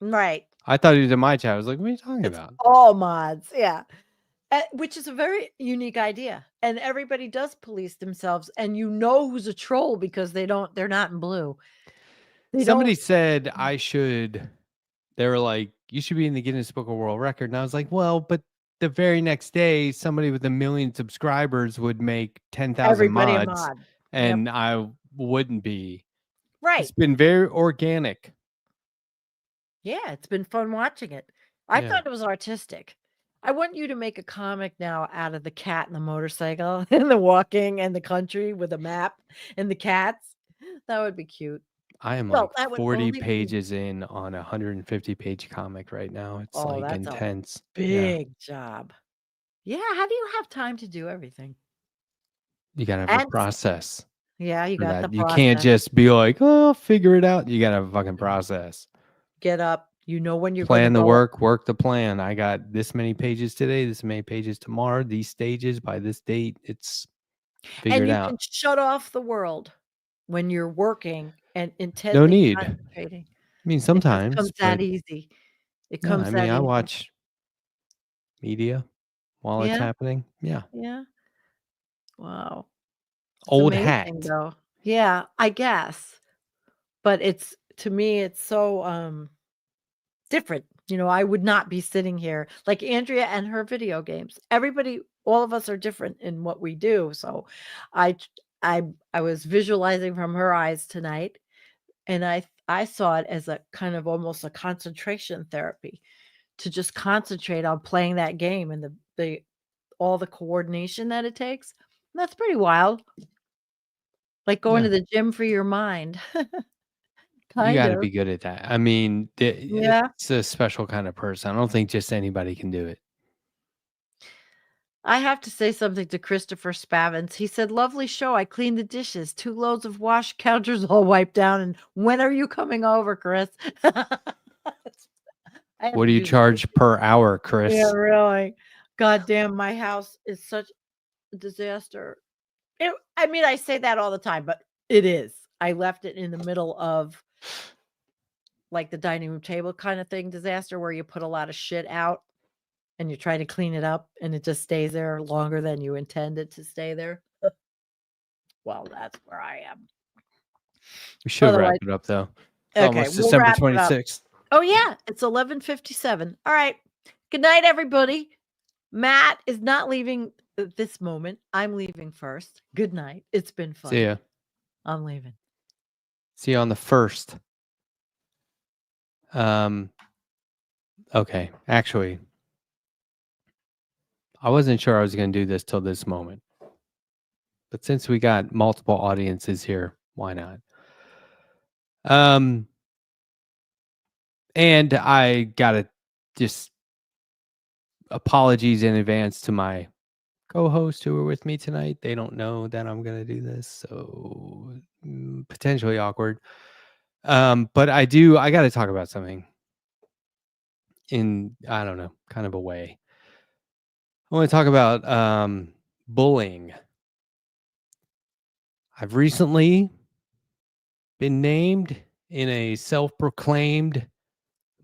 Right. I thought he was in my chat. I was like, what are you talking It's about? all mods, yeah. Which is a very unique idea, and everybody does police themselves, and you know who's a troll because they're not in blue. Somebody said I should. They were like, you should be in the Guinness Book of World Record, and I was like, well, but the very next day, somebody with 1 million subscribers would make 10,000 everybody a mods, mod. and I wouldn't be. Right. It's been very organic. Yeah, it's been fun watching it. I Yeah. thought it was artistic. I want you to make a comic now out of the cat and the motorcycle and the walking and the country with a map and the cats. That would be cute. I am Well, like that would 40 only be pages in on a 150-page comic right now. It's Oh, like that's a intense. Yeah. big job. Yeah, how do you have time to do everything? You gotta have a And process yeah, you for got the that. You can't process. just be like, oh, figure it out. You gotta have a fucking process. Get up. You know when you're going to Plan the go. work the plan. I got this many pages today, this many pages tomorrow, these stages by this date. It's And figured you out. can shut off the world when you're working and No intently need. concentrating. I mean, It just sometimes, comes but that easy. It yeah, comes I that mean, I easy. watch media while it's Yeah, happening. Yeah. yeah. Wow. It's Old hat. amazing though. Yeah, I guess. But it's to me, it's so different. You know, I would not be sitting here like Andrea and her video games. Everybody, all of us are different in what we do. So I I was visualizing from her eyes tonight, and I saw it as a kind of almost a concentration therapy to just concentrate on playing that game and the all the coordination that it takes. That's pretty wild. Like going Yeah. to the gym for your mind. You Kind got to of. be good at that. I mean, Yeah. it's a special kind of person. I don't think just anybody can do it. I have to say something to Christopher Spavins. He said, "Lovely show. I cleaned the dishes. 2 loads of wash counters all wiped down. And when are you coming over, Chris?" I have What to do you do the charge per hour, Chris? Yeah, really. God damn, my house is such a disaster. I mean, I say that all the time, but it is. I left it in the middle of like the dining room table kind of thing disaster where you put a lot of shit out and you try to clean it up and it just stays there longer than you intended to stay there. Well, that's where I am. We should wrap Otherwise, it up though. It's okay, almost we'll December wrap it up. 26th. Oh yeah, it's 11:57. All right. Good night, everybody. Matt is not leaving at this moment. I'm leaving first. Good night. It's been fun. See ya. I'm leaving. See you on the 1st. Okay. Actually, I wasn't sure I was going to do this till this moment. But since we got multiple audiences here, why not? And I got to just apologies in advance to my co-hosts who are with me tonight. They don't know that I'm going to do this, so potentially awkward. But I got to talk about something in, I don't know, kind of a way. I want to talk about bullying. I've recently been named in a self-proclaimed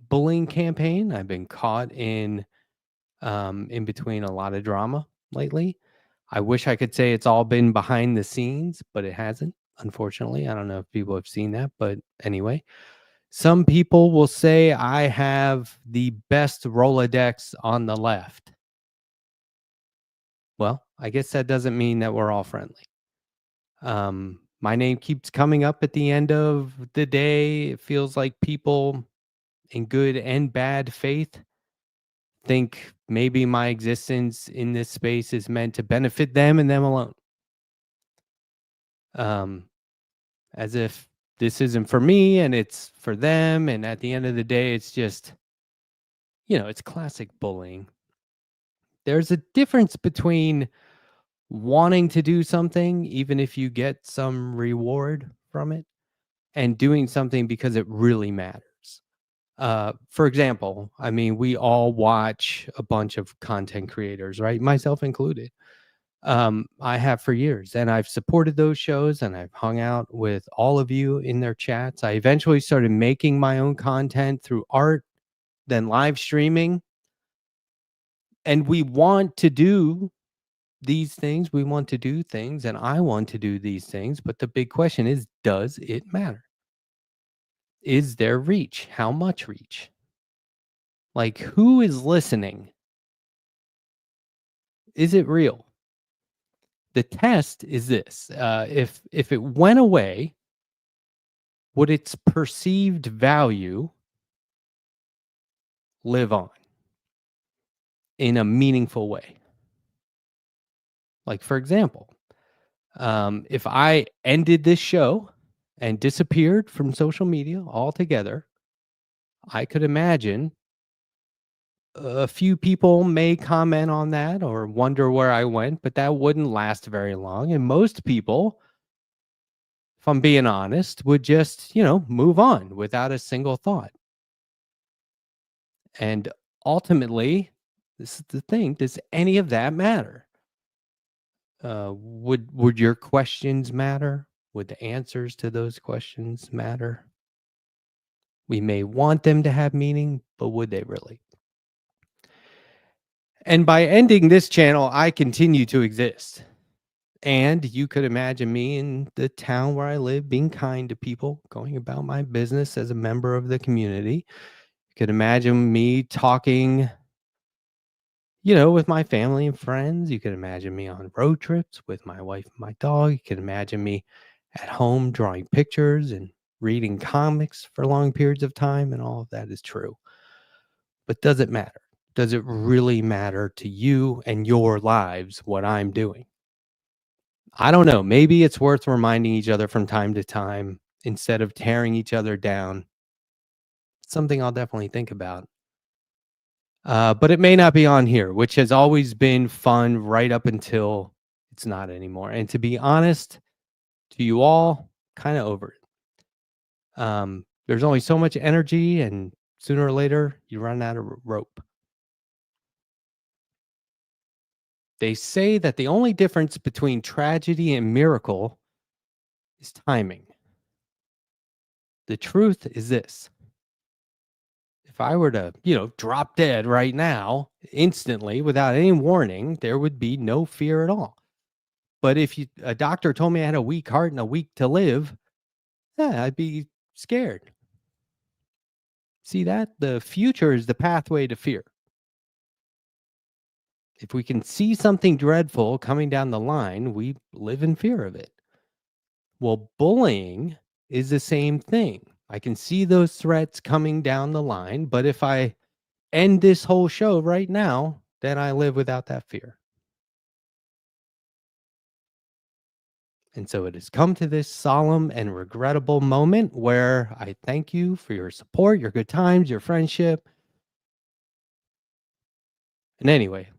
bullying campaign. I've been caught in between a lot of drama lately. I wish I could say it's all been behind the scenes, but it hasn't, unfortunately. I don't know if people have seen that, but anyway. Some people will say I have the best Rolodex on the left. Well, I guess that doesn't mean that we're all friendly. My name keeps coming up at the end of the day. It feels like people in good and bad faith think maybe my existence in this space is meant to benefit them and them alone. As if this isn't for me and it's for them. And at the end of the day, it's just, it's classic bullying. There's a difference between wanting to do something, even if you get some reward from it, and doing something because it really matters. For example, I mean, we all watch a bunch of content creators, right? Myself included. I have for years, and I've supported those shows and I've hung out with all of you in their chats. I eventually started making my own content through art, than live streaming. And we want to do these things. We want to do things, and I want to do these things. But the big question is, does it matter? Is there reach? How much reach? Like, who is listening? Is it real? The test is this. If it went away, would its perceived value live on in a meaningful way? Like, for example, if I ended this show and disappeared from social media altogether, I could imagine a few people may comment on that or wonder where I went, but that wouldn't last very long. And most people, if I'm being honest, would just, move on without a single thought. And ultimately, this is the thing, does any of that matter? Would your questions matter? Would the answers to those questions matter? We may want them to have meaning, but would they really? And by ending this channel, I continue to exist. And you could imagine me in the town where I live being kind to people, going about my business as a member of the community. You could imagine me talking, with my family and friends. You could imagine me on road trips with my wife and my dog. You could imagine me at home drawing pictures and reading comics for long periods of time. And all of that is true. But does it matter? Does it really matter to you and your lives what I'm doing? I don't know. Maybe it's worth reminding each other from time to time instead of tearing each other down. Something I'll definitely think about. But it may not be on here, which has always been fun right up until it's not anymore. And to be honest, to you all, kind of over it. There's only so much energy, and sooner or later, you run out of rope. They say that the only difference between tragedy and miracle is timing. The truth is this. If I were to, drop dead right now, instantly, without any warning, there would be no fear at all. But if a doctor told me I had a weak heart and a week to live, I'd be scared. See that? The future is the pathway to fear. If we can see something dreadful coming down the line, we live in fear of it. Well, bullying is the same thing. I can see those threats coming down the line, but if I end this whole show right now, then I live without that fear. And so it has come to this solemn and regrettable moment where I thank you for your support, your good times, your friendship. And anyway,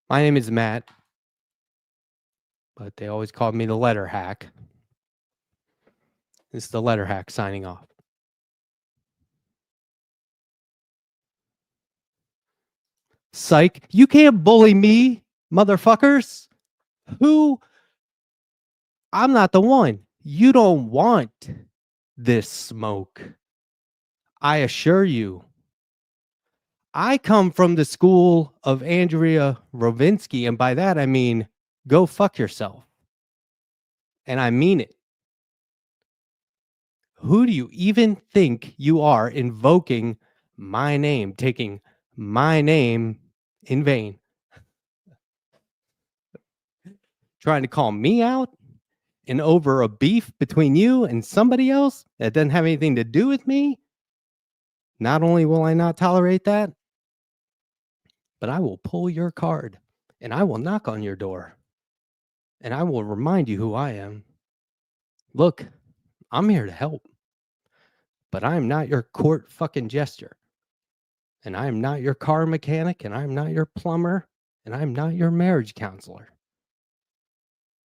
my name is Matt, but they always called me the Letterhack. This is the Letterhack signing off. Psych, you can't bully me, motherfuckers. Who? I'm not the one. You don't want this smoke. I assure you. I come from the school of Andrea Rovensky, and by that I mean go fuck yourself. And I mean it. Who do you even think you are invoking my name, taking my name in vain? Trying to call me out and over a beef between you and somebody else that doesn't have anything to do with me? Not only will I not tolerate that, but I will pull your card and I will knock on your door and I will remind you who I am. Look, I'm here to help, but I am not your court fucking jester. And I am not your car mechanic, and I am not your plumber, and I am not your marriage counselor.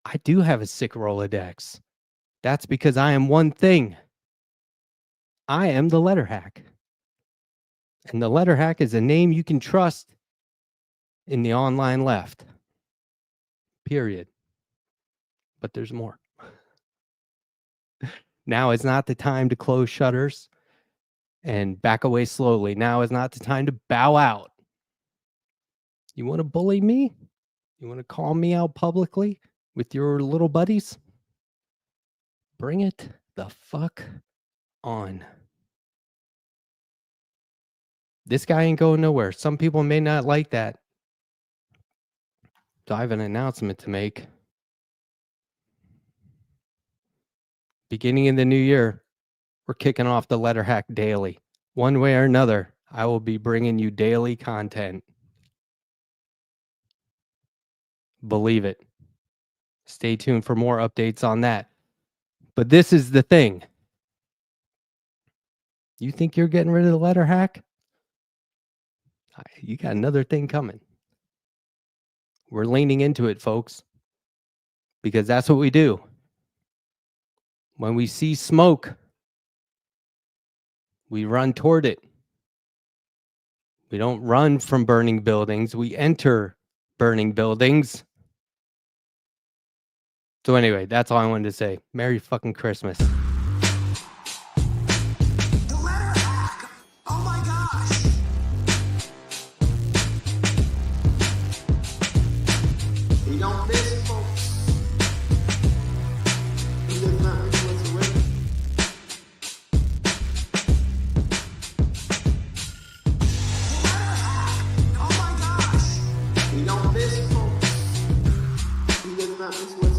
I do have a sick Rolodex. That's because I am one thing. I am the Letterhack. And the Letterhack is a name you can trust in the online left. Period. But there's more. Now is not the time to close shutters. and back away slowly. Now is not the time to bow out. You want to bully me? You want to call me out publicly with your little buddies? Bring it the fuck on. This guy ain't going nowhere. Some people may not like that. So I have an announcement to make. Beginning in the new year, we're kicking off the Letterhack daily. One way or another, I will be bringing you daily content. Believe it. Stay tuned for more updates on that. But this is the thing. You think you're getting rid of the Letterhack? You got another thing coming. We're leaning into it, folks, because that's what we do. When we see smoke, we run toward it. We don't run from burning buildings. We enter burning buildings. So anyway, that's all I wanted to say. Merry fucking Christmas. The Letterhack! Oh my gosh! We don't miss, folks. He does not miss whatsoever. The Letterhack! Oh my gosh! We don't miss, folks. He does not miss whatsoever.